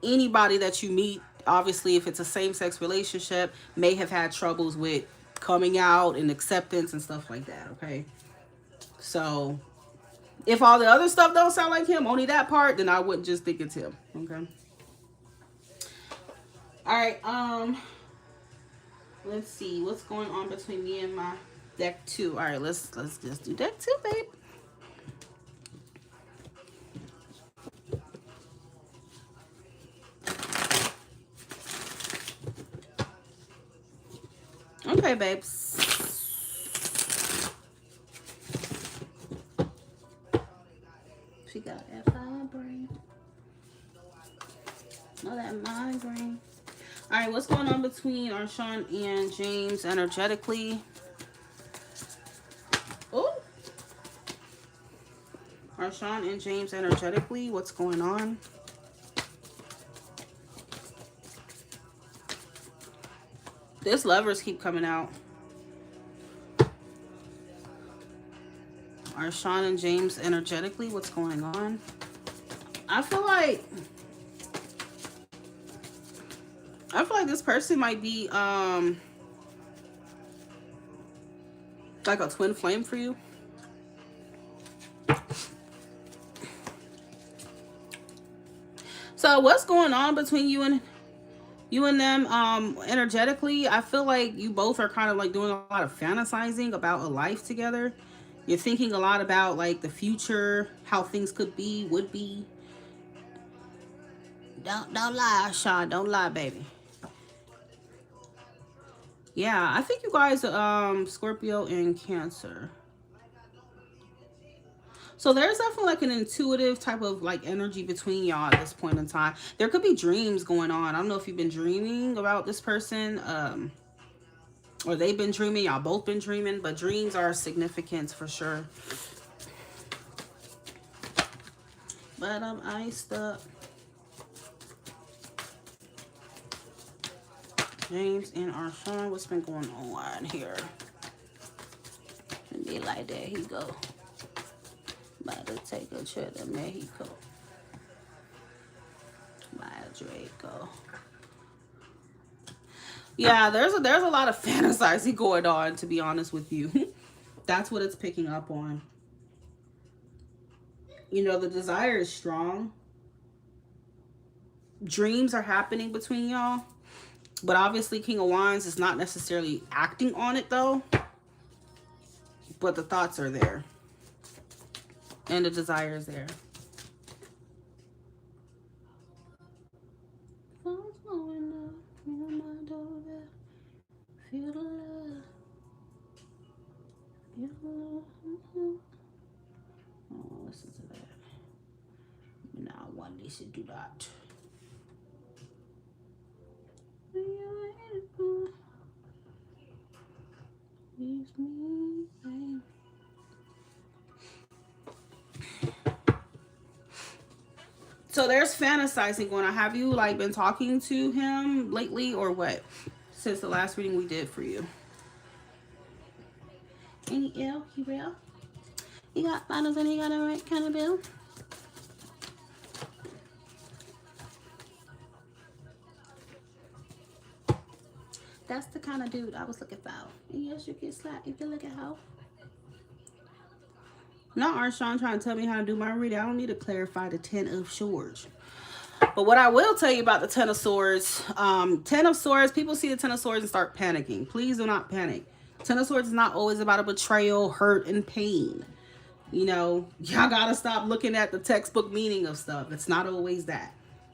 Anybody that you meet, obviously, if it's a same-sex relationship, may have had troubles with coming out and acceptance and stuff like that, okay? So if all the other stuff don't sound like him, only that part, then I wouldn't just think it's him, okay? All right, let's see what's going on between me and my deck 2. All right, let's just do deck 2, babe. Okay, babes. She got that fine brain. Oh, that migraine. All right, what's going on between Arshawn and James energetically? Oh, Arshawn and James energetically, what's going on? This lovers keep coming out. Arshawn and James energetically, what's going on? I feel like this person might be like a twin flame for you. So what's going on between you and them energetically? I feel like you both are kind of like doing a lot of fantasizing about a life together. You're thinking a lot about like the future, how things could be, would be. Don't lie, Sean. Don't lie, baby. Yeah, I think you guys Scorpio and Cancer. So there's definitely like an intuitive type of like energy between y'all at this point in time. There could be dreams going on. I don't know if you've been dreaming about this person, or they've been dreaming. Y'all both been dreaming, but dreams are significant for sure. But I'm iced up. James and our son, what's been going on here? And be like, there he go. About to take a trip to Mexico. My Draco. Yeah, there's a lot of fantasizing going on, to be honest with you. That's what it's picking up on. You know, the desire is strong. Dreams are happening between y'all. But obviously, King of Wands is not necessarily acting on it, though. But the thoughts are there. And the desire is there. Feel the love. Feel the love. Oh, listen to that. Now, one day should do that. So there's fantasizing going on. Have you like been talking to him lately or what? Since the last reading we did for you. Any ill? He real? He got finals and he got a right kind of bill. That's the kind of dude I was looking for. And yes, you can slap if you look at how. Not Arshawn trying to tell me how to do my reading. I don't need to clarify the 10 of Swords. But what I will tell you about the 10 of Swords, 10 of Swords, people see the 10 of Swords and start panicking. Please do not panic. 10 of Swords is not always about a betrayal, hurt, and pain. You know, y'all gotta stop looking at the textbook meaning of stuff. It's not always that.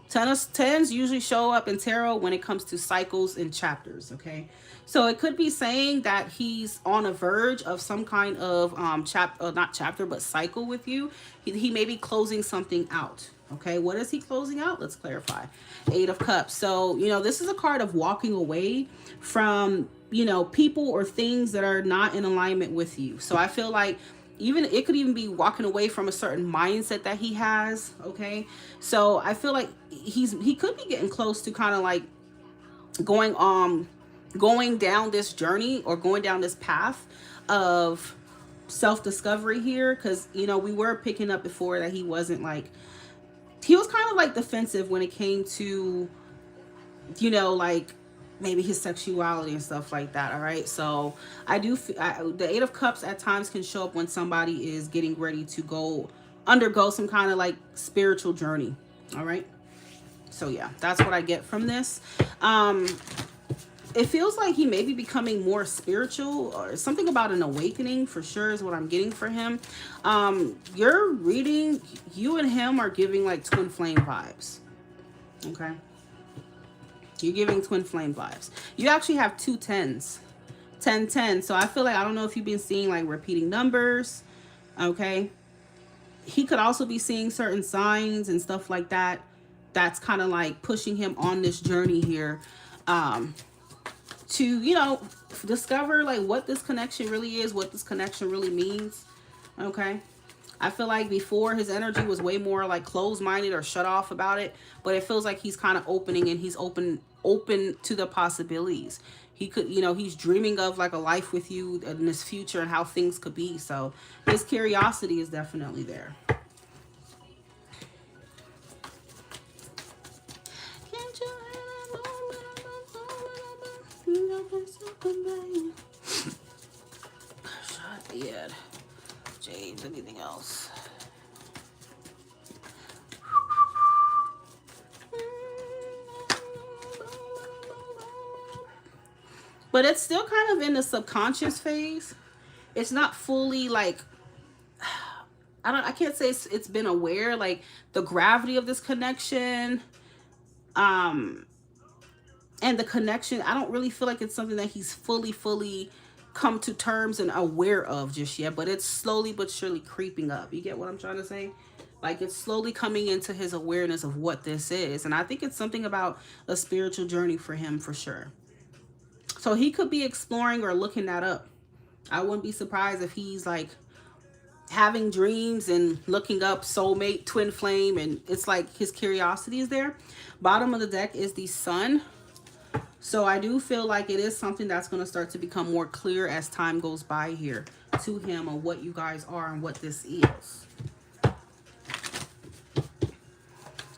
10s usually show up in tarot when it comes to cycles and chapters, okay? So it could be saying that he's on a verge of some kind of not chapter, but cycle with you. He may be closing something out, okay? What is he closing out? Let's clarify. 8 of Cups. So, you know, this is a card of walking away from, you know, people or things that are not in alignment with you. So I feel like it could even be walking away from a certain mindset that he has, okay? So I feel like he could be getting close to kind of like going down this journey or going down this path of self-discovery here, because you know we were picking up before that he was kind of like defensive when it came to, you know, like maybe his sexuality and stuff like that. All right, so the 8 of Cups at times can show up when somebody is getting ready to undergo some kind of like spiritual journey. All right, so yeah, that's what I get from this. It feels like he may be becoming more spiritual, or something about an awakening for sure is what I'm getting for him. You're reading, you and him are giving like twin flame vibes. Okay, you're giving twin flame vibes. You actually have 2 10s. 10 10. So I feel like, I don't know if you've been seeing like repeating numbers. Okay, he could also be seeing certain signs and stuff like that. That's kind of like pushing him on this journey here. To, you know, discover like what this connection really is, what this connection really means. Okay, I feel like before his energy was way more like closed-minded or shut off about it, but it feels like he's kind of opening, and he's open to the possibilities. He could, you know, he's dreaming of like a life with you in this future and how things could be. So his curiosity is definitely there. Yeah, James, anything else? But it's still kind of in the subconscious phase. It's not fully like, I can't say it's been aware, like the gravity of this connection, and the connection. I don't really feel like it's something that he's fully come to terms and aware of just yet, but it's slowly but surely creeping up. You get what I'm trying to say? Like, it's slowly coming into his awareness of what this is. And I think it's something about a spiritual journey for him, for sure. So he could be exploring or looking that up. I wouldn't be surprised if he's like having dreams and looking up soulmate, twin flame, and it's like his curiosity is there. Bottom of the deck is the sun. So I do feel like it is something that's going to start to become more clear as time goes by here to him on what you guys are and what this is.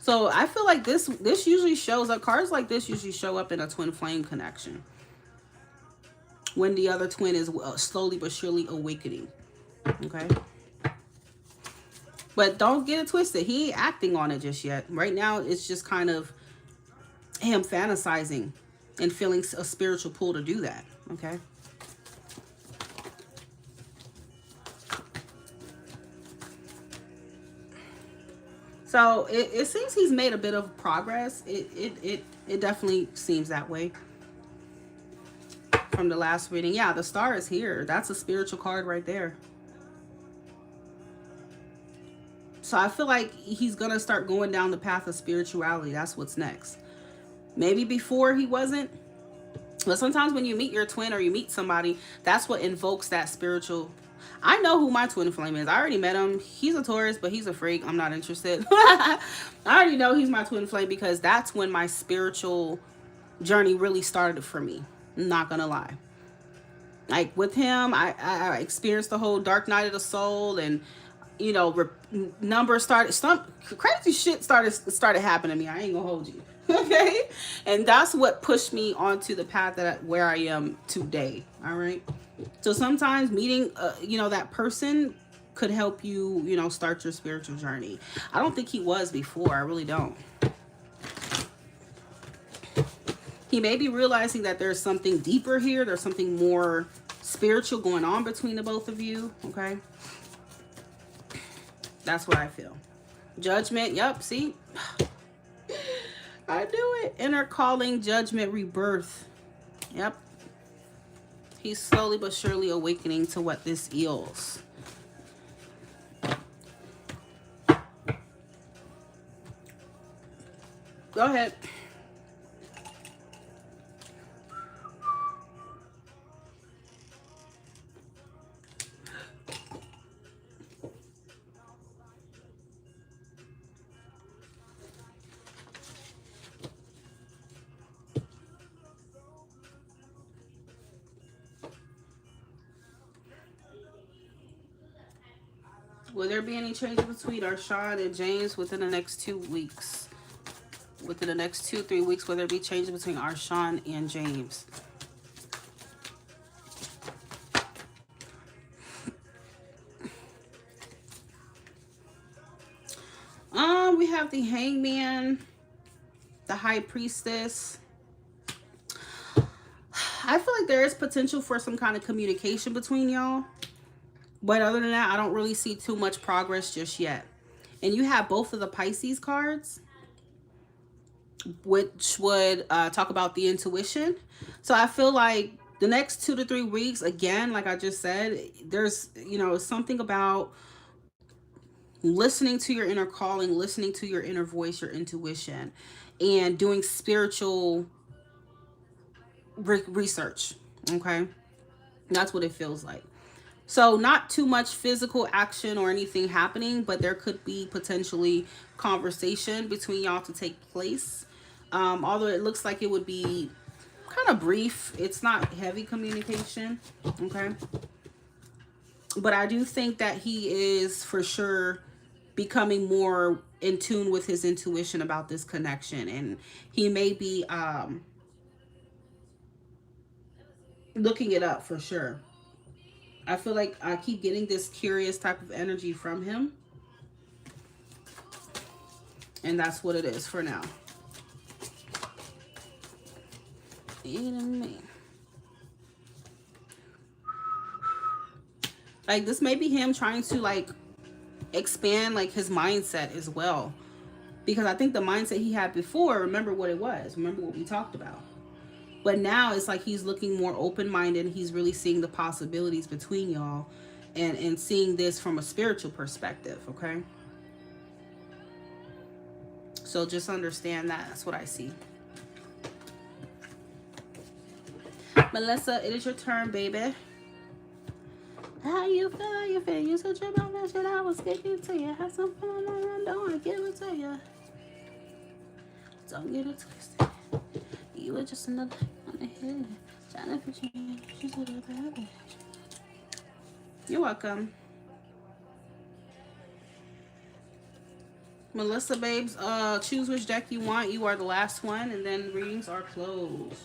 So I feel like this usually shows up, cards like this usually show up in a twin flame connection, when the other twin is slowly but surely awakening. Okay. But don't get it twisted. He ain't acting on it just yet. Right now, it's just kind of him fantasizing and feeling a spiritual pull to do that. Okay. So it seems he's made a bit of progress. It definitely seems that way from the last reading. Yeah, the star is here. That's a spiritual card right there. So I feel like he's going to start going down the path of spirituality. That's what's next. Maybe before he wasn't. But sometimes when you meet your twin or you meet somebody, that's what invokes that spiritual. I know who my twin flame is. I already met him. He's a Taurus, but he's a freak. I'm not interested. I already know he's my twin flame because that's when my spiritual journey really started for me. I'm not going to lie. Like with him, I experienced the whole dark night of the soul, and you know, numbers started, some crazy shit started happening to me. I ain't gonna hold you. Okay. And that's what pushed me onto the path where I am today. All right. So sometimes meeting, you know, that person could help you, you know, start your spiritual journey. I don't think he was before. I really don't. He may be realizing that there's something deeper here. There's something more spiritual going on between the both of you. Okay. That's what I feel. Judgment. Yep. See, I do it. Inner calling, judgment, rebirth. Yep. He's slowly but surely awakening to what this is. Go ahead. Will there be any change between Arshawn and James within the next 2 weeks? Within the next 2-3 weeks, will there be changes between Arshawn and James? We have the Hangman, the High Priestess. I feel like there is potential for some kind of communication between y'all. But other than that, I don't really see too much progress just yet. And you have both of the Pisces cards, which would talk about the intuition. So I feel like the next 2 to 3 weeks, again, like I just said, there's, you know, something about listening to your inner calling, listening to your inner voice, your intuition, and doing spiritual research. Okay. That's what it feels like. So not too much physical action or anything happening, but there could be potentially conversation between y'all to take place. Although it looks like it would be kind of brief. It's not heavy communication. Okay. But I do think that he is for sure becoming more in tune with his intuition about this connection. And he may be looking it up for sure. I feel like I keep getting this curious type of energy from him. And that's what it is for now. Like, this may be him trying to, like, expand, like, his mindset as well. Because I think the mindset he had before, remember what it was. Remember what we talked about. But now it's like he's looking more open-minded. He's really seeing the possibilities between y'all, and seeing this from a spiritual perspective, okay? So just understand that. That's what I see. Melissa, it is your turn, baby. How you feel? How you feel? You said about that shit I was kicking to you. Have some fun on my run, don't give it to you. Don't get it twisted. You were just another on the head. Trying to put you. She's a little bit. You're welcome. Melissa, babes, choose which deck you want. You are the last one, and then readings are closed.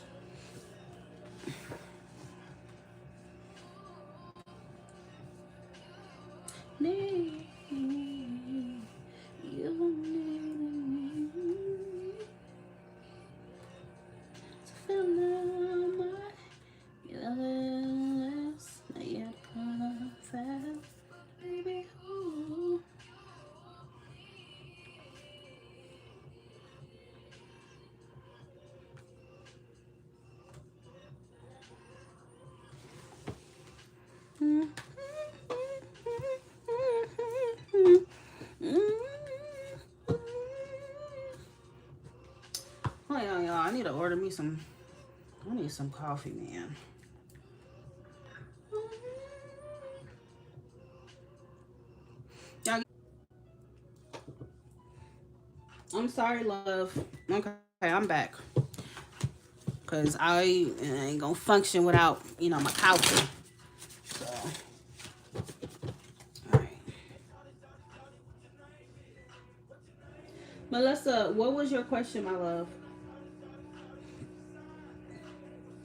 Hold on, y'all. I need to order me some. I need some coffee, man. I'm sorry, love. Okay, I'm back. Because I ain't gonna function without, my coffee. So, all right. Melissa, what was your question, my love?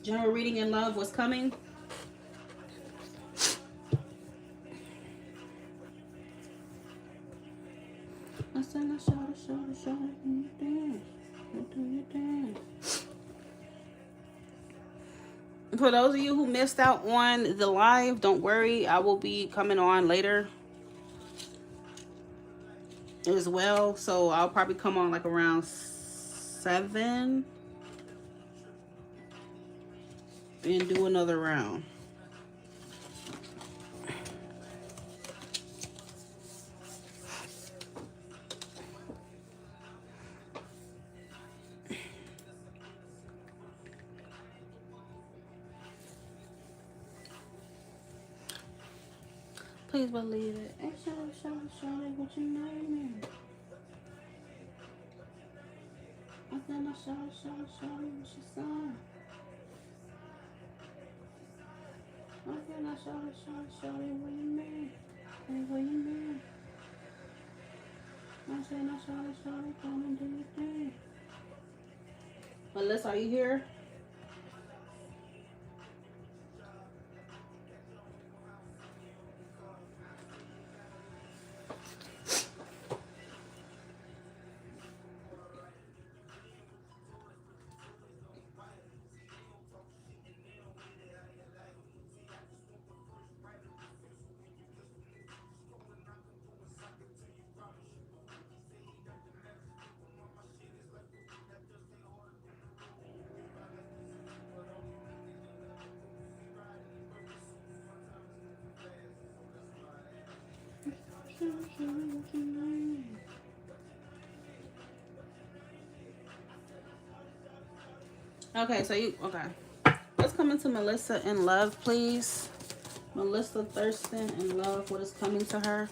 General reading in love was coming? I said, I shot it. For those of you who missed out on the live, don't worry. I will be coming on later as well. So I'll probably come on like around 7 and do another round. Please believe it. Hey, show what you name it. I said, I show what you saw. I said, I show what you mean. Hey, what you mean? I said, I show come and do your thing. Melissa, are you here? Okay, so let's come into Melissa in love, please. Melissa Thurston in love. What is coming to her?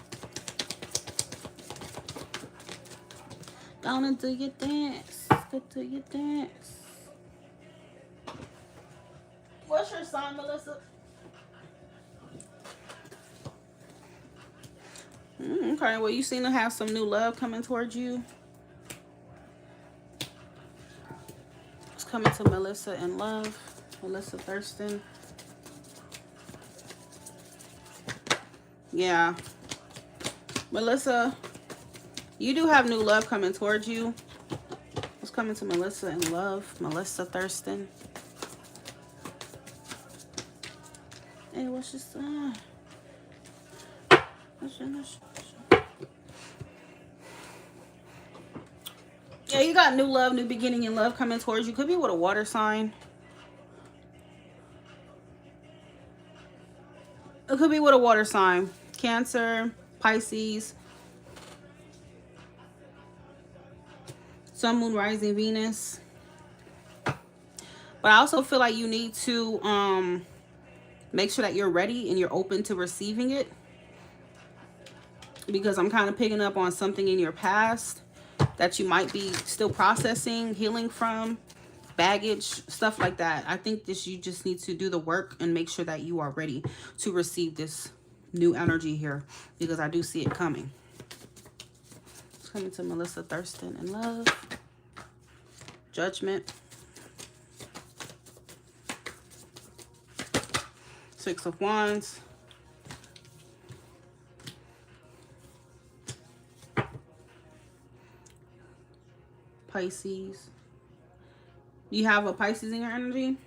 Go and do your dance. Go do your dance. What's your sign, Melissa? Okay, well, you seem to have some new love coming towards you. It's coming to Melissa in love. Melissa Thurston. Yeah. Melissa, you do have new love coming towards you. It's coming to Melissa in love. Melissa Thurston. Hey, what's your sign? Yeah, you got new love, new beginning in love coming towards you. Could be with a water sign. could be with a water sign. Cancer, Pisces, Sun, Moon, Rising, Venus. But I also feel like you need to make sure that you're ready and you're open to receiving it. Because I'm kind of picking up on something in your past that you might be still processing, healing from, baggage, stuff like that. I think you just need to do the work and make sure that you are ready to receive this new energy here, because I do see it coming. It's coming to Melissa Thurston in love. Judgment. 6 of Wands. Pisces. You have a Pisces in your energy?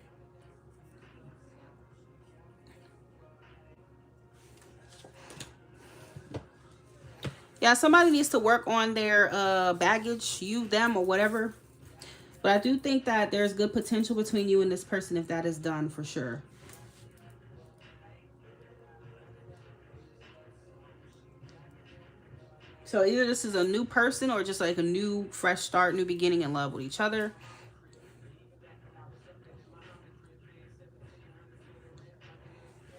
Yeah, somebody needs to work on their baggage, you, them, or whatever. But I do think that there's good potential between you and this person if that is done, for sure. So either this is a new person or just like a new, fresh start, new beginning in love with each other.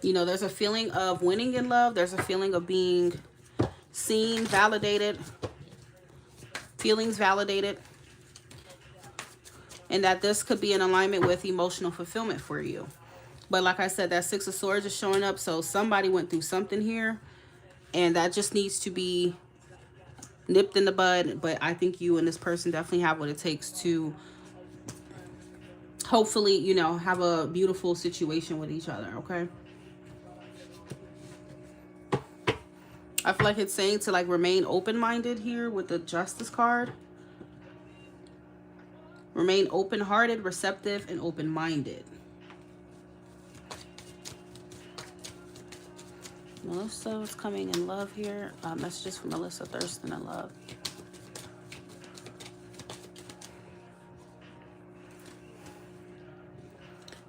You know, there's a feeling of winning in love. There's a feeling of being seen, validated, feelings validated. And that this could be in alignment with emotional fulfillment for you. But like I said, that 6 of Swords is showing up. So somebody went through something here. And that just needs to be nipped in the bud. But I think you and this person definitely have what it takes to hopefully, you know, have a beautiful situation with each other, okay? I feel like it's saying to like remain open-minded here with the Justice card. Remain open-hearted, receptive, and open-minded. Melissa is coming in love here. Messages from Melissa Thurston in love.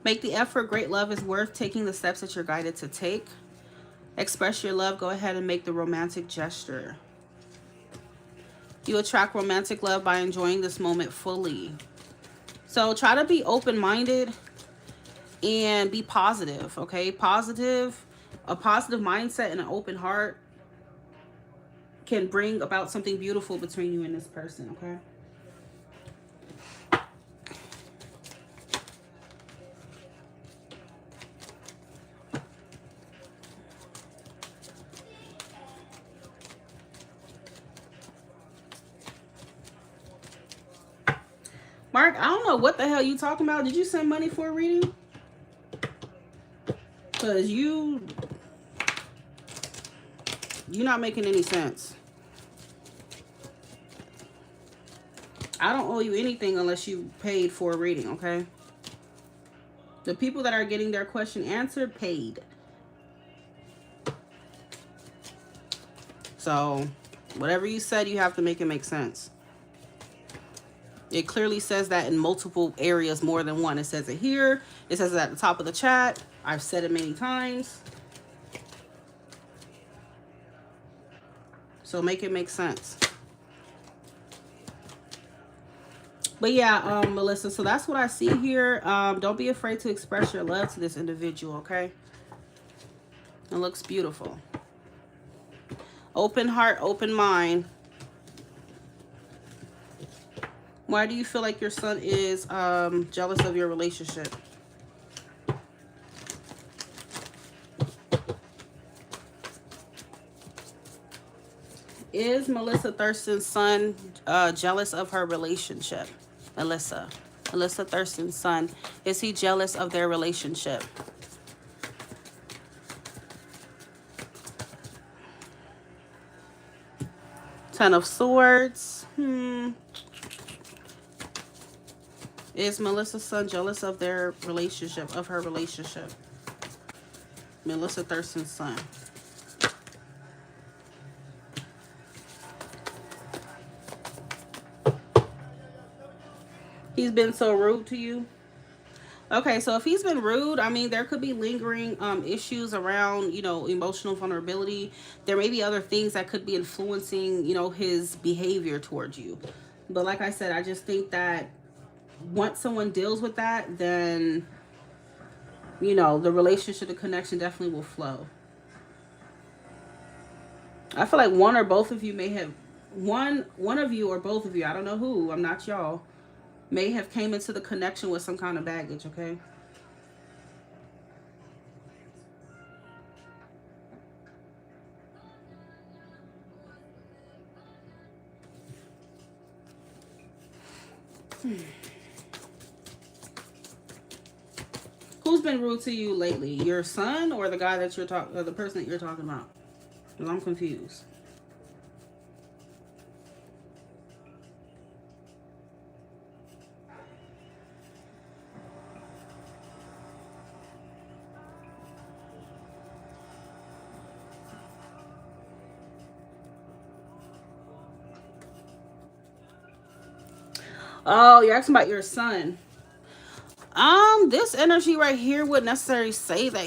Make the effort. Great love is worth taking the steps that you're guided to take. Express your love. Go ahead and make the romantic gesture. You attract romantic love by enjoying this moment fully. So try to be open-minded and be positive, okay? Positive. A positive mindset and an open heart can bring about something beautiful between you and this person, okay? Mark, I don't know what the hell you talking about. Did you send money for a reading? Because you're not making any sense. I don't owe you anything unless you paid for a reading, okay? The people that are getting their question answered paid. So, whatever you said, you have to make it make sense. It clearly says that in multiple areas, more than one. It says it here. It says it at the top of the chat. I've said it many times. So make it make sense. But yeah, Melissa, so that's what I see here. Don't be afraid to express your love to this individual, okay? It looks beautiful. Open heart, open mind. Why do you feel like your son is jealous of your relationship? Is Melissa Thurston's son jealous of her relationship? Melissa Thurston's son, is he jealous of their relationship? Ten of Swords. Is Melissa's son jealous of their relationship, of her relationship? Melissa Thurston's son. He's been so rude to you. Okay, so if he's been rude, I mean, there could be lingering issues around, emotional vulnerability. There may be other things that could be influencing, his behavior towards you. But like I said, I just think that once someone deals with that, then, the relationship, the connection definitely will flow. I feel like one or both of you may have one of you or both of you, I don't know who, I'm not y'all, may have came into the connection with some kind of baggage, okay? Who's been rude to you lately? Your son or the guy that you're talking, or the person that you're talking about? Because I'm confused. Oh, you're asking about your son. This energy right here would necessarily say that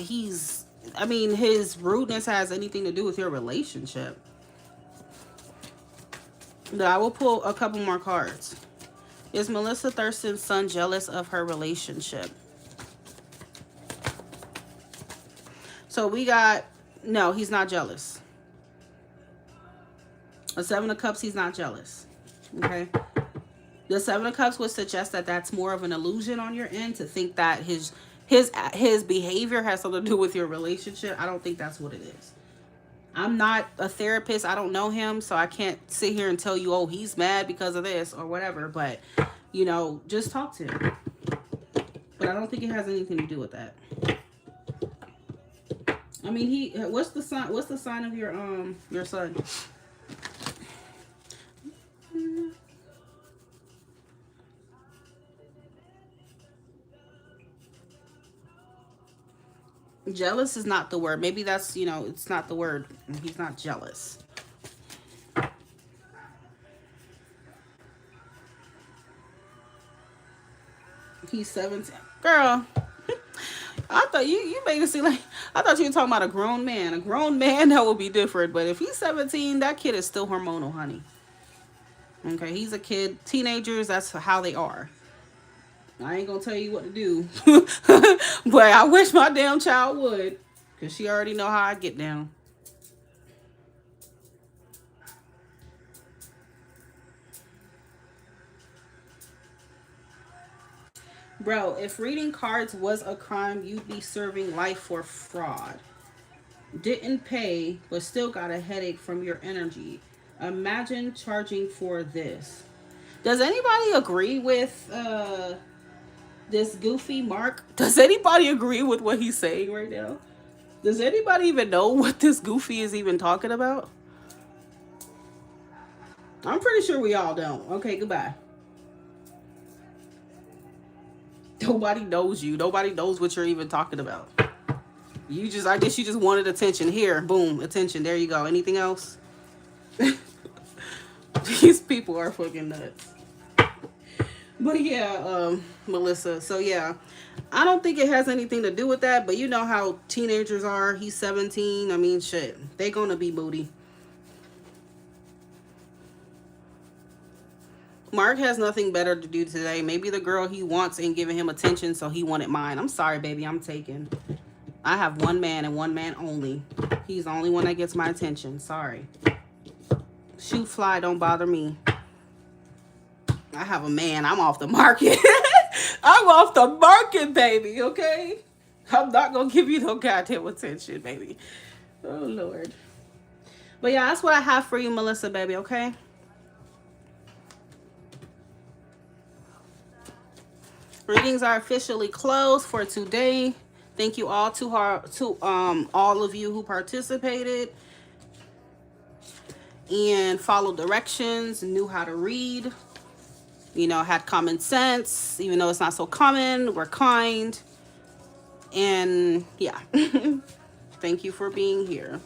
I mean, his rudeness has anything to do with your relationship. But I will pull a couple more cards. Is Melissa Thurston's son jealous of her relationship? So we got, no, he's not jealous. A Seven of Cups, he's not jealous. Okay. The Seven of Cups would suggest that that's more of an illusion on your end, to think that his behavior has something to do with your relationship. I don't think that's what it is. I'm not a therapist. I don't know him, so I can't sit here and tell you, oh, he's mad because of this or whatever. But, just talk to him. But I don't think it has anything to do with that. I mean, what's the sign of your son? Jealous is not the word. Maybe that's, it's not the word. He's not jealous. He's 17. Girl, I thought you made it seem like, I thought you were talking about a grown man. A grown man, that would be different. But if he's 17, that kid is still hormonal, honey. Okay, he's a kid. Teenagers, that's how they are. I ain't gonna tell you what to do. But I wish my damn child would. Because she already know how I get down. Bro, if reading cards was a crime, you'd be serving life for fraud. Didn't pay, but still got a headache from your energy. Imagine charging for this. Does anybody agree with this goofy Mark? Does anybody agree with what he's saying right now? Does anybody even know what this goofy is even talking about? I'm pretty sure we all don't. Okay, goodbye. Nobody knows you. Nobody knows what you're even talking about. I guess you just wanted attention. Here, boom, attention. There you go. Anything else? These people are fucking nuts. But yeah, Melissa. So yeah, I don't think it has anything to do with that. But you know how teenagers are. He's 17. I mean, shit. They gonna be booty. Mark has nothing better to do today. Maybe the girl he wants ain't giving him attention, so he wanted mine. I'm sorry, baby. I'm taken. I have one man and one man only. He's the only one that gets my attention. Sorry. Shoot fly, don't bother me. I have a man. I'm off the market. I'm off the market, baby, okay? I'm not going to give you no goddamn attention, baby. Oh, Lord. But yeah, that's what I have for you, Melissa, baby, okay? Readings are officially closed for today. Thank you all to all of you who participated and followed directions, knew how to read, had common sense, even though it's not so common. We're kind. And yeah, thank you for being here.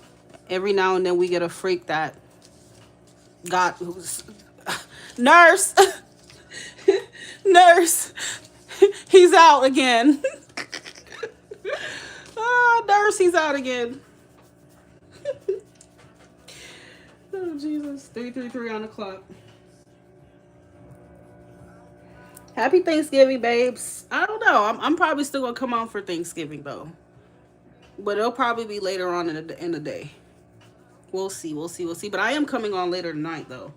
Every now and then we get a freak that who's nurse. Nurse. He's out again. Nurse, he's out again. Oh, Jesus. 333 on the clock. Happy Thanksgiving, babes. I don't know. I'm probably still going to come on for Thanksgiving, though. But it'll probably be later on in the day. We'll see. We'll see. We'll see. But I am coming on later tonight, though.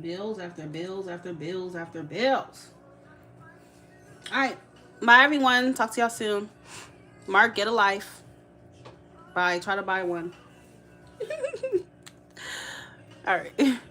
Bills after bills after bills after bills. All right. Bye, everyone. Talk to y'all soon. Mark, get a life. Bye. Try to buy one. All right.